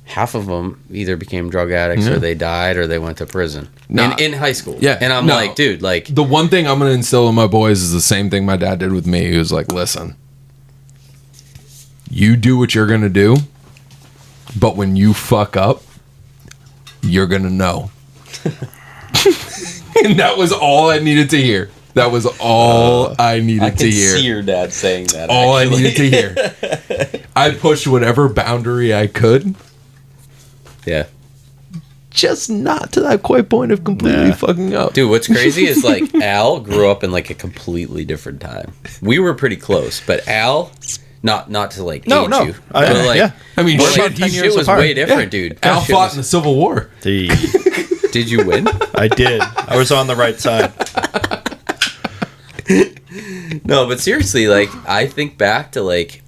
Half of them either became drug addicts or they died or they went to prison in high school. Yeah. And I'm No. like, dude, like, The one thing I'm going to instill in my boys is the same thing my dad did with me. He was like, listen, you do what you're going to do, but when you fuck up, you're going to know. And that was all I needed to hear. That was all I needed to hear. your dad saying that. All I needed to hear. I pushed whatever boundary I could, Yeah. just not to that quite point of completely fucking up. Dude, what's crazy is like Al grew up in like a completely different time. We were pretty close, but Al, not to like No, age no. you, but like, Yeah. I mean, We're shit, about 10 shit years was apart. way different, dude. Al Shit fought was- in the Civil War. Did you win? I did. I was on the right side. No, but seriously, like, I think back to like,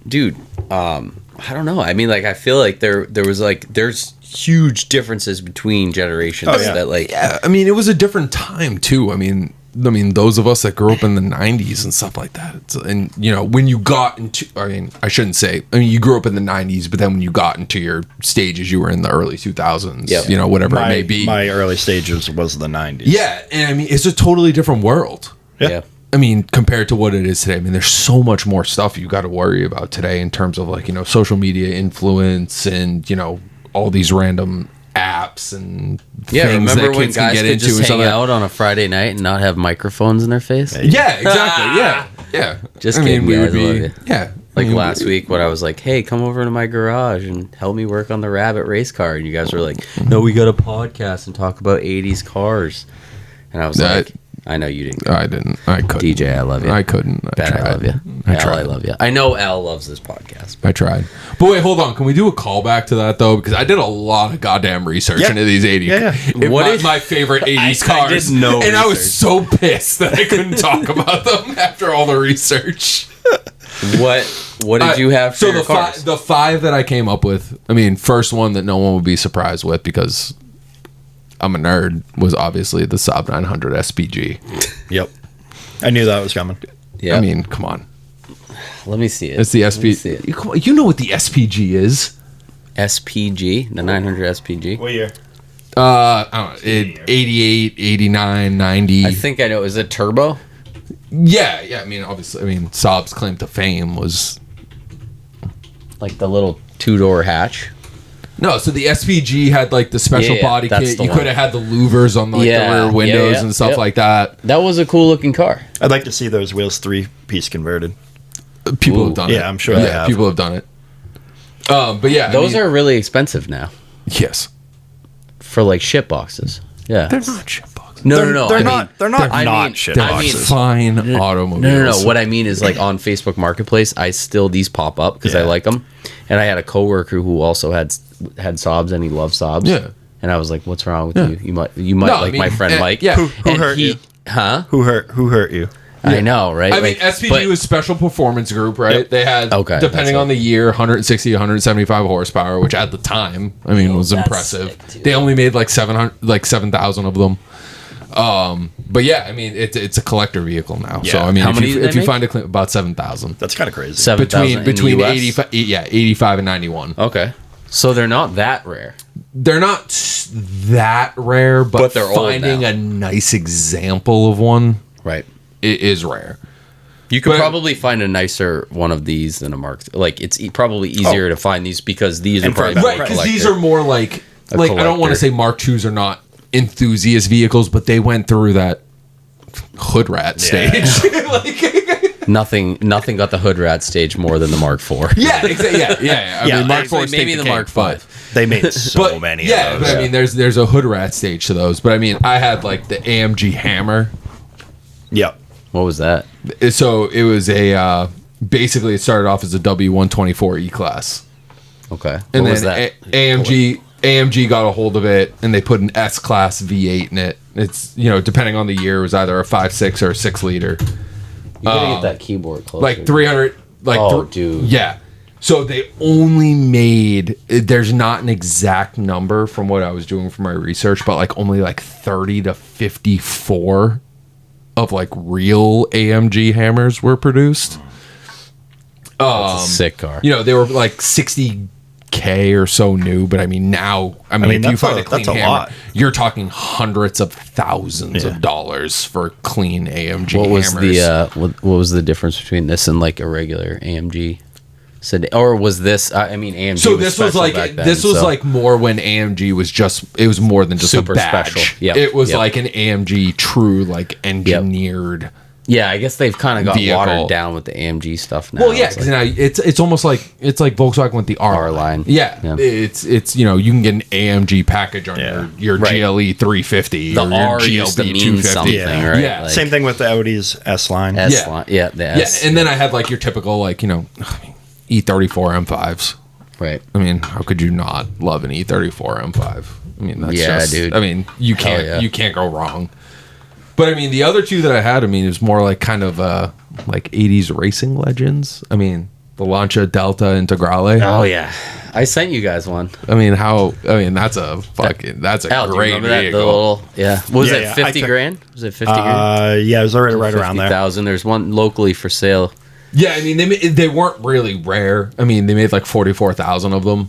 dude, I don't know. I mean, like, I feel like there's huge differences between generations Oh, yeah. that like, Yeah, I mean, it was a different time too. I mean, those of us that grew up in the '90s and stuff like that, and you know, when you got into, I mean, I shouldn't say, I mean, you grew up in the '90s, but then when you got into your stages, you were in the early 2000s. Yep. You know, whatever it may be. My early stages was the 90s. Yeah, and I mean, it's a totally different world. yeah. I mean, compared to what it is today. I mean, there's so much more stuff you got to worry about today in terms of like, you know, social media influence and, you know, all these random apps and Yeah, things remember that when kids can guys get could into just and stuff hang like that. out on a Friday night and not have microphones in their face? Yeah, exactly. Yeah, yeah. Just kidding, we would guys, I love be. you. Yeah, Like I mean, last week when I was like, hey, come over to my garage and help me work on the Rabbit race car. And you guys were like, no, we got a podcast and talk about 80s cars. And I was like, I know you didn't. I didn't. I couldn't. DJ, I love you. I couldn't. I Ben, tried. I love you. I Al, tried. I love you. I know Al loves this podcast. I tried. But wait, hold on. Can we do a callback to that though? Because I did a lot of goddamn research Yeah. into these 80s. Yeah, yeah. What my is- favorite 80s I cars. did no and I was research. so pissed that I couldn't talk about them after all the research. What did you have for so your cars? the five that I came up with, I mean, first one that no one would be surprised with because I'm a nerd, was obviously the Saab 900 SPG. Yep. I knew that was coming. Yeah. I mean, come on. Let me see it. It's the Let me see SPG. it. Come on, you know what the SPG is. SPG, the 900 SPG. What year? I don't know, 88, 89, 90. I think I know. Is it turbo? Yeah. I mean, obviously, Saab's claim to fame was Like the little two-door hatch? no. So the SPG had like the special Yeah, body that's kit. the You one. could have had the louvers on like Yeah, the rear windows yeah, and stuff yep. like that. That was a cool-looking car. I'd like to see those wheels 3-piece converted. People Ooh. have done Yeah, it. I'm sure they have. People have done it. But yeah, Those are really expensive now yes. for like ship boxes. Yeah. They're not shit boxes. No, They're, no, no. They're I not. mean, They're not. I not mean- shit They're I mean- boxes. fine automobiles. No. What I mean is like on Facebook Marketplace, these pop up because I Yeah. like them. And I had a coworker who also had Saabs and he loved Saabs. Yeah. And I was like, "What's wrong with Yeah. you? You might No, I like mean, my friend Mike." yeah. Who And hurt you? Huh? Who hurt you? I know, right? I mean, Like, SPG but- was Special Performance Group, right? Yep. They had, Okay, depending that's on the year, 160, 175 horsepower, which at the time, I mean, was that's impressive. sick, too. They only made like 7,000 of them. But yeah, I mean, it's a collector vehicle now. So Yeah. I mean, How if many you, did they if you make? find a about 7,000 That's kind of crazy. 7,000 between in the US? 85 and 91. Okay. So they're not that rare. They're not that rare, but they're old finding now. a nice example of one Right. is rare. You could But- probably find a nicer one of these than a Mark. Like it's probably easier to find these because these are And for probably a more Right, because collector. these are more like like, I don't want to say Mark IIs are not enthusiast vehicles, but they went through that hood rat stage. Like, nothing got the hood rat stage more than the Mark IV. yeah, exactly. Yeah. I mean, Mark IV maybe the Mark V. They made so many of those. But I mean, there's a hood rat stage to those. But I mean, I had like the AMG Hammer. Yep. What was that? So it was a basically it started off as a W124 E-Class. Okay. And what was then that? AMG got a hold of it, and they put an S-Class V8 in it. It's, depending on the year, it was either a 5.6 or a 6-liter. You gotta get that keyboard closer. Like 300. Like dude. Yeah. So they only made, there's not an exact number from what I was doing for my research, but like only like 30 to 54 of like real AMG Hammers were produced. That's a sick car. They were like 60K or so new, but I mean now, if you find a clean that's a Hammer, lot. you're talking hundreds of thousands of dollars for clean AMG What was Hammers. what was the difference between this and like a regular AMG sedan? Or was this? AMG. So this was like like more when AMG was it was more than just Super a badge. special. Yep. It was Yep. like an AMG true like engineered. Yeah, I guess they've kind of got vehicle. watered down with the AMG stuff now. Well, yeah, It's because like, now it's almost like Volkswagen with the R line. Yeah, Yeah. it's you can get an AMG package on your Right. GLE 350 the or your R used to GLB mean 250. something, Yeah. right? Yeah. Like, Same thing with the Audi's S line. S Yeah. line. Yeah, the S. Yeah, and then I had like your typical E34 M5s. right. I mean, how could you not love an E34 M5? I mean, that's Yeah, just, dude. I mean, you can't yeah. you can't go wrong. But I mean, the other two that I had, it was more like kind of like 80s racing legends. I mean, the Lancia Delta Integrale. Oh yeah, I sent you guys one. That's a fucking that's a Al, do you great remember that? vehicle. The little, yeah. Was Yeah, it yeah, 50 grand? Was it 50 grand? Yeah, it was already right around there. 50,000. There's one locally for sale. Yeah, I mean they weren't really rare. I mean, they made like 44,000 of them.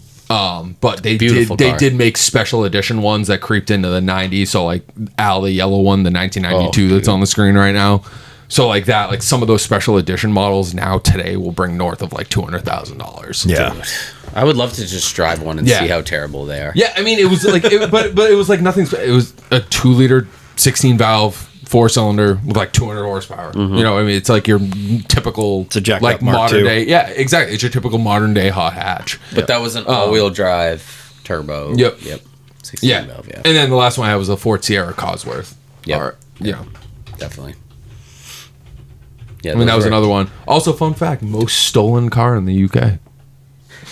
But they Beautiful car. did make special edition ones that creeped into the 90s. So like Al, the yellow one, the 1992 that's on the screen right now. So like that, like some of those special edition models now today will bring north of like $200,000. Yeah. I would love to just drive one and Yeah. see how terrible they are. Yeah, I mean it was like, but it was like nothing. It was a 2-liter, 16-valve. 4-cylinder with like 200 horsepower. It's like your typical, a jacked like up Mark modern II. day. Yeah, exactly. It's your typical modern day hot hatch. But that was an all-wheel drive turbo. Yep. 16 Yeah. valve, yeah. And then the last one I had was a Ford Sierra Cosworth. Yep. Or, Definitely. Yeah, that was another one. Also, fun fact: most stolen car in the UK.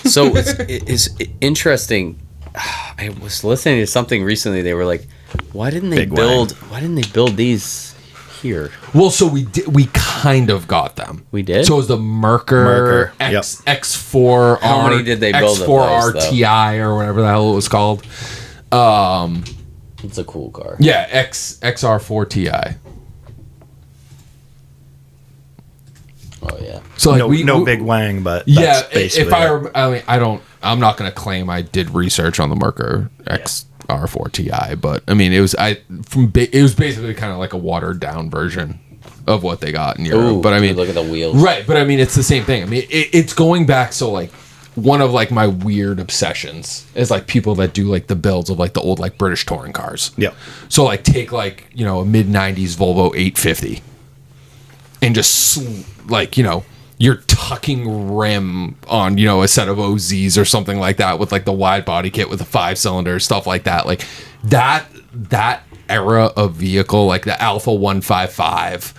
So it's interesting. I was listening to something recently. They were like, "Why didn't they Big build? Why didn't they build these here?" Well, so we kind of got them. We did? So it was the Mercer Yep. X4R. How many did they build of X4R those, though? TI or whatever the hell it was called. It's a cool car. Yeah, XR4 TI. Oh yeah. So like No big wang, but Yeah, that's basically if it. I'm not going to claim I did research on the Mercer XR4 TI, but I mean, it was basically kind of like a watered down version of what they got in Europe. Ooh, but I mean, look at the wheels. right? But I mean, it's the same thing. I mean, it's going back. So like, one of like my weird obsessions is like people that do like the builds of like the old like British touring cars. Yep. So like take like a mid '90s Volvo 850, and just you're tucking rim on, a set of OZs or something like that with like the wide body kit with a 5-cylinder, stuff like that. Like that era of vehicle, like the Alpha 155,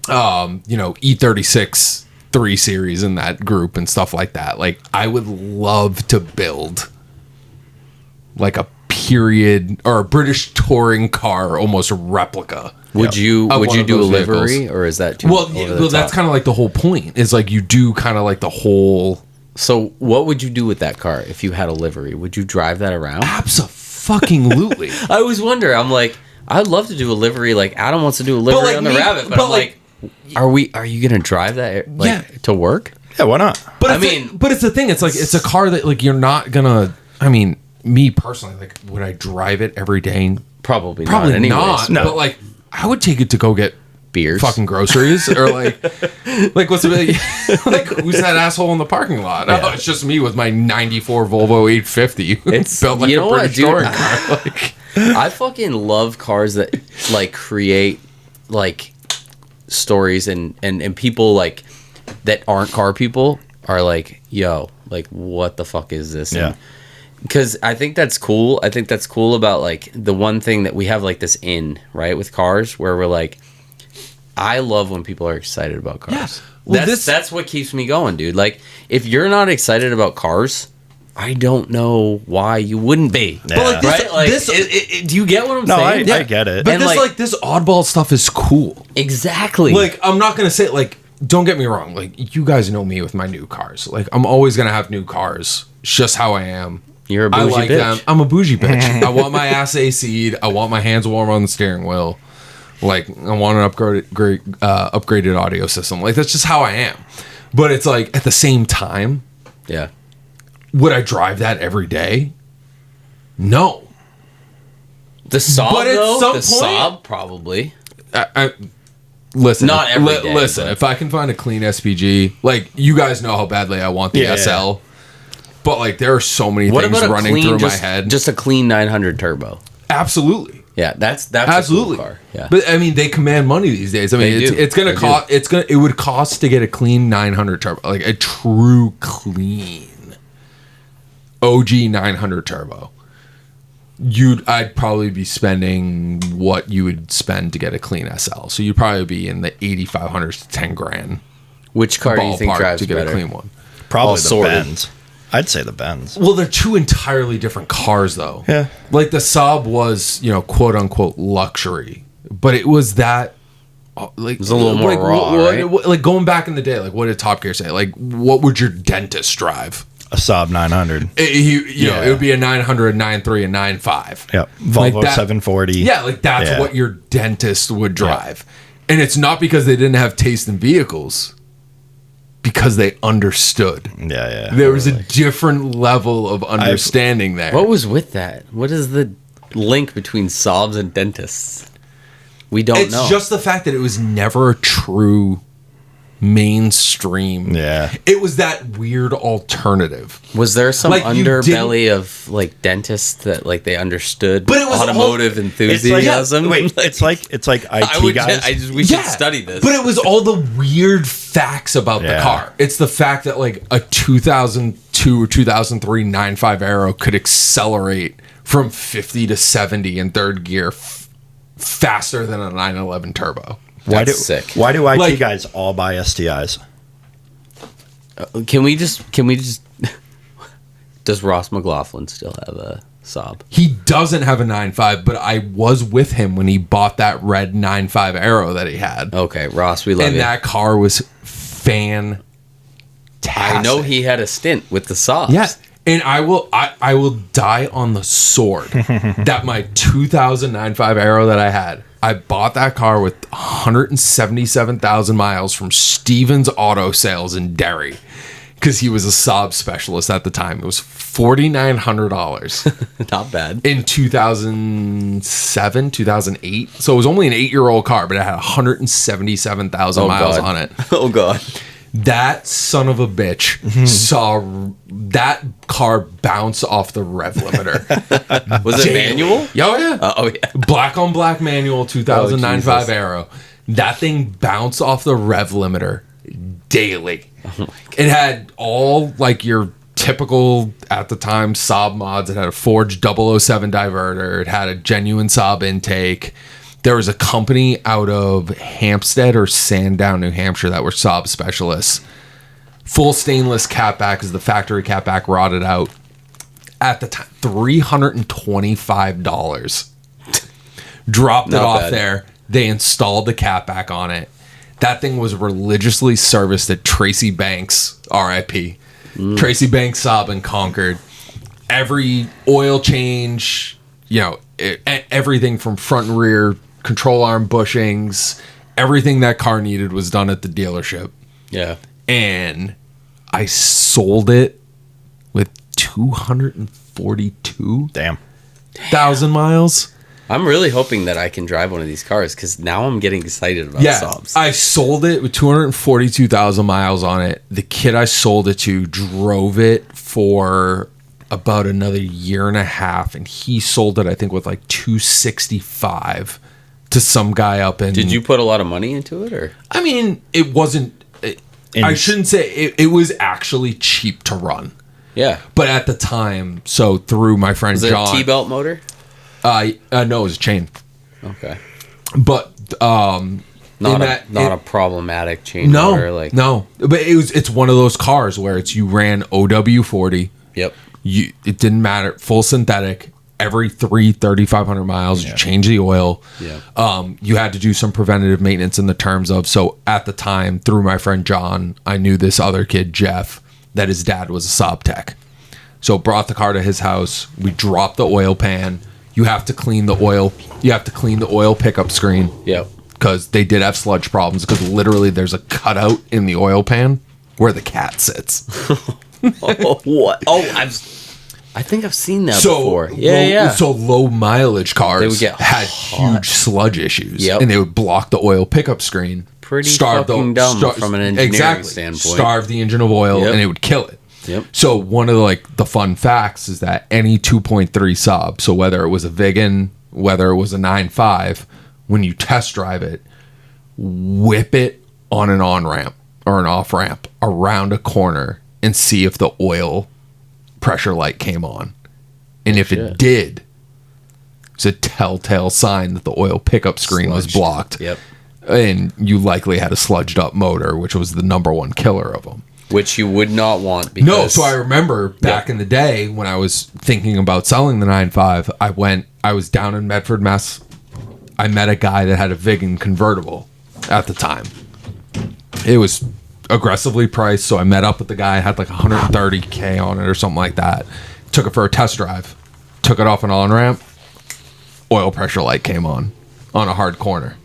E36 3 Series in that group and stuff like that. Like I would love to build like a period or a British touring car, almost a replica. Would you Of do one a of those livery, vehicles. or is that too Well, over the that's top? kind of like the whole point. Is like you do kind of like the whole. So, what would you do with that car if you had a livery? Would you drive that around? Abso-fucking-lutely. I always wonder. I'm like, I'd love to do a livery. Like Adam wants to do a livery like on the me- Rabbit, but but I'm like- like, are you gonna drive that to work? Yeah, why not? But I it's mean- but it's the thing. It's like it's a car that like you're not gonna. I mean, me personally, like would I drive it every day? Probably Probably not. Anyways. not. No. But like I would take it to go get beers, fucking groceries, or like what's the like who's that asshole in the parking lot? Yeah. Oh, it's just me with my '94 Volvo 850. It's built like you a know what, British dude? touring car. Like, I fucking love cars that like create like stories and people like that aren't car people are like, yo, like what the fuck is this? Yeah. Because I think that's cool. I think that's cool about like the one thing that we have like this right with cars where we're like, I love when people are excited about cars. Yeah. Well, That's what keeps me going, dude. Like if you're not excited about cars, I don't know why you wouldn't be. Yeah. But, like, this- right? Like, this- do you get what I'm No, saying? I get it. but And, this like- this oddball stuff is cool. Exactly. Like, I'm not gonna say like, don't get me wrong. Like, you guys know me with my new cars. Like, I'm always gonna have new cars. It's just how I am. You're a I bougie like bitch. them. I'm a bougie bitch. I want my ass AC'd. I want my hands warm on the steering wheel. Like, I want an upgraded audio system. Like, that's just how I am. But it's like, at the same time, Yeah. would I drive that every day? No. The Saab, But at though? some The point- Saab, probably. Listen, Not every day, listen, but- if I can find a clean SPG, like, you guys know how badly I want the Yeah. SL. But, like, there are so many What things about a running clean, through just, my head. just a clean 900 turbo? Absolutely. Yeah, that's Absolutely. a cool car. Yeah. But I mean, they command money these days. I mean, They do. it's gonna They cost. It would cost to get a clean 900 turbo, like a true clean OG 900 turbo. I'd probably be spending what you would spend to get a clean SL. So you'd probably be in the 8,500 to 10 grand Which car do you think ballpark drives to get better? a clean one. Probably all the sorted. Benz. I'd say the Benz. Well, they're two entirely different cars, though. Yeah. Like the Saab was, quote unquote luxury, but it was that. Like it was a little more raw, right? Like going back in the day, like what did Top Gear say? Like, what would your dentist drive? A Saab 900. It would be a 900, 9.3, and 9.5. Yep. Like Volvo that- 740. Yeah, like that's Yeah. what your dentist would drive. And it's not because they didn't have taste in vehicles, because they understood. Yeah. There was a different level of understanding there. What was with that? What is the link between Saabs and dentists? We don't It's know. just the fact that it was never a true mainstream. Yeah. It was that weird alternative. Was there some Like, you underbelly of like dentists that like they understood But it was automotive all- enthusiasm? Wait, it's like IT guys. We should study this. But it was all the weird facts about the Yeah. car. It's the fact that like a 2002 or 2003 9.5 Aero could accelerate from 50 to 70 in third gear faster than a 911 turbo. That's sick. Why do IT Like- guys all buy STIs? Can we just does Ross McLaughlin still have a Saab? He doesn't have a 9.5, but I was with him when he bought that red 9.5 Aero that he had. Okay, Ross, we love And you. that car was fantastic. I know he had a stint with the Saabs. Yes. And I will die on the sword that my 2009 5 Aero that I had, I bought that car with 177,000 miles from Stevens Auto Sales in Derry because he was a Saab specialist at the time. It was $4,900 Not bad. in 2007, 2008. So it was only an 8-year-old car, but it had 177,000 miles on it. Oh god. That son of a bitch saw that car bounce off the rev limiter. Was it manual? Oh, yeah. Oh yeah. Black on black manual 2009 Oh, 5 Jesus. Aero. That thing bounced off the rev limiter daily. Oh It had all like your typical at the time Saab mods. It had a forged 007 diverter. It had a genuine Saab intake. There was a company out of Hampstead or Sandown, New Hampshire that were Saab specialists. Full stainless catback because the factory catback rotted out. At the time, $325. Dropped it Not off bad. there. They installed the catback on it. That thing was religiously serviced at Tracy Banks, RIP. Tracy Banks Saab in Concord. Every oil change, everything from front and rear, control arm bushings, everything that car needed was done at the dealership. Yeah. And I sold it with 242,000 Damn. miles. I'm really hoping that I can drive one of these cars because now I'm getting excited about Saabs. I sold it with 242,000 miles on it. The kid I sold it to drove it for about another year and a half, and he sold it, I think, with like 265 to some guy up in... Did you put a lot of money into it, or? I mean, it wasn't... I shouldn't say... It was actually cheap to run. Yeah. But at the time, so through my friend Was it John... a T-belt motor? No, it was a chain. Okay. But... Not a problematic chain motor. Like. No. But it's one of those cars where you ran OW40. Yep. It didn't matter. Full synthetic. Every 3,500 miles, you change the oil. Yeah. You had to do some preventative maintenance in the terms of, so at the time, through my friend John, I knew this other kid, Jeff, that his dad was a Saab tech. So brought the car to his house. We dropped the oil pan. You have to clean the oil. You have to clean the oil pickup screen. Yep. Because they did have sludge problems, because literally there's a cutout in the oil pan where the cat sits. Oh, what? Oh, I think I've seen that before. Yeah. So low mileage cars had hot. huge sludge issues, Yep. and they would block the oil pickup screen. Pretty fucking dumb from an engineering standpoint. Starve the engine of oil, and it would kill it. Yep. So one of the fun facts is that any 2.3 Saab, so whether it was a Vigan, whether it was a 9.5, when you test drive it, whip it on an on-ramp or an off-ramp around a corner and see if the oil pressure light came on. And if it did, it's a telltale sign that the oil pickup screen was blocked. Yep. And you likely had a sludged up motor, which was the number one killer of them. Which you would not want because... No, so I remember back in the day when I was thinking about selling the 9.5, I was down in Medford, Mass. I met a guy that had a Vigan convertible at the time. It was aggressively priced, so I met up with the guy, had like $130K on it or something like that. Took it for a test drive. Took it off an on-ramp. Oil pressure light came on a hard corner.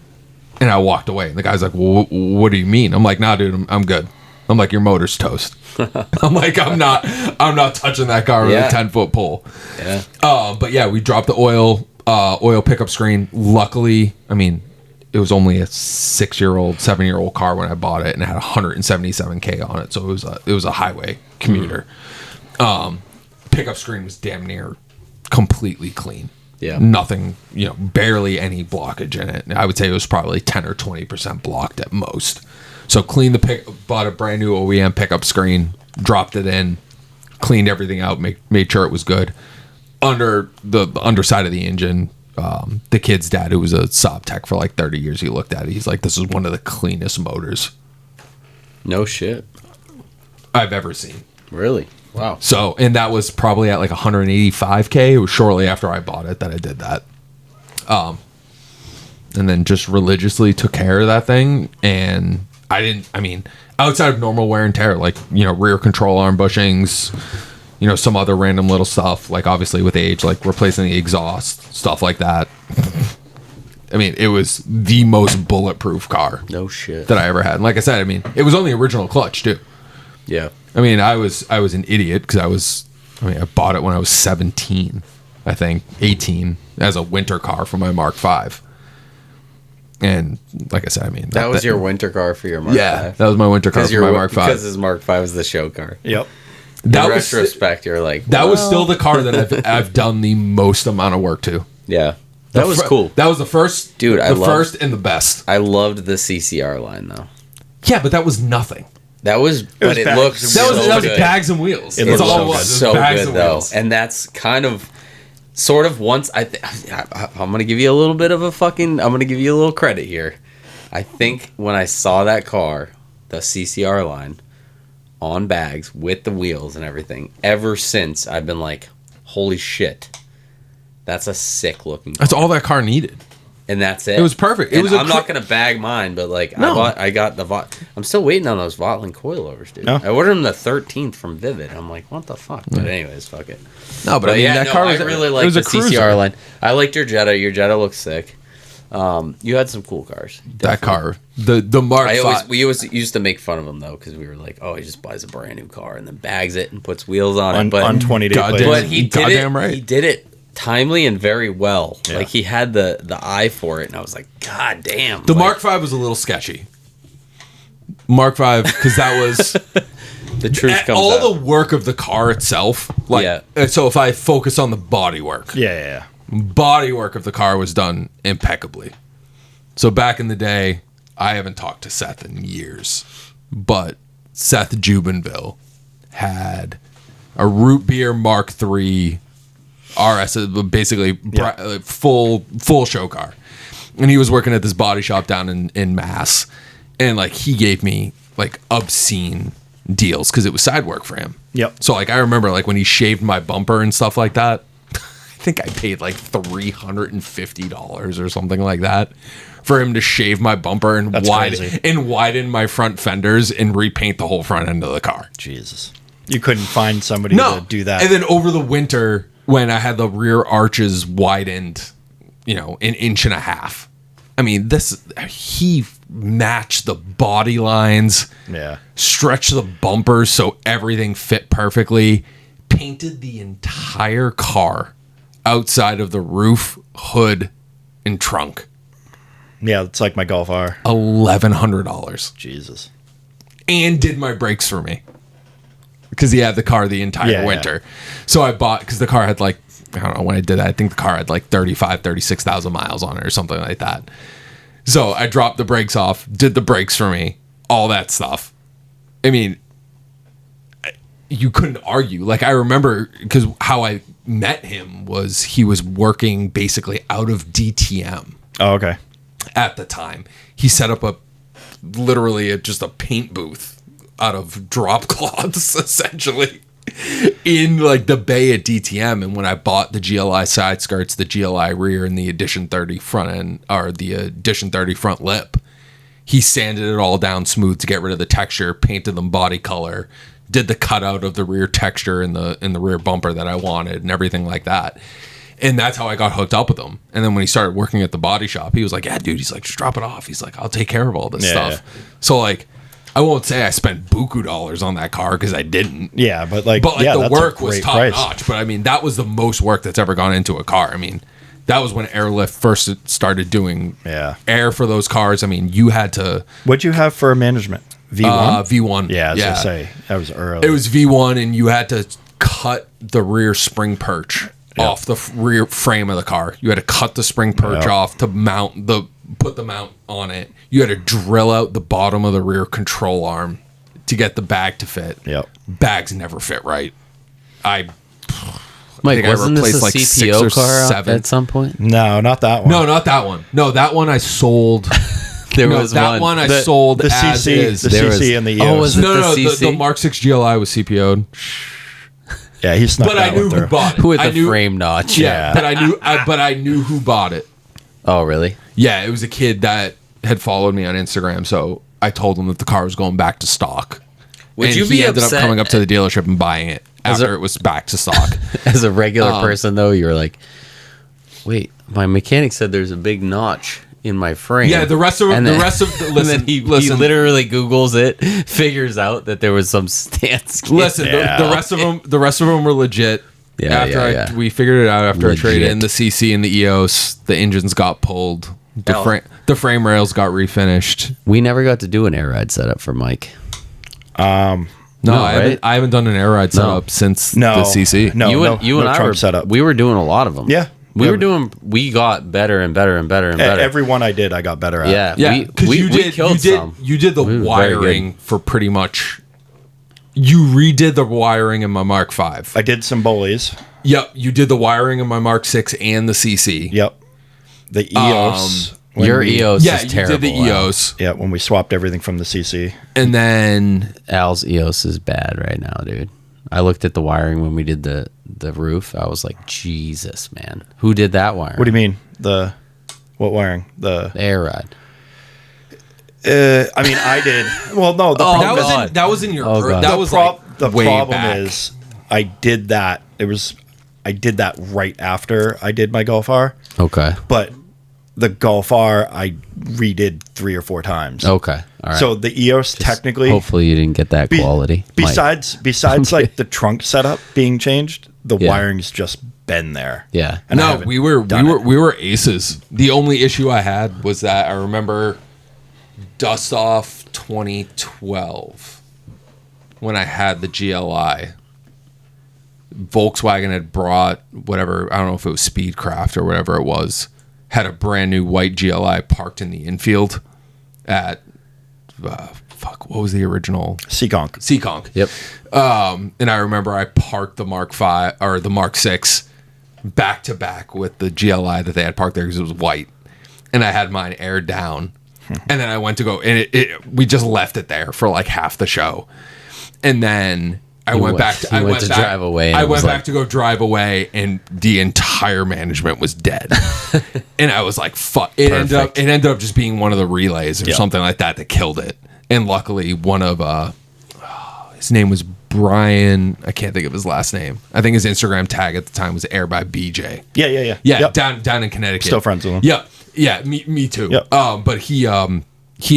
And I walked away. And the guy's like, well, what do you mean? I'm like, nah, dude, I'm good. I'm like, your motor's toast. I'm like, I'm not touching that car with a 10-foot pole. Yeah. But yeah, we dropped the oil pickup screen. Luckily, I mean, it was only a 7-year-old car when I bought it, and it had 177K on it, so it was a highway commuter. Pickup screen was damn near completely clean. Yeah. Nothing, barely any blockage in it. I would say it was probably 10 or 20% blocked at most. So bought a brand new OEM pickup screen, dropped it in, cleaned everything out, made sure it was good. Under the underside of the engine, the kid's dad, who was a Saab tech for like 30 years, he looked at it. He's like, this is one of the cleanest motors. No shit. I've ever seen. Really? Wow. So, and that was probably at like 185K. It was shortly after I bought it that I did that. And then just religiously took care of that thing. And outside of normal wear and tear, like, rear control arm bushings, some other random little stuff, like obviously with age, like replacing the exhaust, stuff like that. I mean, it was the most bulletproof car. No shit. That I ever had. And like I said, it was on the original clutch too. Yeah. I was an idiot because I bought it when I was 17, I think, 18, as a winter car for my Mark V. And like I said, that was your winter car for your Mark V. Yeah, that was my winter car for my Mark V. Because his Mark V was the show car. Yep. In retrospect, you're like, that was still the car that I've done the most amount of work to. Yeah. That was cool. That was the first, dude. First and the best. I loved the CCR line though. Yeah, but that was nothing. That was bags and wheels. It all it was. So good though, and that's kind of, sort of. Once I'm gonna give you a little bit of I'm gonna give you a little credit here. I think when I saw that car, the CCR line, on bags with the wheels and everything, ever since I've been like, holy shit, that's a sick looking car. That's all that car needed. And that's it. It was perfect. I'm not gonna bag mine, but like I got the I'm still waiting on those Votland coilovers, dude. No. I ordered them the 13th from Vivid. I'm like, what the fuck? But anyways, fuck it. No, but that car was. I really like the CCR line. I liked your Jetta. Your Jetta looks sick. You had some cool cars. Definitely. That car, the Mark V. We always used to make fun of him though, because we were like, oh, he just buys a brand new car and then bags it and puts wheels on it. But on 20-day plate. But he did it. Right. He did it timely and very well. Yeah. Like he had the eye for it, and I was like, God damn. The Mark V was a little sketchy. Mark V, because that was the truth comes all out. the work of the car itself. Like, Yeah. so if I focus on the bodywork, Yeah. bodywork of the car was done impeccably. So back in the day, I haven't talked to Seth in years, but Seth Jubinville had a root beer Mark III RS, basically full show car, and he was working at this body shop down in Mass, and like he gave me like obscene deals because it was side work for him. Yep. So like I remember like when he shaved my bumper and stuff like that, I think I paid like $350 or something like that for him to shave my bumper and crazy. widen my front fenders and repaint the whole front end of the car. Jesus. You couldn't find somebody to do that. And then over the winter, when I had the rear arches widened, an inch and a half. I mean, he matched the body lines, stretched the bumpers so everything fit perfectly, painted the entire car outside of the roof, hood, and trunk. Yeah, it's like my Golf R. $1,100. Jesus. And did my brakes for me. Because he had the car the entire winter. So I bought, because the car had like, I don't know when I did that. I think the car had like 36,000 miles on it or something like that. So I dropped the brakes off, did the brakes for me, all that stuff. I mean, you couldn't argue. Like I remember, because how I met him was he was working basically out of DTM. Oh, okay. At the time. He set up literally just a paint booth out of drop cloths, essentially, in like the bay at DTM. And when I bought the GLI side skirts, the GLI rear, and the Edition 30 front end, or the Edition 30 front lip, he sanded it all down smooth to get rid of the texture, painted them body color, did the cutout of the rear texture in the rear bumper that I wanted, and everything like that. And that's how I got hooked up with him. And then when he started working at the body shop, he was like, yeah, dude, he's like, just drop it off. He's like, I'll take care of all this stuff. Yeah. So like, I won't say I spent buku dollars on that car because I didn't. Yeah, but the the work was top notch. But I mean, that was the most work that's ever gone into a car. I mean, that was when Airlift first started doing air for those cars. I mean, you had to. What'd you have for management? V1? V1. Yeah, I was going to say, that was early. It was V1, and you had to cut the rear spring perch off the rear frame of the car. You had to cut the spring perch off to put the mount on it. You had to drill out the bottom of the rear control arm to get the bag to fit. Yep. Bags never fit right. Mike, think wasn't I this a replaced like CPO 6 or car 7. at some point? No, not that one. No, not that one. No, that one I sold. There was that one I sold the as CC, is. the There CC was- and the EOS. Oh, was it No, the the CC? Mark 6 GLI was CPO'd. Yeah, he snuck But I that knew one who through. bought it. With I the knew, frame notch. Yeah, but I knew who bought it. Oh, really? Yeah, it was a kid that had followed me on Instagram, so I told him that the car was going back to stock. Would and you he be ended upset up coming up to the dealership and buying it after it was back to stock. as a regular person, though? You're like, wait, my mechanic said there's a big notch in my frame. Yeah, the rest of and then, listen, and then he literally Googles it, figures out that there was some stance. Listen, the rest of them were legit. Yeah, We figured it out after I traded Legit. in the CC and the EOS. The engines got pulled. The frame rails got refinished. We never got to do an air ride setup for Mike. No, right? I haven't done an air ride setup since the CC. No, you and I trunk were setup. We were doing a lot of them. Yeah. We got better and better and better and better. Every one I did, I got better at. Yeah, Yeah, because we killed some. You did the We were very wiring for pretty much. You redid the wiring in my Mark V. I did some bullies. Yep, you did the wiring in my Mark 6 and the CC. Yep. The EOS. Your EOS Yeah, is you terrible. did the Al. EOS, Yeah, when we swapped everything from the CC. and then Al's EOS is bad right now, dude. I looked at the wiring when we did the roof. I was like, Jesus, man. Who did that wiring? What do you mean? What wiring? The air ride. I mean, I did. Well, no. The problem that was in your. Oh, God. That was the way problem back. is I did that. I did that right after I did my Golf R. Okay. But the Golf R I redid 3 or 4 times. Okay. All right. So the EOS technically, Hopefully you didn't get that quality. besides like the trunk setup being changed, the wiring's just been there. Yeah. And I No, haven't we were done it. aces. The only issue I had was that I remember Dust Off 2012 when I had the GLI. Volkswagen had brought whatever, I don't know if it was Speedcraft or whatever it was, had a brand new white GLI parked in the infield at what was the original Seekonk. Yep. And I remember I parked the Mark 5 or the Mark 6 back to back with the GLI that they had parked there because it was white, and I had mine aired down. And then I went to go, and we just left it there for like half the show, and then I went back to drive away. I went back to go drive away, and the entire management was dead. And I was like, "Fuck!" It ended up just being one of the relays or something like that killed it. And luckily, one of his name was Brian. I can't think of his last name. I think his Instagram tag at the time was Air by BJ. Yeah. Yep. down in Connecticut. Still friends with him. Yep. Yeah. Me too. Yep. But he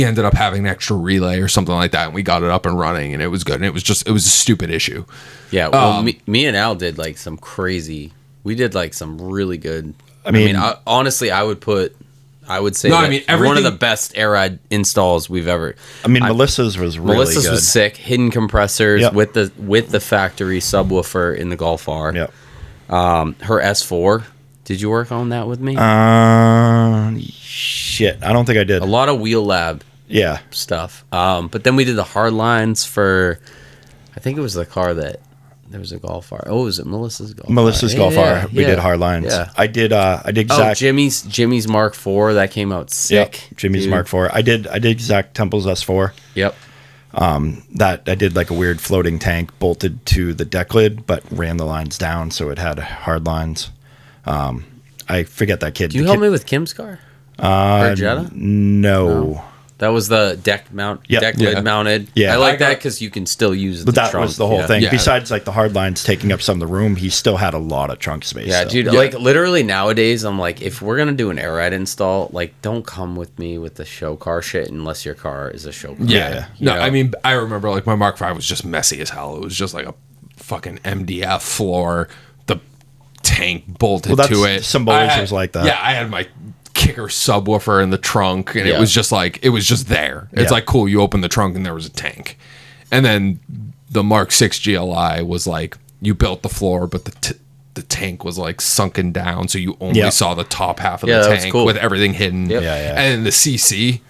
ended up having an extra relay or something like that, and we got it up and running, and it was good. And it was a stupid issue. Yeah. Well, me and Al did like some crazy. We did like some really good. Honestly, I would say one of the best air ride installs we've ever. Melissa's was really good. Was sick. Hidden compressors Yep. with the factory subwoofer in the Golf R. Yep. Her S4. Did you work on that with me? Shit, I don't think I did. A lot of Wheel Lab stuff. But then we did the hard lines for. I think it was the car that. There was a Golf R. Oh, was it Melissa's Golf R? Melissa's Golf R. We did hard lines. Yeah. I did Zach. Jimmy's Mark IV that came out sick. Yep. Jimmy's Mark IV. I did Zach Temple's S4. Yep. That I did like a weird floating tank bolted to the deck lid, but ran the lines down so it had hard lines. I forget that kid. Do you help me with Kim's car? Or Jetta? No. That was the deck lid mounted. Yeah. I like that because you can still use the But that trunk. was the whole thing. Yeah. Besides like the hard lines taking up some of the room, he still had a lot of trunk space. Yeah, so. dude. Yeah. Like literally nowadays, I'm like, if we're gonna do an air ride install, like, don't come with me with the show car shit unless your car is a show car. Yeah. You No, know? I mean, I remember like my Mark V was just messy as hell. It was just like a fucking MDF floor, the tank bolted to it. Some boys was like that. Yeah, I had my kicker subwoofer in the trunk, and it was just there. It's Yeah. like, cool, you open the trunk and there was a tank. And then the Mark 6 GLI was like, you built the floor, but the tank was like sunken down, so you only saw the top half of the that was tank cool. with everything hidden. Yep. Yeah. And the CC,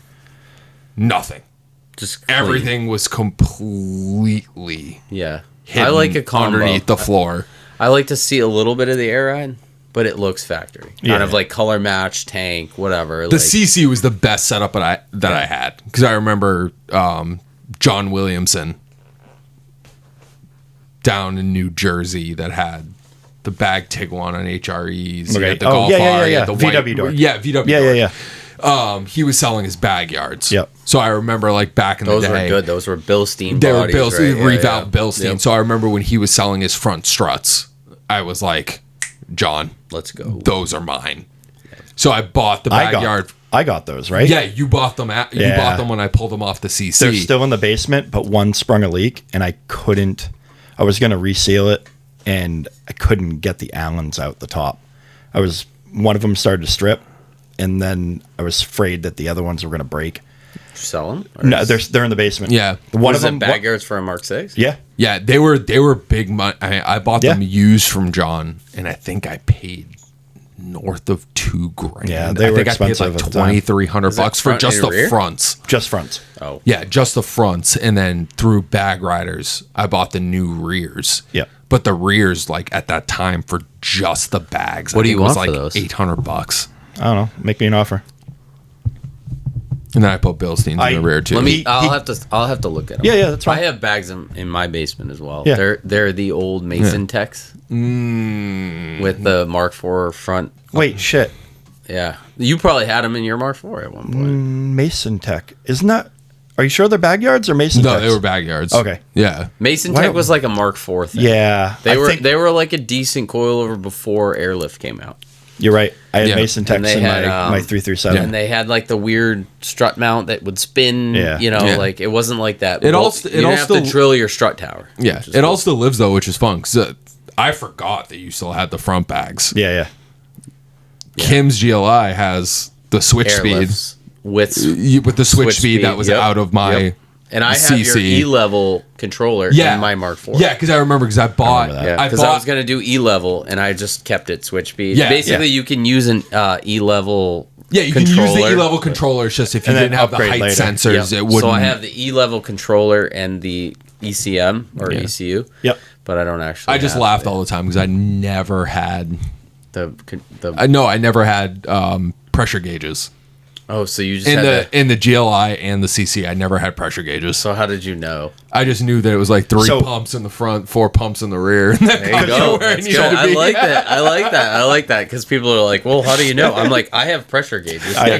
nothing. Just clean. Everything was completely Yeah. hidden I like a combo. underneath the floor. I like to see a little bit of the air ride, but it looks factory. Yeah. Kind of like color match, tank, whatever. The CC was the best setup that I had, because I remember John Williamson down in New Jersey that had the bag Tiguan on HREs. Okay. He had the Golf R, he yeah. had the VW door. Yeah, VW Yeah, door. yeah. He was selling his bag yards. Yep. So I remember like back in Those the day. were good. Those were Bilstein They were bodies, Bilstein, right? reval Bilstein. Yep. So I remember when he was selling his front struts, I was like, John, Let's go. those are mine. So I bought the backyard. I got those, right? Yeah, you bought them. You bought them when I pulled them off the CC. They're still in the basement, but one sprung a leak, and I couldn't. I was going to reseal it, and I couldn't get the Allens out the top. One of them started to strip, and then I was afraid that the other ones were going to break. Sell them? No, they're in the basement. Yeah. One Was of it them bag yards for a Mark 6? Yeah. Yeah, they were big money. I bought them Yeah. used from John, and I think I paid north of $2,000. Yeah, they I were think I paid expensive like at the time. $2,300 for front just and the rear? fronts. Just fronts. Oh. Yeah, just the fronts, and then through Bag Riders, I bought the new rears. Yeah. But the rears, like at that time, for just the bags, What do you was want like for those? $800. I don't know. Make me an offer. And then I put Bilsteins in the rear too. I'll have to look at them. Yeah, that's fine. I have bags in my basement as well. Yeah. They're the old Mason Techs with the Mark IV front. Wait, shit. Yeah, you probably had them in your Mark IV at one point. Mason Tech. Isn't that... Are you sure they're bag yards or Mason No, Techs? they were bag yards. Okay. Yeah. Mason Why Tech don't- was like a Mark IV thing. Yeah. They I think they were like a decent coilover before Airlift came out. You're right. I had Yeah. Mason And Techs they in had, my 337. And they had like the weird strut mount that would spin. Yeah. You know, Yeah. like it wasn't like that. It all you st- it didn't all have to still- drill your strut tower. Yeah. which is It cool. all still lives though, which is fun. 'Cause, I forgot that you still had the front bags. Yeah. Kim's GLI has the switch speed Airlifts with the switch speed that was yep, out of my yep. And I have your CC. E-level controller in my Mark IV. Yeah, because I remember because I bought. that. Because I was going to do E-level, and I just kept it switch speed. Yeah, Basically, you can use an E-level Yeah, you controller. can use the E-level controller. It's just if you And then didn't have the upgrade height later. sensors, Yep. it wouldn't. So I have the E-level controller and the ECM or Yeah. ECU. Yep. But I don't actually I just have laughed all the time because I never had. the I never had pressure gauges Oh, so you just in had the GLI and the CC. I never had pressure gauges. So how did you know? I just knew that it was like 3 So- pumps in the front, 4 pumps in the rear, and that There got you you go. where I That's needed good. to I be. like that. I like that because people are like, "Well, how do you know?" I'm like, "I have pressure gauges." Yeah.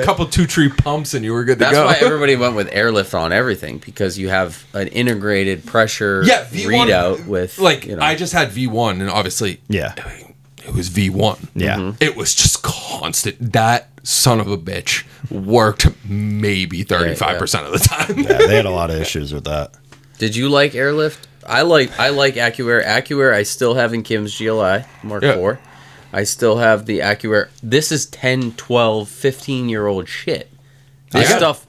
Couple 2-tree pumps, and you were good to That's go. why everybody went with airlift on everything because you have an integrated pressure V1 readout with I just had V1, and obviously, Yeah. it was V1. Yeah. Mm-hmm. It was just constant. That son of a bitch worked maybe 35% of the time. Yeah, they had a lot of issues with that. Did you like airlift? I like AccuAir. AccuAir I still have in Kim's GLI Mark Yeah. IV. I still have the AccuAir. This is 10, 12, 15-year-old shit.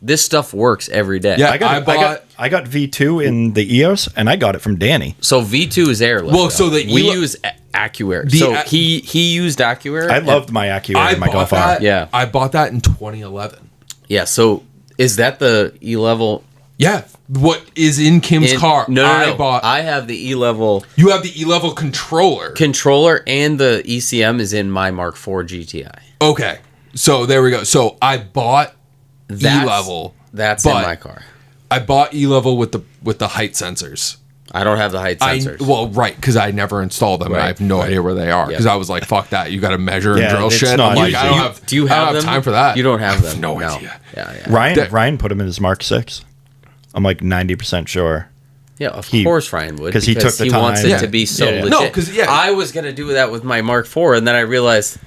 This stuff works every day. Yeah. I got V2 in the EOS, and I got it from Danny. So V2 is airlift. Well, though. so the we Elo- use AccuAir. The So a- he used AccuAir. I loved my AccuAir I and my bought Golf R. that. Yeah. I bought that in 2011. Yeah. So is that the E level? Yeah. What is in Kim's car? No. I bought. I have the E level You have the E-level controller. controller, and the ECM is in my Mark IV GTI. Okay. So there we go. So I bought That's- E-level. That's in but my car. I bought E-level with the height sensors. I don't have the height sensors. Right, because I never installed them. And I Right, have no idea where they are. Because I was like, "Fuck that! You got to measure and Yeah, drill it's shit." not I'm like, easy. I don't have. Do you I don't have them? time for that? You don't have them. No idea. Yeah. Ryan put him in his Mark 6. I'm like 90% sure. Yeah, of course Ryan would. 'cause he took the he time. wants it Yeah. to be so Yeah, yeah. legit. No, 'cause, yeah. I was going to do that with my Mark IV, and then I realized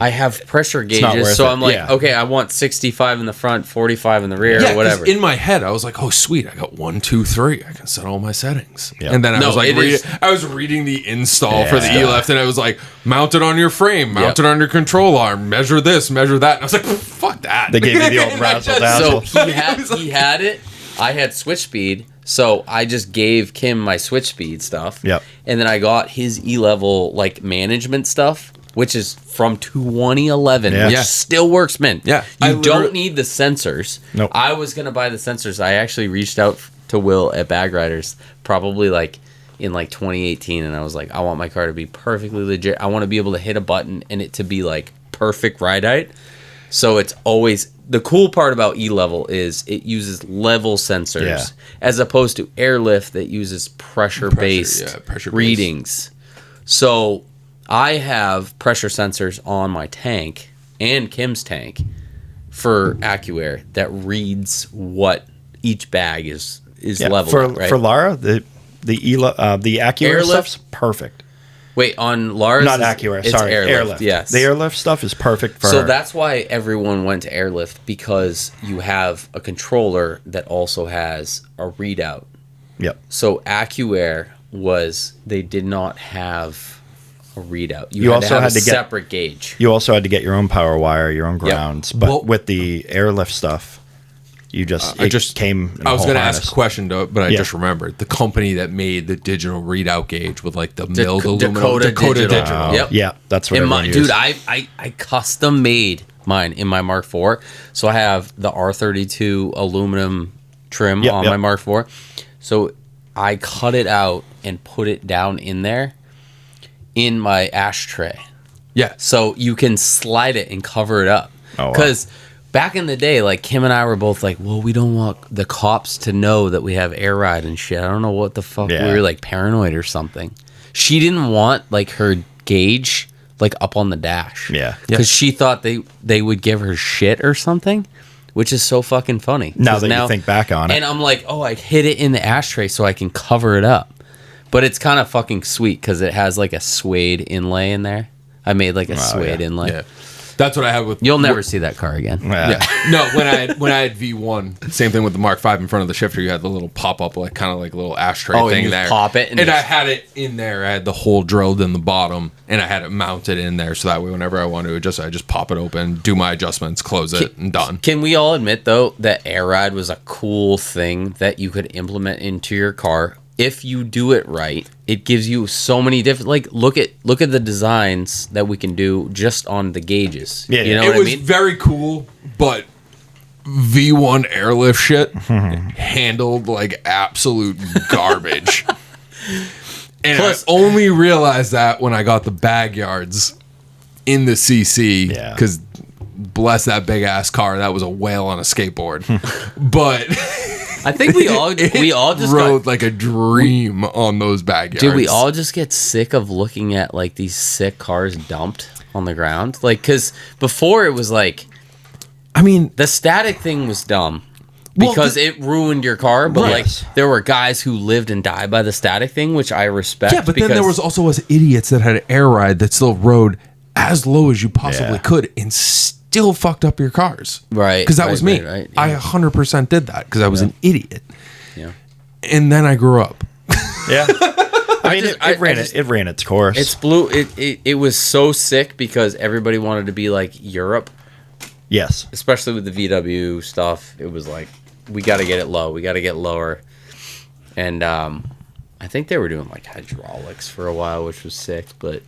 I have pressure not gauges, worth so it. I'm like, Yeah. okay, I want 65 in the front, 45 in the rear, Yeah, or 'cause whatever. in my head, I was like, "Oh, sweet! I got 1, 2, 3. I can set all my settings." Yeah. And then I No, was like, it is- I was reading the install for the Yeah. E-lift, and it was like, "Mount it on your frame, mount it on your control arm, measure this, measure that." And I was like, "Fuck that!" They gave you the old And I razzle just- dazzle. So he had it. I had switch speed, so I just gave Kim my switch speed stuff. Yep. And then I got his E-level like management stuff, which is from 2011, Yeah. which Yeah. still works, man. Yeah. You I don't literally- need the sensors. Nope. I was gonna buy the sensors. I actually reached out to Will at Bag Riders, probably like in like 2018, and I was like, I want my car to be perfectly legit. I want to be able to hit a button and it to be like perfect ride height. So it's always the cool part about E-level is it uses level sensors Yeah. as opposed to airlift that uses pressure-based pressure-based. readings. So I have pressure sensors on my tank and Kim's tank for AccuAir that reads what each bag is Yeah, leveled for at, right? for Lara, the AccuAir Airlift? stuff's perfect. Wait, on Lars, Not AccuAir, it's sorry, airlift. Airlift. Yes, The Airlift stuff is perfect for So her. that's why everyone went to airlift, because you have a controller that also has a readout. Yep. So AccuAir they did not have a readout. You had also to have had a to get- separate gauge. You also had to get your own power wire, your own grounds. But Well- with the Airlift stuff, you just came. In I was going to ask a question, but I Yeah. just remembered the company that made the digital readout gauge with like the milled aluminum. Dakota Digital. Yep. Yeah, that's what In everyone my, used. dude, I custom made mine in my Mark IV. So I have the R32 aluminum trim Yep, on yep. my Mark IV. So I cut it out and put it down in there in my ashtray. Yeah. So you can slide it and cover it up. Oh, wow. Because back in the day, like Kim and I were both like, well, we don't want the cops to know that we have air ride and shit. I don't know what the fuck. Yeah. We were like paranoid or something. She didn't want like her gauge like up on the dash. Yeah. Because she thought they would give her shit or something, which is so fucking funny. Now 'Cause that you think back on it. And I'm like, oh, I hid it in the ashtray so I can cover it up. But it's kind of fucking sweet because it has like a suede inlay in there. I made like a suede yeah. inlay. Yeah. That's what I had with. You'll never see that car again. Yeah. No, when I had V1, same thing with the Mark V in front of the shifter. You had the little pop up, like kind of like little ashtray Oh, thing you there. just pop it, and I had it in there. I had the hole drilled in the bottom, and I had it mounted in there, so that way, whenever I want to adjust, I just pop it open, do my adjustments, close it, and done. Can we all admit though that air ride was a cool thing that you could implement into your car? If you do it right, it gives you so many different. Like, look at the designs that we can do just on the gauges. Yeah, you know it what was I mean? very cool, but V1 airlift shit handled like absolute garbage. And Plus- I only realized that when I got the bag yards in the CC, Yeah. because bless that big ass car, that was a whale on a skateboard. But I think we all just rode got, like a dream on those bag yards. dude. We all just get sick of looking at like these sick cars dumped on the ground. Like, because before it was like, I mean, the static thing was dumb Well, because it ruined your car. But Right. like, there were guys who lived and died by the static thing, which I respect. yeah, but then there because- was also us idiots that had an air ride that still rode as low as you possibly Yeah. could and still fucked up your cars. Right, Because that right, was me. right, I yeah. 100% did that because I was an idiot. yeah. And then I grew up. Yeah. I mean, just- it ran its course. It's blue. It was so sick because everybody wanted to be like Europe, yes. especially with the VW stuff. It was like, we got to get it low. We got to get lower. And I think they were doing like hydraulics for a while, which was sick. But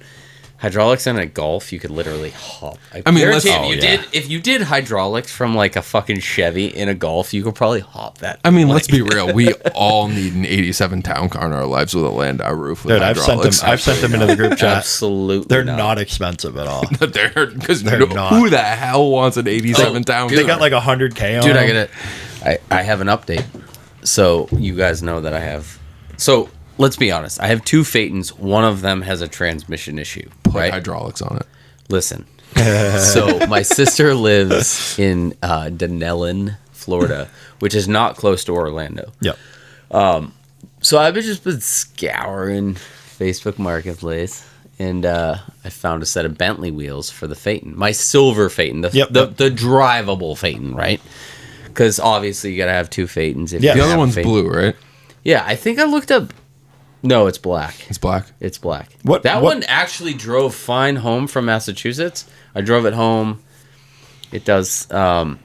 hydraulics in a Golf, you could literally hop. I mean, let's- guarantee oh, if you did hydraulics from like a fucking Chevy in a Golf, you could probably hop that. I mean, let's be real. We all need an 87 town car in our lives with a Landau roof with Dude, I've hydraulics. sent them into the group chat. Absolutely, They're not. not expensive at all. Because They're not. who the hell wants an 87 town car? They got like 100K on Dude, them. I have an update. So you guys know that I have. So let's be honest. I have two Phaetons. One of them has a transmission issue. Put Right? hydraulics on it. Listen. So my sister lives in Denellen, Florida, which is not close to Orlando. Yep. So I've just been scouring Facebook Marketplace, and I found a set of Bentley wheels for the Phaeton. My silver Phaeton, the drivable Phaeton, right? Because obviously you gotta have two Phaetons. If Yeah. you The have other a one's Phaeton. blue, right? Yeah, I think I looked up. No, it's black. It's black. It's black. What- That what- one actually drove fine home from Massachusetts. I drove it home. It does.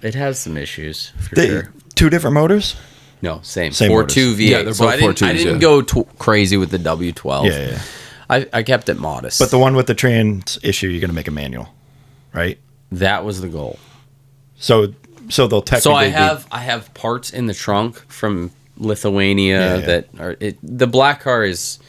It has some issues for sure. Two different motors? No, same. Same 4.2 motors. V8. Yeah, they're so both I didn't 4.2s, yeah. go crazy with the W12. Yeah. I kept it modest. But the one with the trans issue, you're going to make a manual, right? that was the goal. So they'll technically So I have parts in the trunk from Lithuania Yeah. that are the black car is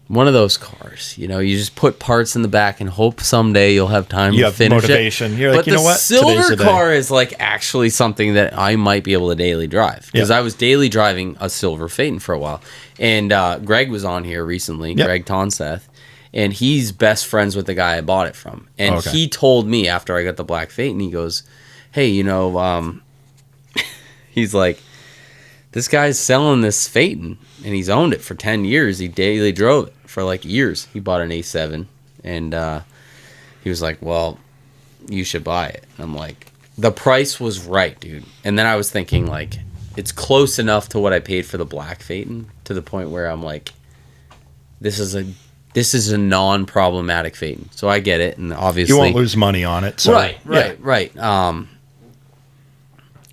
one of those cars, you just put parts in the back and hope someday you'll have time You to have finish motivation. it. You're like, but you know what? the Today's silver the day. car is like actually something that I might be able to daily drive because Yeah. I was daily driving a silver Phaeton for a while, and Greg was on here recently, Yep. Greg Tonseth, and he's best friends with the guy I bought it from, and Okay. he told me after I got the black Phaeton, he goes, "Hey, he's like, this guy's selling this Phaeton, and he's owned it for 10 years. He daily drove it for like years. He bought an A7, and he was like, well, you should buy it." I'm like, the price was right, dude. And then I was thinking, like, it's close enough to what I paid for the black Phaeton to the point where I'm like, this is a non-problematic Phaeton. So I get it, and obviously you won't lose money on it. So, right. yeah.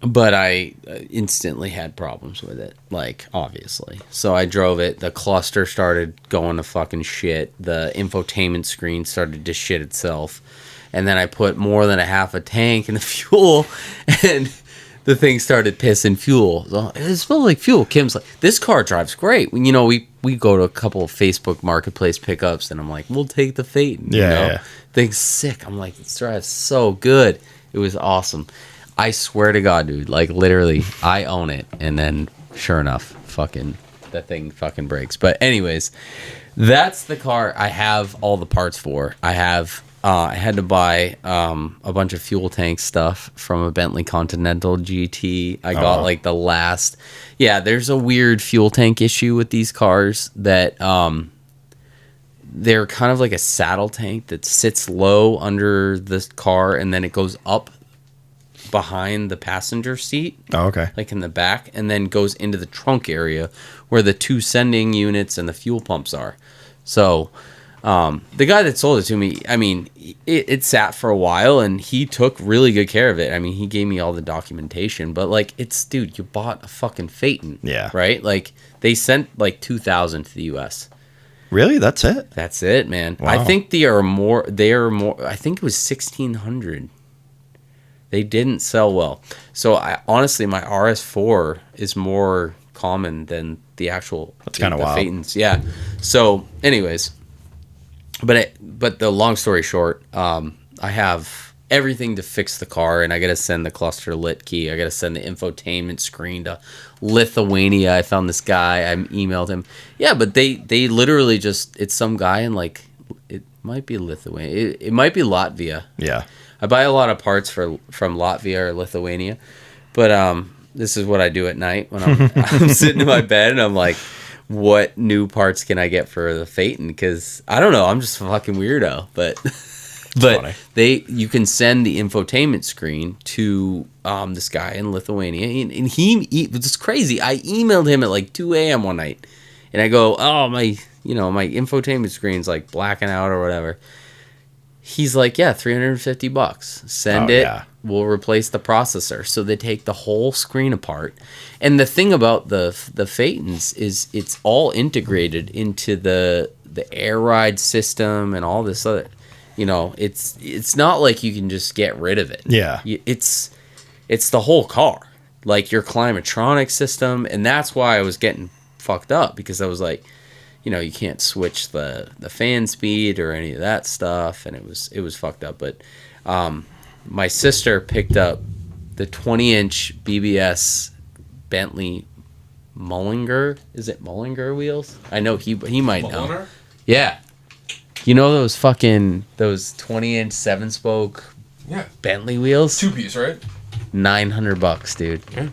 But I instantly had problems with it, like, obviously. So I drove it. The cluster started going to fucking shit. The infotainment screen started to shit itself. And then I put more than a half a tank in the fuel, and the thing started pissing fuel. So it smells like fuel. Kim's like, this car drives great. We go to a couple of Facebook Marketplace pickups, and I'm like, we'll take the Phaeton. Yeah. Thing's sick. I'm like, this drives so good. It was awesome. I swear to God, dude, like literally, I own it. And then sure enough, that thing fucking breaks. But anyways, that's the car I have all the parts for. I had to buy a bunch of fuel tank stuff from a Bentley Continental GT. I got like the last. Yeah, there's a weird fuel tank issue with these cars that they're kind of like a saddle tank that sits low under the car, and then it goes up behind the passenger seat. Oh, okay. Like in the back, and then goes into the trunk area where the 2 sending units and the fuel pumps are. So the guy that sold it to me, I mean, it sat for a while, and he took really good care of it. I mean, he gave me all the documentation, but like, it's, dude, you bought a fucking Phaeton. Yeah. Right? Like, they sent like 2,000 to the US. Really? That's it? That's it, man. Wow. I think they are more, I think it was 1,600. They didn't sell well. So I honestly, my RS4 is more common than the actual. That's kind of wild. Phaetons. Yeah. So, anyways, but the long story short, I have everything to fix the car, and I got to send the cluster lit key. I got to send the infotainment screen to Lithuania. I found this guy. I emailed him. Yeah, but they literally just, it's some guy in, like, it might be Lithuania. It might be Latvia. Yeah. I buy a lot of parts from Latvia or Lithuania, but this is what I do at night when I'm sitting in my bed, and I'm like, what new parts can I get for the Phaeton? Because I don't know, I'm just a fucking weirdo. But funny. you can send the infotainment screen to this guy in Lithuania, and he it's crazy. I emailed him at like 2 a.m. one night, and I go, oh, my infotainment screen's like blacking out or whatever. He's like, yeah, $350. Send it. Yeah. We'll replace the processor. So they take the whole screen apart. And the thing about the Phaetons is it's all integrated into the air ride system and all this other. It's not like you can just get rid of it. Yeah. It's the whole car, like your climatronic system, and that's why I was getting fucked up, because I was like, you can't switch the fan speed or any of that stuff, and it was fucked up. But my sister picked up the 20-inch BBS Bentley Mullinger. Is it Mullinger wheels? I know he might know. Yeah. Those 20-inch 7-spoke Bentley wheels? 2-piece, right? $900, dude. Okay.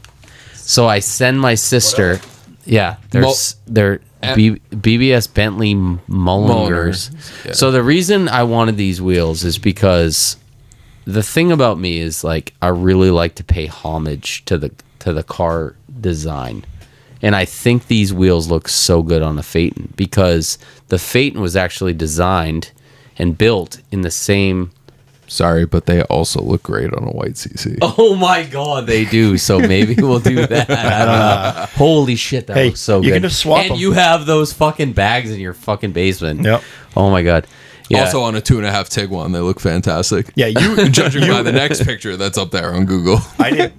So I send my sister. Yeah, they're BBS Bentley Mullingers. Yeah. So the reason I wanted these wheels is because the thing about me is, like, I really like to pay homage to the car design. And I think these wheels look so good on the Phaeton, because the Phaeton was actually designed and built in the same... Sorry, but they also look great on a white CC. Oh my God, they do. So maybe we'll do that. I don't know. Holy shit, that looks so good. You can just swap and them. you have those fucking bags in your fucking basement. Yep. Oh my God. Yeah. Also on a 2.5 Tiguan, they look fantastic. Yeah, judging by the next picture that's up there on Google.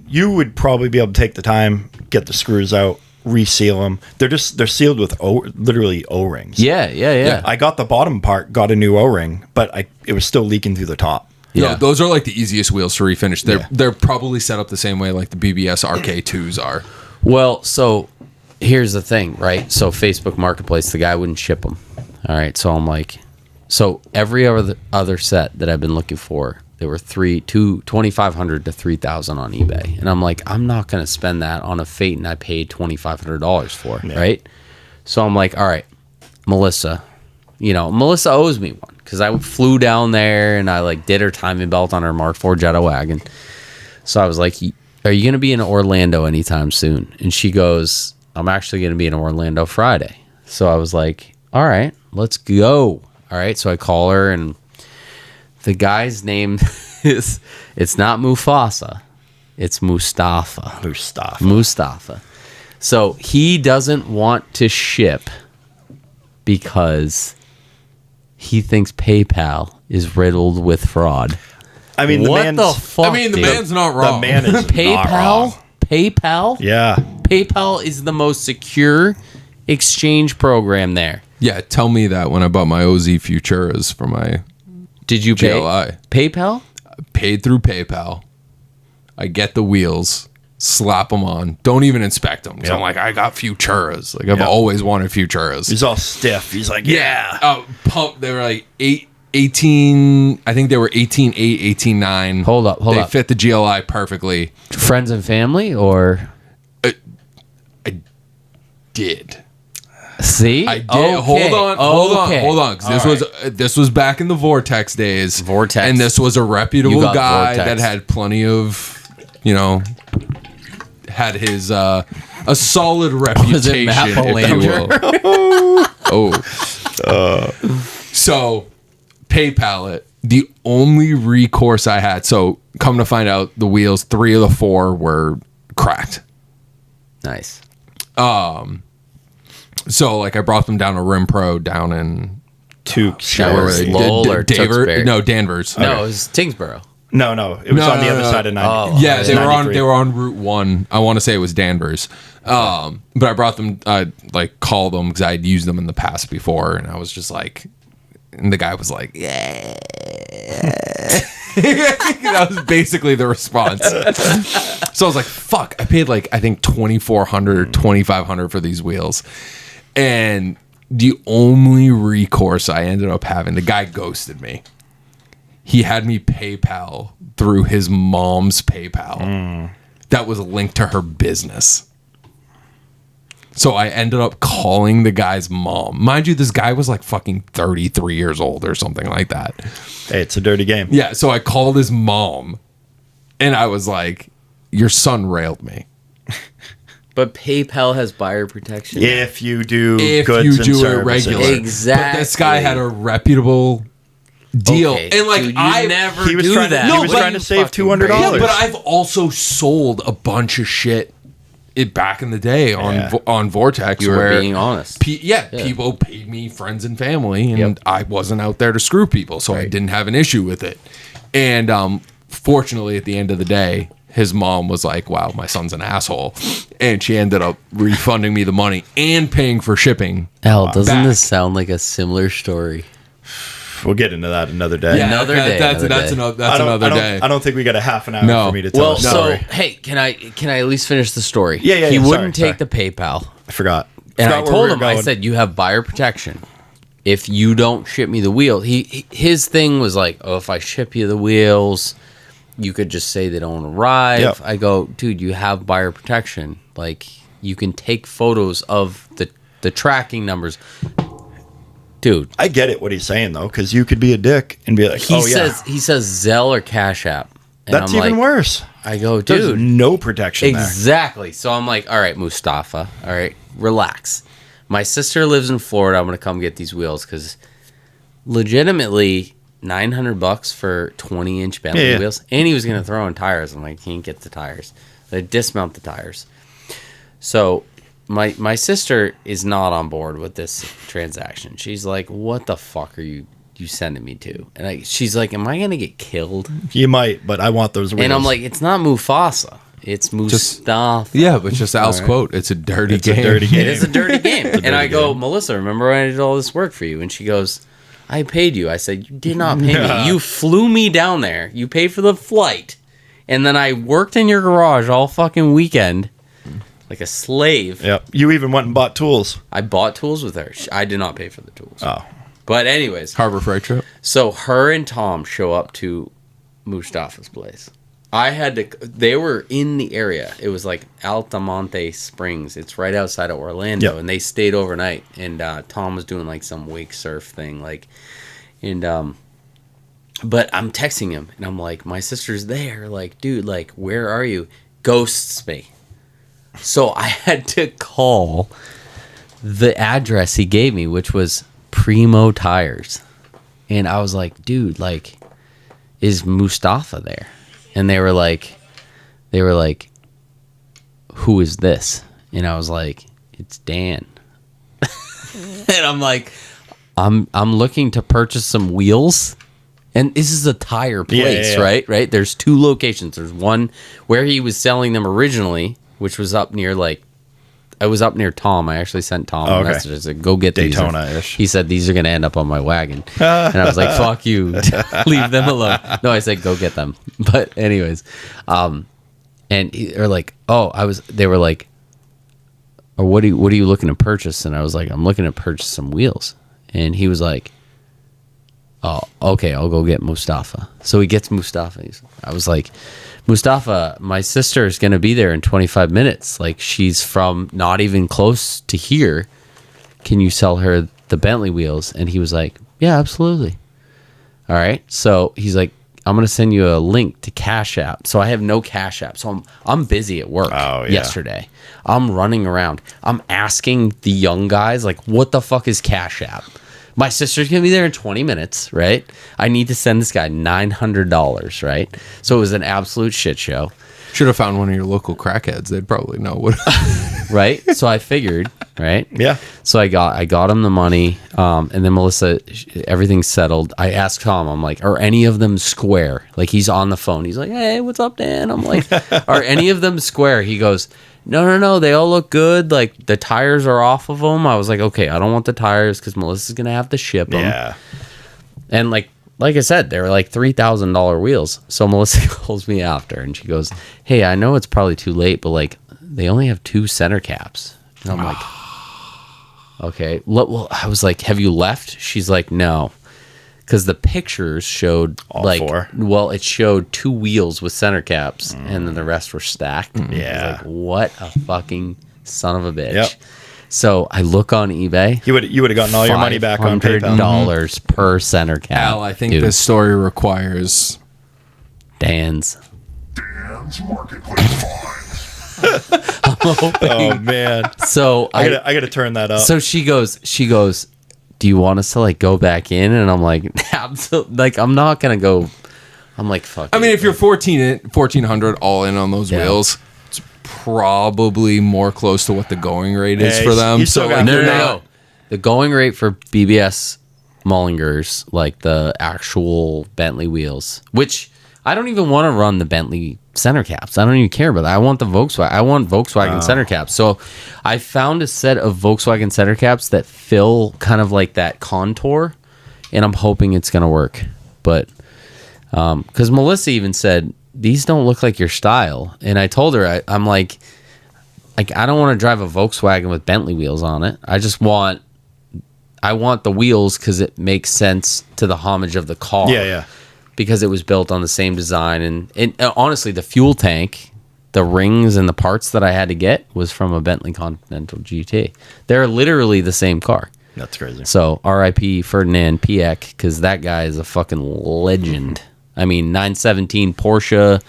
You would probably be able to take the time, get the screws out, reseal them. They're sealed with literally O-rings. Yeah. I got the bottom part, got a new O-ring, but it was still leaking through the top. Yeah, those are like the easiest wheels to refinish. They're probably set up the same way like the BBS RK2s are. Well, so here's the thing, right? So Facebook Marketplace, the guy wouldn't ship them. All right, so I'm like, so every other set that I've been looking for, there were $2,500 to $3,000 on eBay, and I'm like, I'm not gonna spend that on a Phaeton I paid $2,500 for, right? So I'm like, all right, Melissa owes me one, because I flew down there and I like did her timing belt on her Mark IV Jetta wagon. So I was like, are you gonna be in Orlando anytime soon? And she goes, I'm actually gonna be in Orlando Friday. So I was like, all right, let's go. All right, so I call her, and the guy's name it's not Mufasa, it's Mustafa. So he doesn't want to ship because he thinks PayPal is riddled with fraud. I mean, the fuck? I mean, the man's not wrong. The man is PayPal? not wrong. PayPal? Yeah. PayPal is the most secure exchange program there. Yeah, tell me that when I bought my OZ Futuras for my Did you pay GLI. PayPal? Paid through PayPal. I get the wheels, slap them on, don't even inspect them. So I'm like, I got Futuras. Like, I've always wanted Futuras. He's all stiff. He's like, yeah. Pump. They were like 18. I think they were 18.8, 18.9. Hold up. They fit the GLI perfectly. Friends and family, or? I did. See, I did. Hold on, 'cause this was back in the Vortex days. Vortex. And this was a reputable got guy Vortex. that had plenty of, had his a solid reputation, Matt if you will. So PayPal it. The only recourse I had. So come to find out, the wheels, 3 of the 4 were cracked. Nice. So like I brought them down to Rim Pro down in Tukes. That was Lowell or Tewksbury? No, Danvers. No, it was Tingsboro. No, it was on the other side of 90. Oh. Yeah, they were 93. on Route 1. I want to say it was Danvers. But I brought them, I like called them because I'd used them in the past before, and I was just like, and the guy was like, yeah. That was basically the response. So I was like, fuck, I paid like I think $2,400 or $2,500 for these wheels. And the only recourse I ended up having, the guy ghosted me. He had me PayPal through his mom's PayPal that was linked to her business. So I ended up calling the guy's mom. Mind you, this guy was like fucking 33 years old or something like that. Hey, it's a dirty game. Yeah, so I called his mom and I was like, your son railed me. But PayPal has buyer protection. If you do If goods you and do it services. regular. Exactly. But this guy had a reputable deal. Okay, And like dude, you I never He was do trying to- that. he was What trying are to you save fucking $200. crazy? Yeah, but I've also sold a bunch of shit back in the day on Vortex. You were where being honest. People paid me, friends and family, and I wasn't out there to screw people, so I didn't have an issue with it. And fortunately, at the end of the day, his mom was like, wow, my son's an asshole. And she ended up refunding me the money and paying for shipping. Al, doesn't back. this sound like a similar story? We'll get into that another day. Another day, That's another day. another day. I don't think we got a half an hour No. for me to tell Well, a so story. hey, can I at least finish the story? Yeah, He yeah, wouldn't sorry, take the PayPal, I forgot. and I Forgot where told we were him, I going. said, you have buyer protection. If you don't ship me the wheel, his thing was like, oh, if I ship you the wheels, you could just say they don't arrive. Yep. I go, dude, you have buyer protection. Like, you can take photos of the tracking numbers. Dude, I get it what he's saying though, because you could be a dick and be like, he "Oh says Zelle or Cash App. And that's I'm even like, worse." I go, There's dude, no protection there. exactly. So I'm like, all right, Mustafa, all right, relax. My sister lives in Florida. I'm gonna come get these wheels because legitimately $900 for 20-inch Bentley Yeah. wheels, and he was gonna throw in tires. I'm like, he can't get the tires. They dismount the tires. So my sister is not on board with this transaction. She's like, what the fuck are you sending me to? And she's like, am I gonna get killed? You might, but I want those wheels. And I'm like, it's not Mufasa. It's Mustafa. Yeah, but just Al's quote, it's a dirty It's a game. dirty game. It is a dirty game. And I dirty go, game. Melissa, remember when I did all this work for you? And she goes, I paid you. I said, you did not pay me. You flew me down there. You paid for the flight. And then I worked in your garage all fucking weekend like a slave. Yep. You even went and bought tools. I bought tools with her. I did not pay for the tools. Oh. But anyways, Harbor Freight trip. so her and Tom show up to Mustafa's place. They were in the area. It was like Altamonte Springs. It's right outside of Orlando. Yep. And they stayed overnight. And Tom was doing like some wake surf thing. But I'm texting him and I'm like, my sister's there. Like, dude, like, where are you? Ghosts me. So I had to call the address he gave me, which was Primo Tires. And I was like, dude, like, is Mustafa there? And they were like, who is this? And I was like, it's Dan. And I'm like, I'm looking to purchase some wheels. And this is a tire place, yeah. right? There's 2 locations. There's one where he was selling them originally, which was up near I was up near Tom. I actually sent Tom a message. I said, go get these. Daytona-ish. He said, these are going to end up on my wagon. And I was like, fuck you. Leave them alone. No, I said, go get them. But anyways, they were like, or what are you looking to purchase? And I was like, I'm looking to purchase some wheels. And he was like, oh, okay, I'll go get Mustafa. So he gets Mustafa. I was like, Mustafa, my sister is going to be there in 25 minutes. Like, she's from not even close to here. can you sell her the Bentley wheels? And he was like, yeah, absolutely. All right. So he's like, I'm going to send you a link to Cash App. So I have no Cash App. So I'm busy at work yesterday. I'm running around. I'm asking the young guys, like, what the fuck is Cash App? My sister's going to be there in 20 minutes, right? I need to send this guy $900, right? So it was an absolute shit show. Should have found one of your local crackheads. They'd probably know what. Right? So I figured, right? Yeah. So I got him the money, and then Melissa, everything's settled. I asked Tom, I'm like, are any of them square? Like, he's on the phone. He's like, hey, what's up, Dan? I'm like, are any of them square? He goes, no, they all look good. Like, the tires are off of them. I was like, okay, I don't want the tires because Melissa's going to have to ship them. Yeah. And like I said, they were like $3,000 wheels. So Melissa calls me after and she goes, hey, I know it's probably too late, but like they only have 2 center caps. And I'm like, okay. Well, I was like, have you left? She's like, no. Because the pictures showed all like 4. Well, it showed 2 wheels with center caps and then the rest were stacked. Yeah. I was like, what a fucking son of a bitch. Yep. So I look on eBay. You would have gotten all your money back on PayPal. $500 per center cap. Al, I think Dude. this story requires Dan's Marketplace find. Oh man. So I gotta turn that up. So she goes, do you want us to like go back in? And I'm like, absolutely. Like, I'm not going to go. I'm like, fuck. I mean, if you're 1400 all in on those wheels, it's probably more close to what the going rate is for them. he's still So got- like, No. you're not. The going rate for BBS Mullingers, like the actual Bentley wheels, which I don't even want to run the Bentley center caps. I don't even care about that. I want the Volkswagen. I want Volkswagen center caps. So I found a set of Volkswagen center caps that fill kind of like that contour, and I'm hoping it's going to work. But because Melissa even said, these don't look like your style. And I told her, I'm like, I don't want to drive a Volkswagen with Bentley wheels on it. I want the wheels because it makes sense to the homage of the car. Yeah. Because it was built on the same design. And honestly, the fuel tank, the rings and the parts that I had to get was from a Bentley Continental GT. They're literally the same car. That's crazy. So RIP Ferdinand Piech, because that guy is a fucking legend. I mean, 917 Porsche,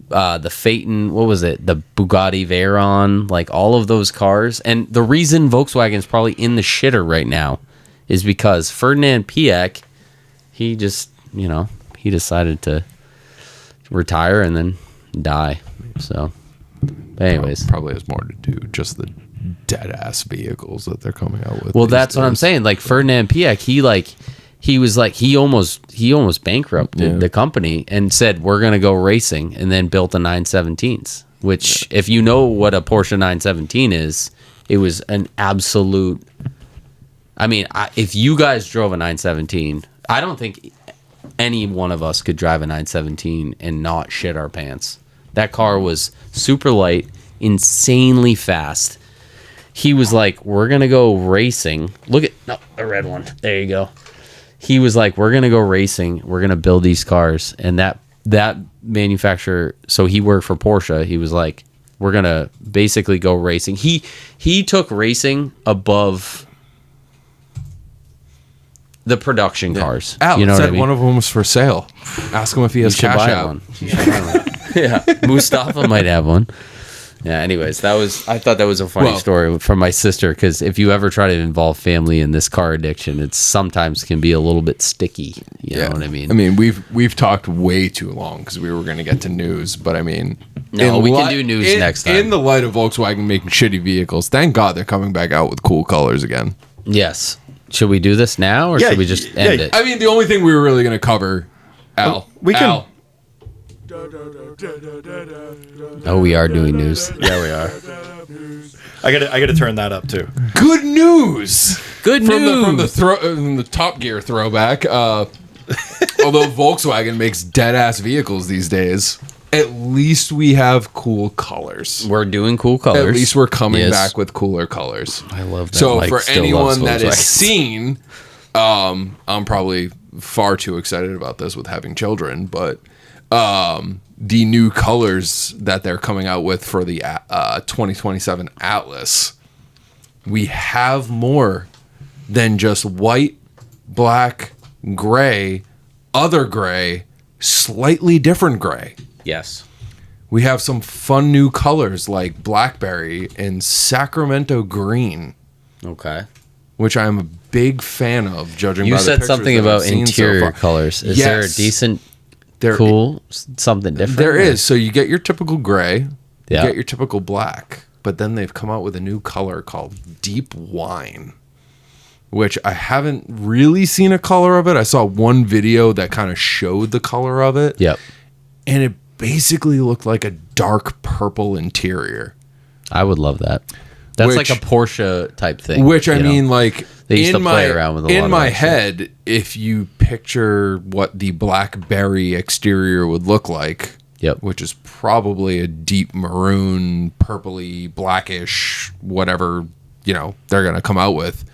the Phaeton, what was it? The Bugatti Veyron, like all of those cars. And the reason Volkswagen's probably in the shitter right now is because Ferdinand Piech, he just, he decided to retire and then die. So, but anyways. Probably has more to do just the dead ass vehicles that they're coming out with. Well, these that's what I'm days. saying. Like Ferdinand Piech, he almost bankrupted the company and said, we're going to go racing, and then built a 917s, which if you know what a Porsche 917 is, it was an absolute, I mean, if you guys drove a 917, I don't think any one of us could drive a 917 and not shit our pants. That car was super light, insanely fast. He was like, we're going to go racing. Look at the red one. There you go. He was like, we're going to go racing. We're going to build these cars. And that manufacturer, so he worked for Porsche. He was like, we're going to basically go racing. He took racing above the production cars. Al, you know said what I mean? one of them was for sale. Ask him if he has You should cash buy out. one. You should buy one. Yeah, Mustafa might have one. Yeah. Anyways, I thought that was a funny story from my sister, because if you ever try to involve family in this car addiction, it sometimes can be a little bit sticky. You know what I mean? I mean, we've talked way too long because we were going to get to news, but I mean, No, we can do news next time. In the light of Volkswagen making shitty vehicles, thank God they're coming back out with cool colors again. Yes. Should we do this now, or should we just end it? I mean, the only thing we were really going to cover, Al. We can- Al, Oh, we are doing news. Yeah, we are. I gotta turn that up too. good news. Good news. From the Top Gear throwback. Although Volkswagen makes dead ass vehicles these days, at least we have cool colors. We're doing cool colors. At least we're coming Yes. back with cooler colors. I love that. So Mike for still anyone loves that is Volkswagens. seen, I'm probably far too excited about this with having children, but the new colors that they're coming out with for the 2027 Atlas, we have more than just white, black, gray, other gray, slightly different gray. Yes. We have some fun new colors like blackberry and Sacramento green, Okay. which I'm a big fan of, judging You by the said pictures something that I've about seen so interior far. colors. Is there a Yes. decent, There- cool, something different? There is. So you get your typical gray, Yeah. you get your typical black, but then they've come out with a new color called deep wine, which I haven't really seen a color of it. I saw one video that kind of showed the color of it. Yep. And it basically looked like a dark purple interior. I would love that. That's Which- like a Porsche type thing. Which I you know? mean, like They used in to play my around with a lot in of my that shit. head, if you picture what the blackberry exterior would look like, Yep. which is probably a deep maroon, purpley, blackish, whatever they're gonna come out with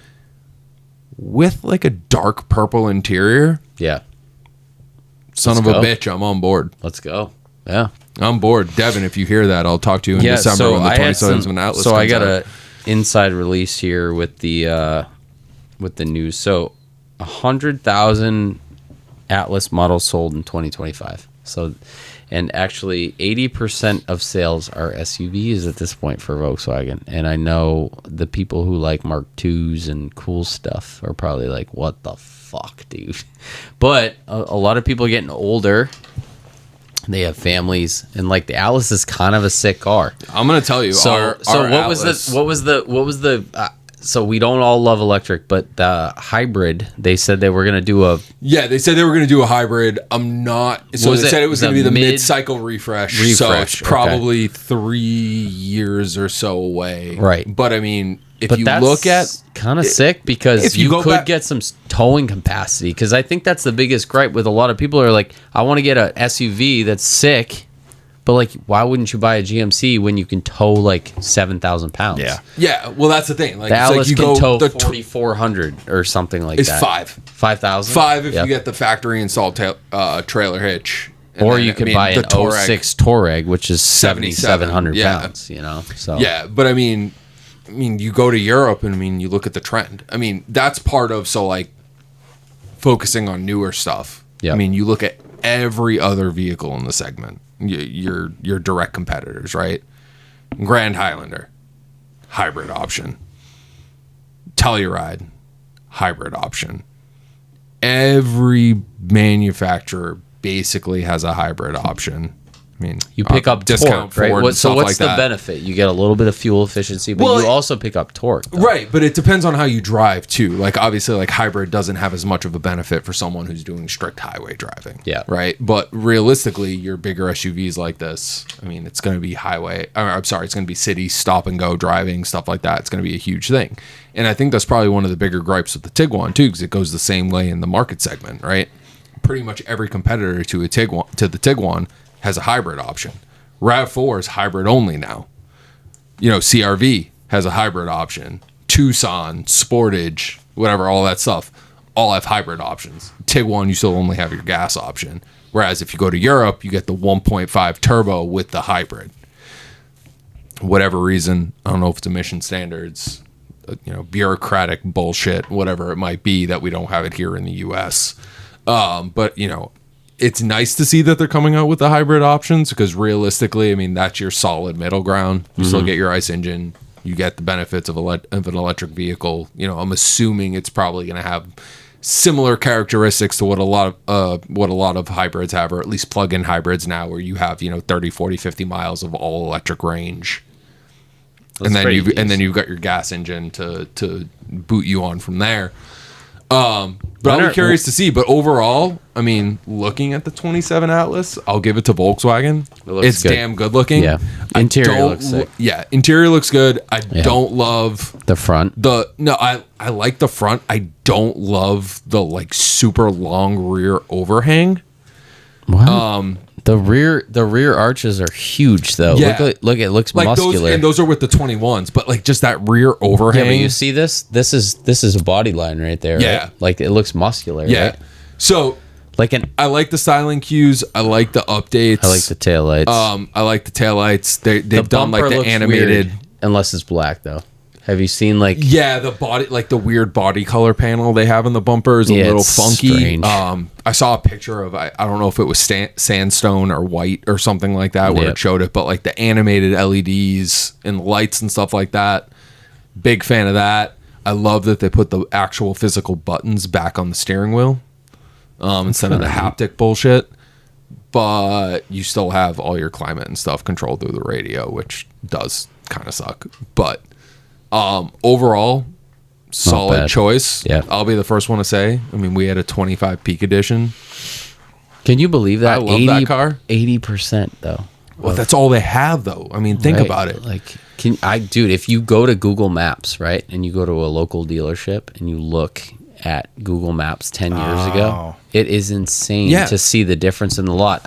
like a dark purple interior. Yeah. Son Let's of go. a bitch, I'm on board. Let's go. Yeah. I'm board, Devin. If you hear that, I'll talk to you in December when the 27th when Atlas. So I comes got out. a inside release here with the news. So 100,000 Atlas models sold in 2025. So, and actually 80% of sales are SUVs at this point for Volkswagen. And I know the people who like Mark IIs and cool stuff are probably like, "What the fuck, dude?" But a lot of people are getting older. They have families, and like the Atlas is kind of a sick car. I'm gonna tell you. So, our what Atlas, was the? So we don't all love electric, but the hybrid. They said they were gonna do a Yeah, they said they were going to do a hybrid. I'm not. So Was they it said it was the going to be the mid- mid-cycle refresh. So Refresh, it's okay. probably 3 years or so away. Right. But I mean, if But you that's look at kind of sick because if you you go could back- get some towing capacity. Because I think that's the biggest gripe with a lot of people are like, I want to get a SUV that's sick, but like, why wouldn't you buy a GMC when you can tow like 7,000 pounds? yeah, well, that's the thing. Like, The it's like Atlas you can go tow the 4,400 or something like it's that. 5,000 5,000. if you get the factory installed trailer hitch. And Or then, you could I mean, buy an the Touareg. 06 Touareg, which is 7,700 yeah. pounds. You know, so Yeah, but I mean, you go to Europe and I mean, you look at the trend. I mean, that's part of focusing on newer stuff. Yeah. I mean, you look at every other vehicle in the segment. Your direct competitors, right? Grand Highlander, hybrid option. Telluride, hybrid option. Every manufacturer basically has a hybrid option. I mean, you pick up discount torque, right? Ford and So stuff what's like the that. benefit? You get a little bit of fuel efficiency, but Well, you also pick up torque. though. Right, but it depends on how you drive too. Like obviously like hybrid doesn't have as much of a benefit for someone who's doing strict highway driving. Yeah. Right? But realistically, your bigger SUVs like this, I mean, it's going to be it's going to be city stop and go driving, stuff like that. It's going to be a huge thing. And I think that's probably one of the bigger gripes with the Tiguan too, because it goes the same way in the market segment, right? Pretty much every competitor to the Tiguan has a hybrid option. RAV4 is hybrid only now. CRV has a hybrid option. Tucson, Sportage, whatever, all that stuff, all have hybrid options. Tiguan, you still only have your gas option. Whereas if you go to Europe, you get the 1.5 turbo with the hybrid. Whatever reason, I don't know if it's emission standards, bureaucratic bullshit, whatever it might be, that we don't have it here in the U.S. But it's nice to see that they're coming out with the hybrid options because realistically, I mean, that's your solid middle ground. You still get your ICE engine. You get the benefits of an electric vehicle. I'm assuming it's probably going to have similar characteristics to what a lot of hybrids have, or at least plug-in hybrids now, where you have 30, 40, 50 miles of all electric range. That's And pretty then you've got your gas engine to boot you on from there. But I'll be curious to see. But overall, I mean, looking at the 27 Atlas, I'll give it to Volkswagen. It's good. damn good looking. Yeah. Interior looks sick. Yeah, interior looks good. I don't love The front. I like the front. I don't love the super long rear overhang. What? The rear arches are huge though. Yeah. Look, it looks Like muscular. those are with the 21s, but just that rear overhang. Yeah, but you see this? This is a body line right there. Yeah. Right? Like it looks muscular. Yeah. Right? So Like an. I like the styling cues. I like the updates. I like the taillights. I like the taillights. They've the done like bumper the looks animated. weird, unless it's black though. Have you seen like? Yeah, the body, like the weird body color panel they have in the bumper is a little it's funky. strange. I saw a picture of I don't know if it was sandstone or white or something like that where Yep. it showed it, but like the animated LEDs and lights and stuff like that. Big fan of that. I love that they put the actual physical buttons back on the steering wheel instead of the haptic bullshit. But you still have all your climate and stuff controlled through the radio, which does kind of suck. But overall, solid bad. choice. Yeah. I'll be the first one to say. I mean, we had a 25 Peak Edition. Can you believe that? I love that car. 80% though. Well, that's all they have, though. I mean, think Right. about it. Like, dude, if you go to Google Maps, right, and you go to a local dealership and you look at Google Maps 10 years ago, it is insane Yeah. to see the difference in the lot.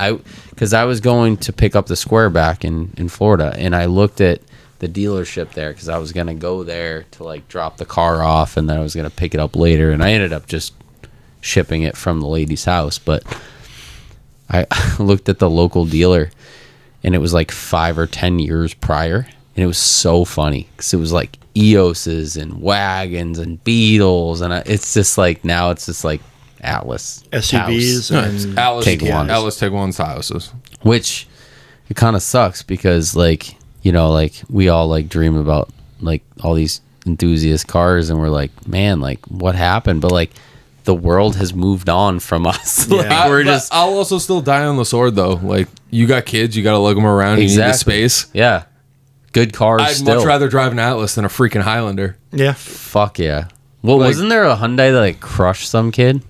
Because I was going to pick up the square back in Florida, and I looked at the dealership there because I was going to go there to like drop the car off, and then I was going to pick it up later, and I ended up just shipping it from the lady's house. But I looked at the local dealer, and it was like 5 or 10 years prior, and it was so funny because it was like EOS's and wagons and Beetles, and it's just like now it's just like Atlas SUVs No, it's and Alice Tiguan's. Alice Tiguan's houses. which it kind of sucks because like, you know, like we all like dream about like all these enthusiast cars, and we're like, man, like what happened? But like the world has moved on from us. Like, we're But just I'll also still die on the sword, though. Like, you got kids, you got to lug them around. You need the space. Yeah, good cars. I'd still. much rather drive an Atlas than a freaking Highlander. yeah. Fuck yeah. Well, Like- wasn't there a Hyundai that like crushed some kid?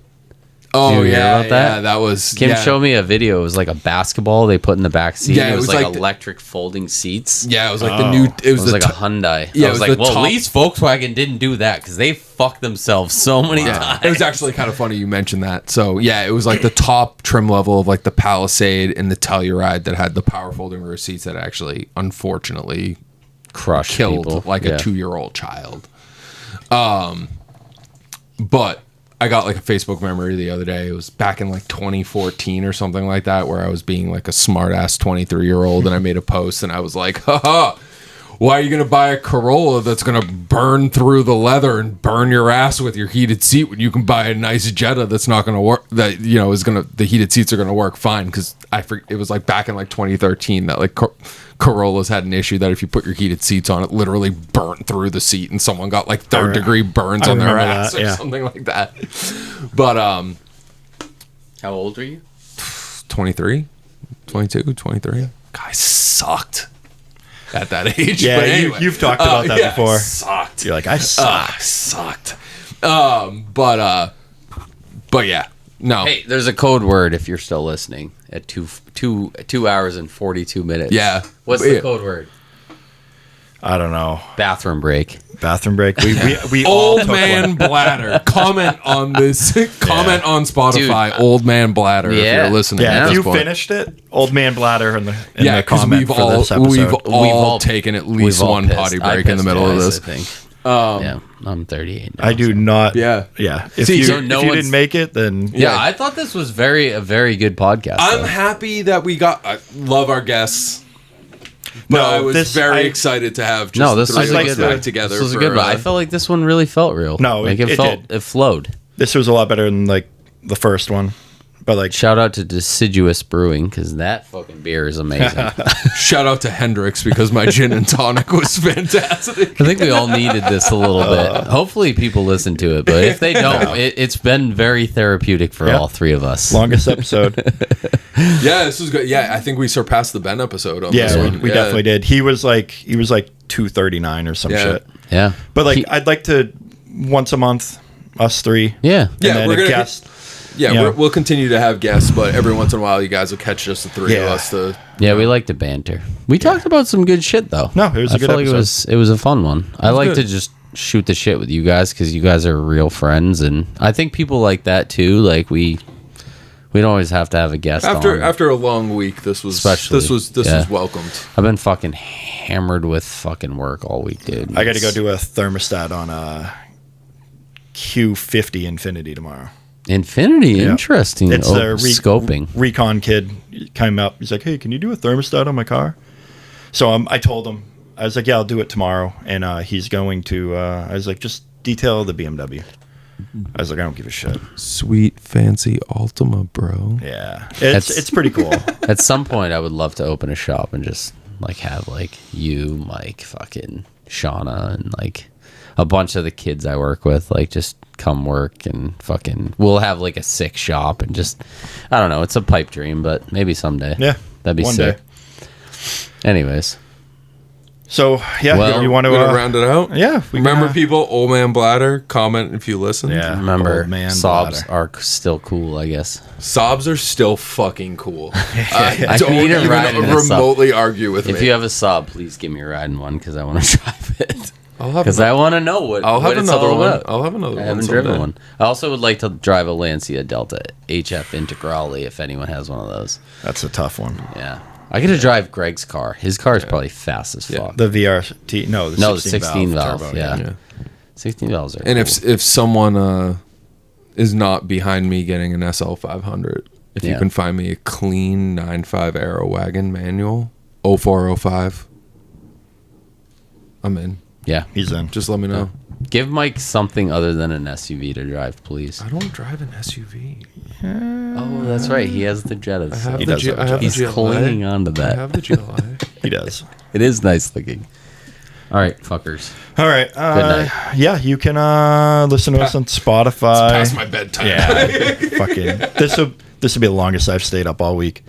Oh, you hear yeah, about that? yeah, that was... Kim yeah. showed me a video. It was like a basketball they put in the back seat. Yeah, and it it was was like, like the- electric folding seats. Yeah, it was like the new... It was the like t- a Hyundai. Yeah, I it was was like, the well, top- at least Volkswagen didn't do that because they fucked themselves so many times. It was actually kind of funny you mentioned that. So, yeah, it was like the top trim level of like the Palisade and the Telluride that had the power folding rear seats that actually, unfortunately, Crushed killed people. like Yeah. a 2-year-old child. But I got like a Facebook memory the other day. It was back in like 2014 or something like that, where I was being like a smart ass 23-year-old, and I made a post and I was like, haha, why are you going to buy a Corolla that's going to burn through the leather and burn your ass with your heated seat when you can buy a nice Jetta that's not going to work, that, you know, is going to, the heated seats are going to work fine? Because it was like back in like 2013 that like Corollas had an issue that if you put your heated seats on, it literally burnt through the seat and someone got like third degree burns I on their remember ass that, or yeah. something like that. But How old are you? 23, 22, 23. Guy sucked at that age. Yeah, but anyway, you've talked about that yeah, before. Sucked. You're like, I suck. Sucked. But yeah, no. Hey, there's a code word if you're still listening at 2 hours and 42 minutes. Yeah. What's Yeah. the code word? I don't know. Bathroom break. Bathroom break. We all Old took man one. bladder. Comment on this. Comment on Spotify. Dude, old man bladder. If yeah. you're listening. Yeah, at if this you point. finished it, old man bladder in the Yeah, the because comment for this episode. we've all all- taken at We've least all one pissed. potty I break in the pissed middle of twice, this. I think. Yeah, I'm 38 now. I do not. Yeah. Yeah. If See, you, so if no you one's- didn't make it, then Yeah, I thought this was a very good podcast. I'm though. happy that we got. I love our guests. But No, I was this- very I- excited to have just No, this three was of a us good back one. together. This was a for, good one. I felt like this one really felt real. No, like it felt did. it flowed. this was a lot better than like the first one. But like, Shout out to Deciduous Brewing because that fucking beer is amazing. Shout out to Hendrix because my gin and tonic was fantastic. I think we all needed this a little bit. Hopefully, people listen to it, but if they don't, it's been very therapeutic for Yeah. all three of us. longest episode. Yeah, this was good. Yeah, I think we surpassed the Ben episode on this Yeah, one. we definitely did. He was like 239 or some Yeah. shit. Yeah, But like, I'd like to once a month, us three. yeah, Yeah, and then we're a gonna guest. Yeah, Yeah. we'll continue to have guests, but every once in a while, you guys will catch just the three of Yeah. us. To yeah. We like to banter. We talked about some good shit though. No, it was a I good felt like episode. it was a fun one. I like good. to just shoot the shit with you guys because you guys are real friends, and I think people like that too. Like we don't always have to have a guest on. after a long week, this was Especially, this was yeah. welcomed. I've been fucking hammered with fucking work all week, dude. I got to go do a thermostat on a Q50 Infinity tomorrow. Infinity. Yeah. Interesting. It's a scoping. recon kid came up. He's like, "Hey, can you do a thermostat on my car?" So I told him I was like, yeah, I'll do it tomorrow. And he's going to, I was like, just detail the BMW. I was like, I don't give a shit. Sweet fancy Altima, bro. Yeah. It's pretty cool. At some point, I would love to open a shop and just like have like you, Mike, fucking Shauna, and like a bunch of the kids I work with, like just come work and fucking. We'll have like a sick shop and just, I don't know. It's a pipe dream, but maybe someday. Yeah. That'd be one sick. day. Anyways. So, yeah, Well, you want to We're gonna round it out. Yeah. Remember, people, Old Man Bladder, comment if you listen. Yeah. Remember, Old man sobs bladder. are still cool, I guess. Sobs are still fucking cool. I I don't need a even ride in a Saab. remotely argue with If me. you have a Saab, please give me a ride in one because I want to drive it. I'll have Because I want to know what, I'll have what it's another all one. about. I'll have another I one haven't someday. driven one. I also would like to drive a Lancia Delta HF Integrale if anyone has one of those. That's a tough one. Yeah. I get to drive Greg's car. His car is probably fast as fuck. The VRT, no, the 16 valve. turbo, Yeah. 16 valves are And cool. if someone is not behind me getting an SL 500, if you Yeah. can find me a clean 9.5 Aero wagon manual 0405, I'm in. Yeah. He's in. Just let me know. Give Mike something other than an SUV to drive, please. I don't drive an SUV. Oh, that's right. He has the Jetta. I so have He the does have a I have the He's GLA. clinging on to I that. have the GLA. He does. It is nice looking. All right, fuckers. All right. night. Yeah, you can listen to us on Spotify. Past my bedtime. Yeah, fucking. This will be the longest I've stayed up all week.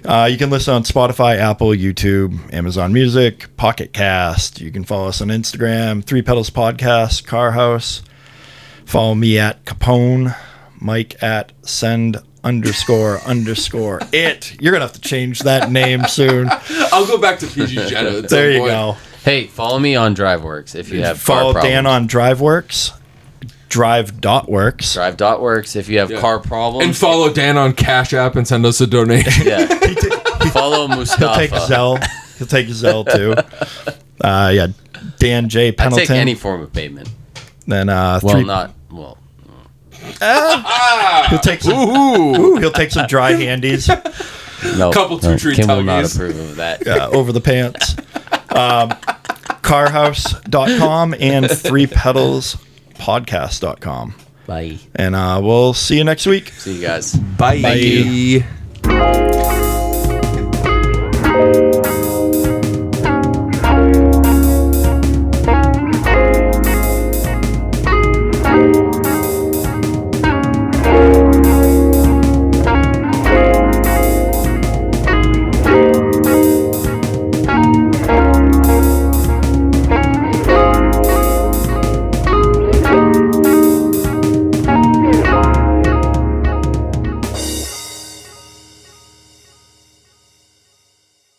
You can listen on Spotify, Apple, YouTube, Amazon Music, Pocket Cast. You can follow us on Instagram, Three Pedals Podcast, Car House. Follow me at Capone, Mike at send__it. You're gonna have to change that name soon. I'll go back to PG Jetta. At There some you point. go. Hey, follow me on DriveWorks if you have Follow car Dan problems. on DriveWorks, Drive.works. Drive.works if you have car problems. And follow Dan on Cash App and send us a donation. Yeah. Follow Mustafa. He'll take Zelle. He'll take Zelle too. Yeah, Dan J. I Pendleton. take any form of payment. Then Well, three. not well. He'll take some. Ooh. He'll take some dry handies No. Couple two-tree Kim will not tuggies. approve of that. over the pants. Carhouse.com and threepedalspodcast.com. Bye. And we'll see you next week. See you guys. Bye. Bye.